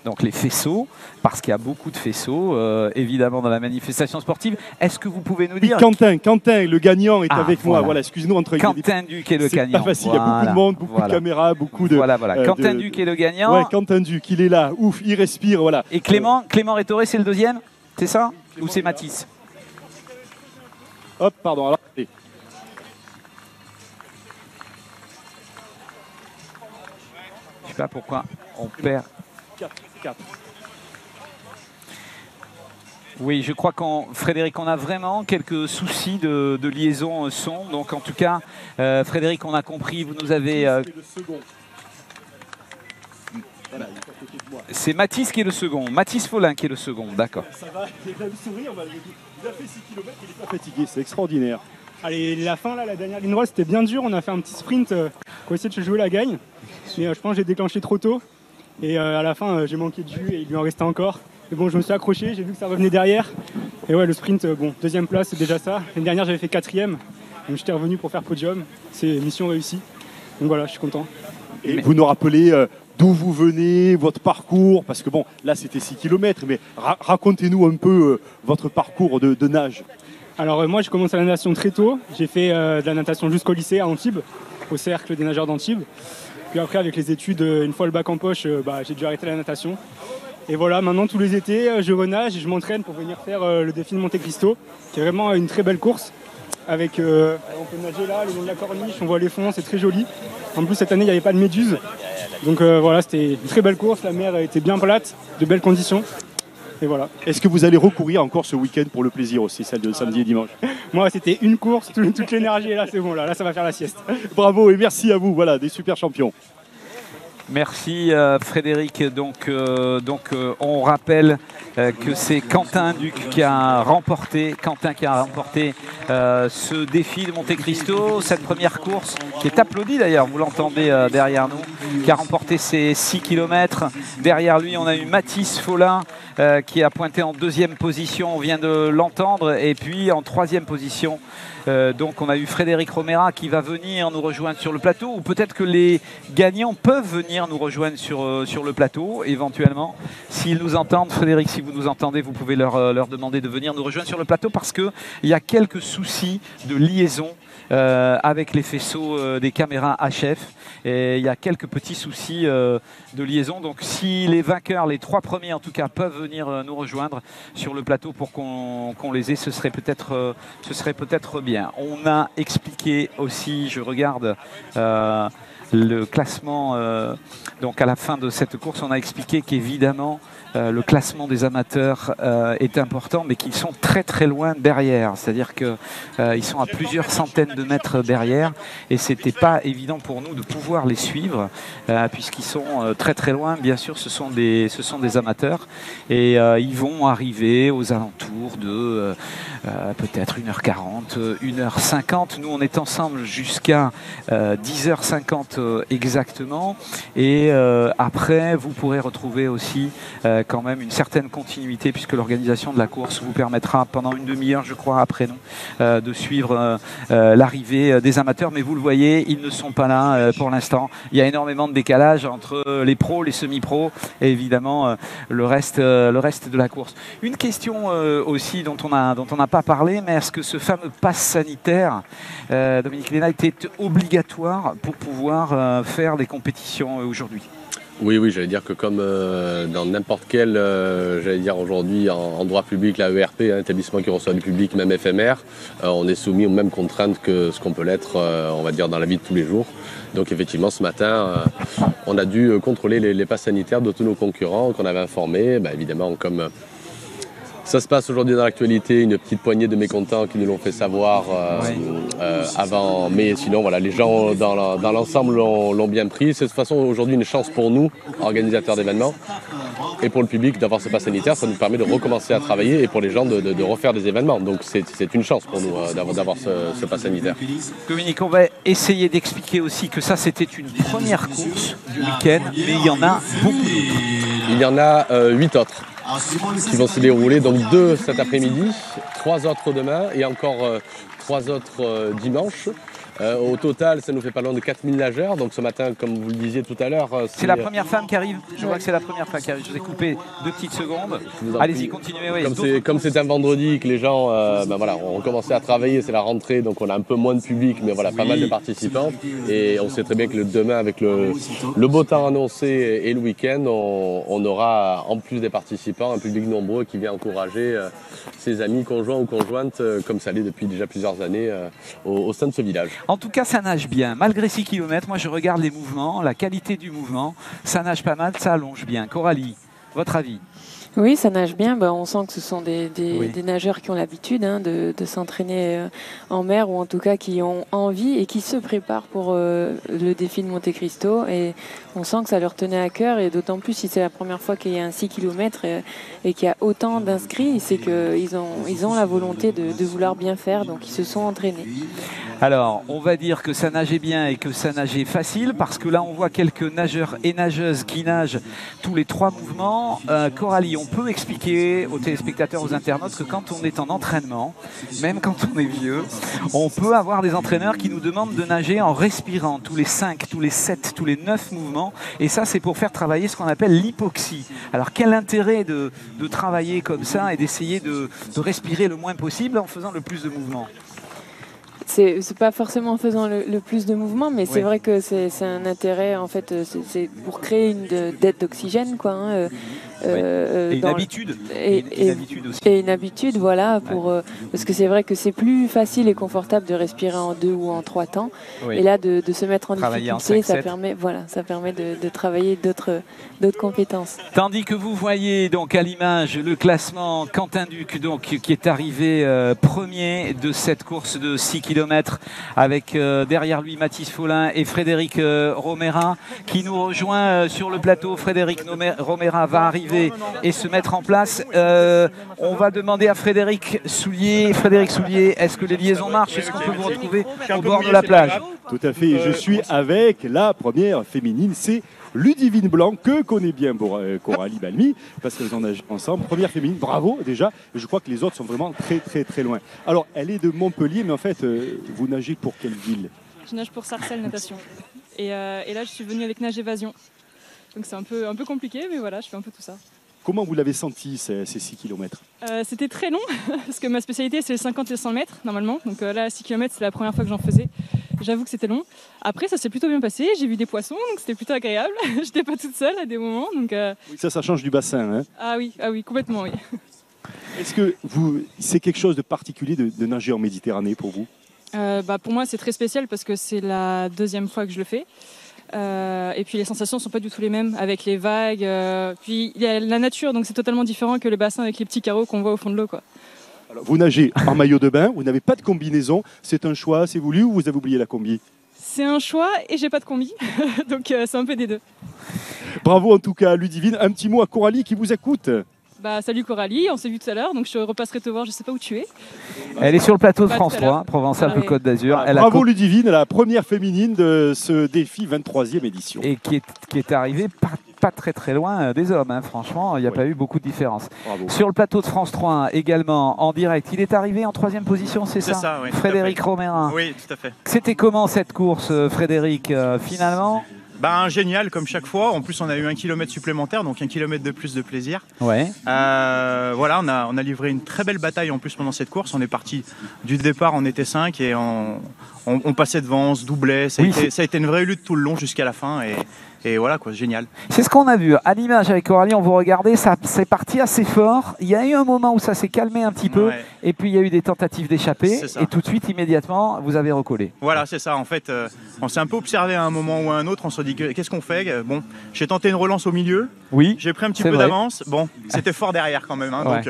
donc les faisceaux, parce qu'il y a beaucoup de faisceaux, évidemment, dans la manifestation sportive. Est-ce que vous pouvez nous dire... Quentin, le gagnant est avec moi. Voilà, excuse-nous. Quentin Duc est le gagnant. C'est pas facile, il y a beaucoup de monde, beaucoup de caméras, beaucoup de... Voilà. Quentin Duc est le gagnant. Ouais, Quentin Duc, il est là, ouf, il respire, voilà. Et Clément Rétoré, c'est le deuxième? C'est ça? Ou c'est Mathis? Hop, pardon, alors... Je sais pas pourquoi on perd. 4. Oui, je crois Frédéric, on a vraiment quelques soucis de liaison son. Donc en tout cas, Frédéric, on a compris, vous nous avez... C'est Mathis qui est le second. Mathis Follin qui est le second, d'accord. Ça va, il a le sourire, il a fait 6 km, il n'est pas fatigué, c'est extraordinaire. Allez, la fin, là, la dernière ligne droite, c'était bien dur. On a fait un petit sprint pour essayer de se jouer la gagne. Mais je pense que j'ai déclenché trop tôt. Et à la fin, j'ai manqué de jus et il lui en restait encore. Mais bon, je me suis accroché, j'ai vu que ça revenait derrière. Et ouais, le sprint, bon, 2e place, c'est déjà ça. L'année dernière, j'avais fait 4e. Donc j'étais revenu pour faire podium. C'est mission réussie. Donc voilà, je suis content. Et vous nous rappelez d'où vous venez, votre parcours, parce que bon, là c'était 6 km, mais racontez-nous un peu votre parcours de nage. Alors moi, j'ai commencé la natation très tôt. J'ai fait de la natation jusqu'au lycée à Antibes, au cercle des nageurs d'Antibes. Puis après, avec les études, une fois le bac en poche, j'ai dû arrêter la natation. Et voilà, maintenant tous les étés, je renage et je m'entraîne pour venir faire le défi de Monte Cristo, qui est vraiment une très belle course. avec, on peut nager là, le long de la corniche, on voit les fonds, c'est très joli. En plus cette année il n'y avait pas de méduses, donc voilà, c'était une très belle course, la mer était bien plate, de belles conditions. Et voilà. Est-ce que vous allez recourir encore ce week-end pour le plaisir aussi, celle de samedi et dimanche? Moi c'était une course, toute l'énergie, et là c'est bon, là ça va faire la sieste. Bravo et merci à vous, voilà, des super champions. Merci Frédéric. Donc on rappelle que c'est Quentin Duc qui a remporté, ce défi de Monte Cristo, cette première course qui est applaudie d'ailleurs, vous l'entendez derrière nous, qui a remporté ses 6 km. Derrière lui, on a eu Mathis Follin qui a pointé en 2e position, on vient de l'entendre, et puis en 3e position. Donc on a eu Frédéric Romera qui va venir nous rejoindre sur le plateau, ou peut-être que les gagnants peuvent venir nous rejoindre sur le plateau éventuellement. S'ils nous entendent, Frédéric, si vous nous entendez, vous pouvez leur demander de venir nous rejoindre sur le plateau, parce qu'il y a quelques soucis de liaison avec les faisceaux des caméras HF, et il y a quelques petits soucis de liaison. Donc si les vainqueurs, les 3 premiers en tout cas, peuvent venir nous rejoindre sur le plateau pour qu'on les ait, ce serait peut-être bien. On a expliqué aussi, je regarde le classement, donc à la fin de cette course, on a expliqué qu'évidemment le classement des amateurs est important, mais qu'ils sont très très loin derrière, c'est-à-dire qu'ils sont à plusieurs centaines de mètres derrière, et c'était pas évident pour nous de pouvoir les suivre puisqu'ils sont très très loin. Bien sûr, ce sont des amateurs, et ils vont arriver aux alentours de peut-être 1h40, 1h50. Nous on est ensemble jusqu'à 10h50 exactement, et après vous pourrez retrouver aussi quand même une certaine continuité, puisque l'organisation de la course vous permettra pendant une demi-heure, je crois, après nous, de suivre l'arrivée des amateurs. Mais vous le voyez, ils ne sont pas là pour l'instant. Il y a énormément de décalage entre les pros, les semi-pros et évidemment le reste de la course. Une question aussi dont on n'a pas parlé, mais est-ce que ce fameux pass sanitaire, Dominique Léna, était obligatoire pour pouvoir faire des compétitions aujourd'hui? Oui, j'allais dire que comme dans n'importe quel, j'allais dire aujourd'hui en droit public, la ERP, un établissement qui reçoit du public, même éphémère, on est soumis aux mêmes contraintes que ce qu'on peut l'être, on va dire, dans la vie de tous les jours. Donc effectivement, ce matin, on a dû contrôler les passes sanitaires de tous nos concurrents qu'on avait informés. Évidemment, comme ça se passe aujourd'hui dans l'actualité, une petite poignée de mécontents qui nous l'ont fait savoir avant. Mais sinon, voilà, les gens dans l'ensemble l'ont bien pris. C'est de toute façon aujourd'hui une chance pour nous, organisateurs d'événements, et pour le public d'avoir ce pass sanitaire. Ça nous permet de recommencer à travailler, et pour les gens de refaire des événements. Donc c'est une chance pour nous d'avoir ce pass sanitaire. Dominique, on va essayer d'expliquer aussi que ça c'était une première course du week-end, mais il y en a beaucoup d'autres. Il y en a 8 autres qui vont se dérouler, donc 2 cet après-midi, 3 autres demain, et encore 3 autres dimanche. Au total, ça nous fait pas loin de 4000 nageurs. Donc ce matin, comme vous le disiez tout à l'heure... C'est la première femme qui arrive. Je vois que c'est la première femme qui arrive. Je vous ai coupé 2 petites secondes. Allez-y, continuez. Oui. Comme c'est un vendredi que les gens ont commencé à travailler, c'est la rentrée, donc on a un peu moins de public, mais voilà, pas mal de participants. Et on sait très bien que demain, avec le beau temps annoncé et le week-end, on aura, en plus des participants, un public nombreux qui vient encourager ses amis, conjoints ou conjointes, comme ça l'est depuis déjà plusieurs années au sein de ce village. En tout cas, ça nage bien. Malgré 6 km, moi je regarde les mouvements, la qualité du mouvement. Ça nage pas mal, ça allonge bien. Coralie, votre avis? Oui, ça nage bien. On sent que ce sont des nageurs qui ont l'habitude de s'entraîner en mer, ou en tout cas qui ont envie et qui se préparent pour le défi de Monte Cristo. Et on sent que ça leur tenait à cœur, et d'autant plus si c'est la première fois qu'il y a un 6 km et qu'il y a autant d'inscrits, c'est qu'ils ont la volonté de vouloir bien faire, donc ils se sont entraînés. Alors, on va dire que ça nageait bien et que ça nageait facile, parce que là, on voit quelques nageurs et nageuses qui nagent tous les 3 mouvements. Coralie, on peut expliquer aux téléspectateurs, aux internautes, que quand on est en entraînement, même quand on est vieux, on peut avoir des entraîneurs qui nous demandent de nager en respirant tous les 5, tous les 7, tous les 9 mouvements. Et ça, c'est pour faire travailler ce qu'on appelle l'hypoxie. Alors, quel intérêt de travailler comme ça et d'essayer de respirer le moins possible en faisant le plus de mouvements? C'est pas forcément en faisant le plus de mouvements, mais c'est vrai que c'est un intérêt, en fait, c'est pour créer une dette d'oxygène, quoi. Et une habitude. Une habitude aussi. Et une habitude, voilà, parce que c'est vrai que c'est plus facile et confortable de respirer en 2 ou en 3 temps. Oui. Et là, de se mettre en difficulté, ça permet de travailler d'autres compétences. Tandis que vous voyez donc à l'image le classement, Quentin Duc donc, qui est arrivé premier de cette course de 6 km avec derrière lui Mathis Follin et Frédéric Romera qui nous rejoint sur le plateau. Frédéric Romera va arriver et se mettre en place. On va demander à Frédéric Soulier. Frédéric Soulier, est-ce que les liaisons marchent? Est-ce qu'on peut vous retrouver au bord de la plage? Tout à fait. Je suis avec la première féminine. C'est Ludivine Blanc, que connaît bien Coralie Balmy, parce qu'elles ont nagé ensemble. Première féminine, bravo déjà. Je crois que les autres sont vraiment très loin. Alors, elle est de Montpellier, mais en fait, vous nagez pour quelle ville? Je nage pour Sarcelles Natation. Et là, je suis venue avec Nage Évasion. Donc c'est un peu compliqué, mais voilà, je fais un peu tout ça. Comment vous l'avez senti ces 6 km? C'était très long, parce que ma spécialité c'est les 50 et 100 mètres normalement. Donc là, 6 km, c'est la première fois que j'en faisais. J'avoue que c'était long. Après, ça s'est plutôt bien passé. J'ai vu des poissons, donc c'était plutôt agréable. J'étais pas toute seule à des moments. Donc, oui, ça change du bassin. Hein. Ah oui, complètement, oui. Est-ce que c'est quelque chose de particulier de nager en Méditerranée pour vous? Pour moi, c'est très spécial parce que c'est la 2e fois que je le fais. Et puis les sensations sont pas du tout les mêmes avec les vagues. Puis il y a la nature, donc c'est totalement différent que le bassin avec les petits carreaux qu'on voit au fond de l'eau, quoi. Alors, vous nagez en maillot de bain, vous n'avez pas de combinaison. C'est un choix, c'est voulu ou vous avez oublié la combi? C'est un choix et j'ai pas de combi, donc c'est un peu des deux. Bravo en tout cas Ludivine. Un petit mot à Coralie qui vous écoute. Salut Coralie, on s'est vu tout à l'heure, donc je repasserai te voir, je sais pas où tu es. Elle est sur le plateau de France 3, Provence-Alpes-Côte d'Azur. Bravo Ludivine, la première féminine de ce défi 23e édition. Et qui est arrivée pas très loin des hommes, hein. Franchement, il n'y a pas eu beaucoup de différence. Bravo. Sur le plateau de France 3 également, en direct, il est arrivé en 3e position, c'est ça? C'est ça, oui. Frédéric Romera. Oui, tout à fait. C'était comment cette course, Frédéric, finalement? Génial comme chaque fois. En plus, on a eu 1 kilomètre supplémentaire, donc 1 kilomètre de plus de plaisir. Ouais. Voilà, on a livré une très belle bataille en plus pendant cette course. On est parti du départ, on était 5 et on passait devant, on se doublait. Ça a été une vraie lutte tout le long jusqu'à la fin. Et voilà, quoi, génial. C'est ce qu'on a vu à l'image avec Coralie, on vous regardait, c'est parti assez fort. Il y a eu un moment où ça s'est calmé un petit peu, et puis il y a eu des tentatives d'échapper, et tout de suite, immédiatement, vous avez recollé. Voilà, c'est ça. En fait, on s'est un peu observé à un moment ou à un autre, on se dit qu'est-ce qu'on fait? Bon, j'ai tenté une relance au milieu, j'ai pris un petit peu d'avance, bon, c'était fort derrière quand même, hein, donc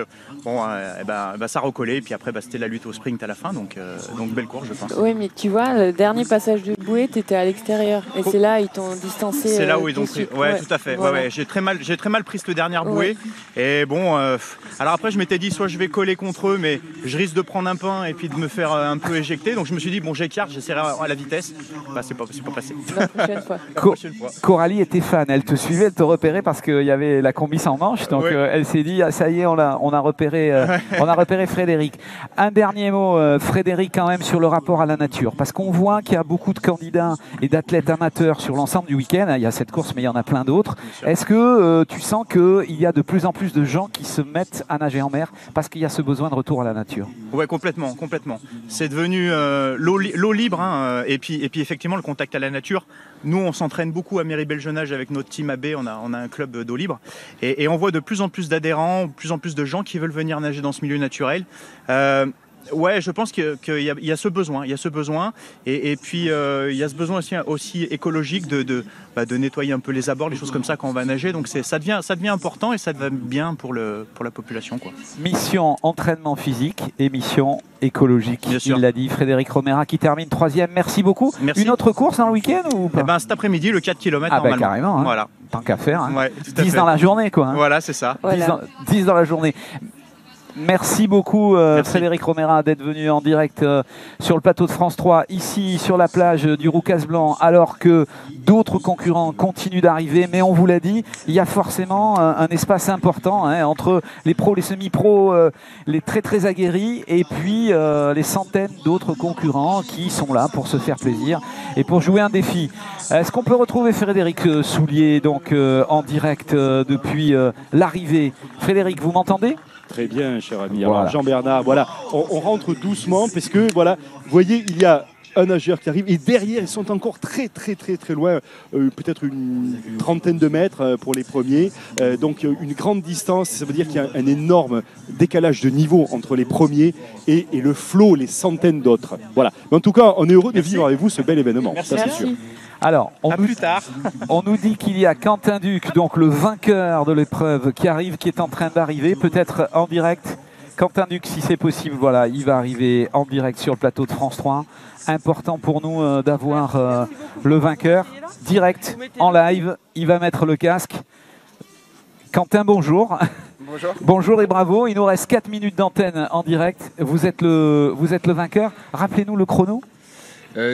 ça recollait, et puis après, c'était la lutte au sprint à la fin, donc belle course, je pense. Oui, mais tu vois, le dernier passage de bouée, tu étais à l'extérieur, et c'est là, ils t'ont distancé. C'est là où ils ont pris. Ouais, tout à fait. Voilà. Ouais. J'ai très mal pris cette dernière bouée. Et bon, alors après, je m'étais dit, soit je vais coller contre eux, mais je risque de prendre un pain et puis de me faire un peu éjecter. Donc je me suis dit, bon, j'écarte, j'essaierai à la vitesse. C'est pas passé. La prochaine fois. Coralie était fan. Elle te suivait, elle te repérait parce qu'il y avait la combi sans manche. Donc elle s'est dit, ah, ça y est, on a repéré Frédéric. Un dernier mot, Frédéric, quand même, sur le rapport à la nature. Parce qu'on voit qu'il y a beaucoup de candidats et d'athlètes amateurs sur l'ensemble du week-end. Il y a cette course, mais il y en a plein d'autres. Est-ce que tu sens qu'il y a de plus en plus de gens qui se mettent à nager en mer parce qu'il y a ce besoin de retour à la nature? Ouais, complètement. C'est devenu l'eau libre, hein, et puis effectivement le contact à la nature. Nous, on s'entraîne beaucoup à Méribel-Jeunage avec notre team AB, on a un club d'eau libre, et on voit de plus en plus d'adhérents, de plus en plus de gens qui veulent venir nager dans ce milieu naturel. Ouais, je pense qu'il y a ce besoin, et puis il y a ce besoin aussi écologique de nettoyer un peu les abords, les choses comme ça quand on va nager. Donc ça devient important et ça va bien pour la population, quoi. Mission entraînement physique et mission écologique. Il l'a dit, Frédéric Romera qui termine 3e. Merci beaucoup. Merci. Une autre course dans le week-end ou pas? Cet après-midi, le 4 km normalement. Carrément. Hein. Voilà. Tant qu'à faire. Hein. Ouais, 10 dans la journée, quoi. Hein. Voilà, c'est ça. 10 dans la journée. Merci beaucoup Frédéric Romera d'être venu en direct sur le plateau de France 3, ici sur la plage du Roucas Blanc, alors que d'autres concurrents continuent d'arriver. Mais on vous l'a dit, il y a forcément un espace important entre les pros, les semi-pros, les très aguerris, et puis les centaines d'autres concurrents qui sont là pour se faire plaisir et pour jouer un défi. Est-ce qu'on peut retrouver Frédéric Soulier donc, en direct depuis l'arrivée? Frédéric, vous m'entendez? Très bien, cher ami. Alors, Jean-Bernard, voilà, on rentre doucement parce que, voilà, vous voyez, il y a un nageur qui arrive et derrière ils sont encore très loin, peut-être une trentaine de mètres pour les premiers, donc une grande distance. Ça veut dire qu'il y a un énorme décalage de niveau entre les premiers et le flot, les centaines d'autres. Voilà. Mais en tout cas, on est heureux de vivre avec vous ce bel événement. Merci. Ça, c'est sûr. Alors, plus tard. On nous dit qu'il y a Quentin Duc, donc le vainqueur de l'épreuve, qui arrive, qui est en train d'arriver, peut-être en direct. Quentin Duc, si c'est possible, voilà, il va arriver en direct sur le plateau de France 3. Important pour nous d'avoir le vainqueur direct, en live. Il va mettre le casque. Quentin, bonjour. Bonjour. Bonjour et bravo. Il nous reste 4 minutes d'antenne en direct. Vous êtes le vainqueur. Rappelez-nous le chrono.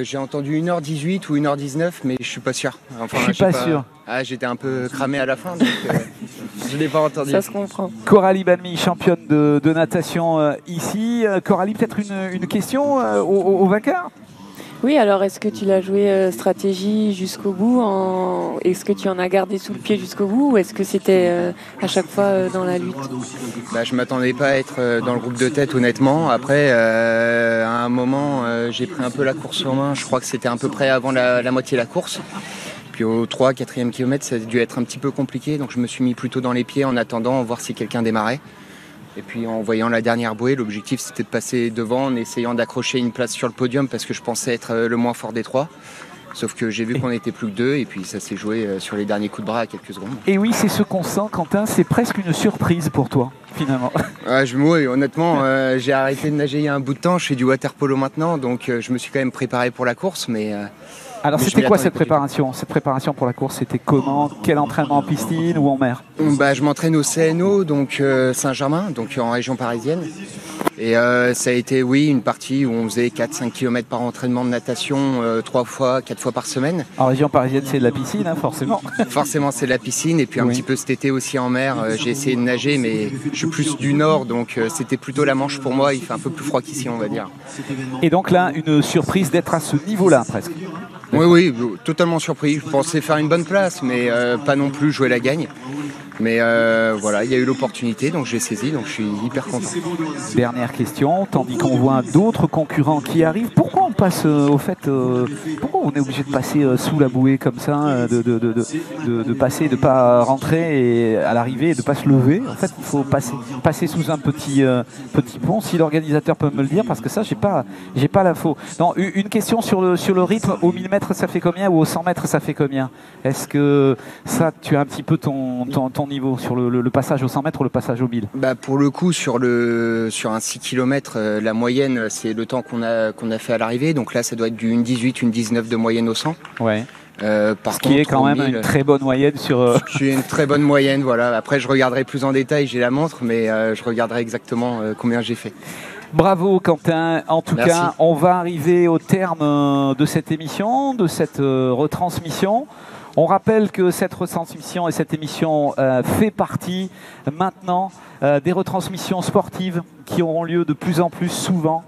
J'ai entendu 1h18 ou 1h19, mais je suis pas sûr. Enfin, je suis pas sûr. Ah, j'étais un peu cramé à la fin, donc je l'ai pas entendu. Ça se comprend. Coralie Balmy, championne de natation ici. Coralie, peut-être une question au vainqueur? Oui, alors est-ce que tu l'as joué stratégie jusqu'au bout Est-ce que tu en as gardé sous le pied jusqu'au bout ou est-ce que c'était à chaque fois dans la lutte? Je m'attendais pas à être dans le groupe de tête, honnêtement. Après, à un moment, j'ai pris un peu la course en main. Je crois que c'était à peu près avant la moitié de la course. Puis au 3-4e kilomètre, ça a dû être un petit peu compliqué. Donc je me suis mis plutôt dans les pieds en attendant, voir si quelqu'un démarrait. Et puis en voyant la dernière bouée, l'objectif c'était de passer devant en essayant d'accrocher une place sur le podium parce que je pensais être le moins fort des trois. Sauf que j'ai vu qu'on n'était plus que deux et puis ça s'est joué sur les derniers coups de bras à quelques secondes. Et oui, c'est ce qu'on sent, Quentin, c'est presque une surprise pour toi, finalement. Oui, honnêtement, j'ai arrêté de nager il y a un bout de temps, je fais du water polo maintenant, donc je me suis quand même préparé pour la course, mais... Alors c'était quoi cette préparation? Cette préparation pour la course, c'était comment? Quel entraînement en piscine ou en mer? Je m'entraîne au CNO, donc Saint-Germain, donc en région parisienne. Et ça a été, oui, une partie où on faisait 4-5 km par entraînement de natation 4 fois par semaine. En région parisienne, c'est de la piscine, hein, forcément. Forcément, c'est de la piscine. Et puis un petit peu cet été aussi en mer. J'ai essayé de nager, mais je suis plus du nord, donc c'était plutôt la Manche pour moi. Il fait un peu plus froid qu'ici, on va dire. Et donc là, une surprise d'être à ce niveau-là, presque. Oui, totalement surpris. Je pensais faire une bonne place, mais pas non plus jouer la gagne. Mais voilà, il y a eu l'opportunité, donc j'ai saisi, donc je suis hyper content. Dernière question, tandis qu'on voit d'autres concurrents qui arrivent, pourquoi on passe pourquoi on est obligé de passer sous la bouée comme ça, de passer, de pas rentrer à l'arrivée et de pas se lever? En fait, il faut passer sous un petit pont, si l'organisateur peut me le dire, parce que ça, j'ai pas l'info. Non, une question sur le rythme, au 1000 mètres ça fait combien ou au 100 mètres ça fait combien? Est-ce que ça, tu as un petit peu ton niveau sur le passage au 100 mètres ou le passage au 1000? Pour le coup, sur un 6 km, la moyenne, c'est le temps qu'on a fait à l'arrivée. Donc là, ça doit être du 1,18, 1,19 de moyenne au 100. Ouais. Ce qui est quand même une très bonne moyenne sur... J'ai une très bonne moyenne, voilà. Après, je regarderai plus en détail, j'ai la montre, mais je regarderai exactement combien j'ai fait. Bravo Quentin, en tout Merci. cas, on va arriver au terme de cette émission, de cette retransmission. On rappelle que cette retransmission et cette émission fait partie maintenant des retransmissions sportives qui auront lieu de plus en plus souvent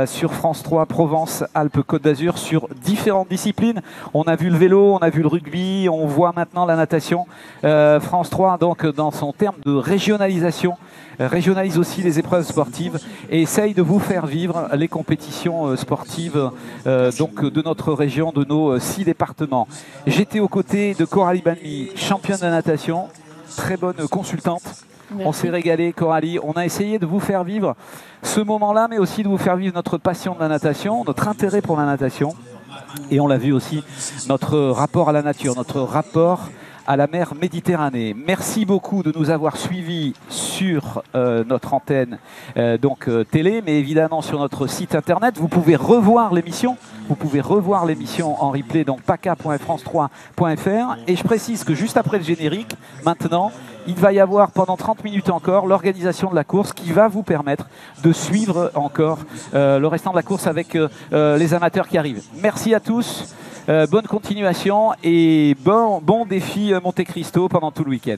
sur France 3, Provence, Alpes, Côte d'Azur, sur différentes disciplines. On a vu le vélo, on a vu le rugby, on voit maintenant la natation. France 3, donc, dans son terme de régionalisation, régionalise aussi les épreuves sportives et essaye de vous faire vivre les compétitions sportives donc de notre région, de nos 6 départements. J'étais aux côtés de Coralie Balmy, championne de natation, très bonne consultante. Merci. On s'est régalé, Coralie. On a essayé de vous faire vivre ce moment-là, mais aussi de vous faire vivre notre passion de la natation, notre intérêt pour la natation. Et on l'a vu aussi, notre rapport à la nature, notre rapport à la mer Méditerranée. Merci beaucoup de nous avoir suivis sur notre antenne télé, mais évidemment sur notre site internet. Vous pouvez revoir l'émission. Vous pouvez revoir l'émission en replay, donc paca.france3.fr. Et je précise que juste après le générique, maintenant, il va y avoir pendant 30 minutes encore l'organisation de la course qui va vous permettre de suivre encore le restant de la course avec les amateurs qui arrivent. Merci à tous. Bonne continuation et bon défi Monte Cristo pendant tout le week-end.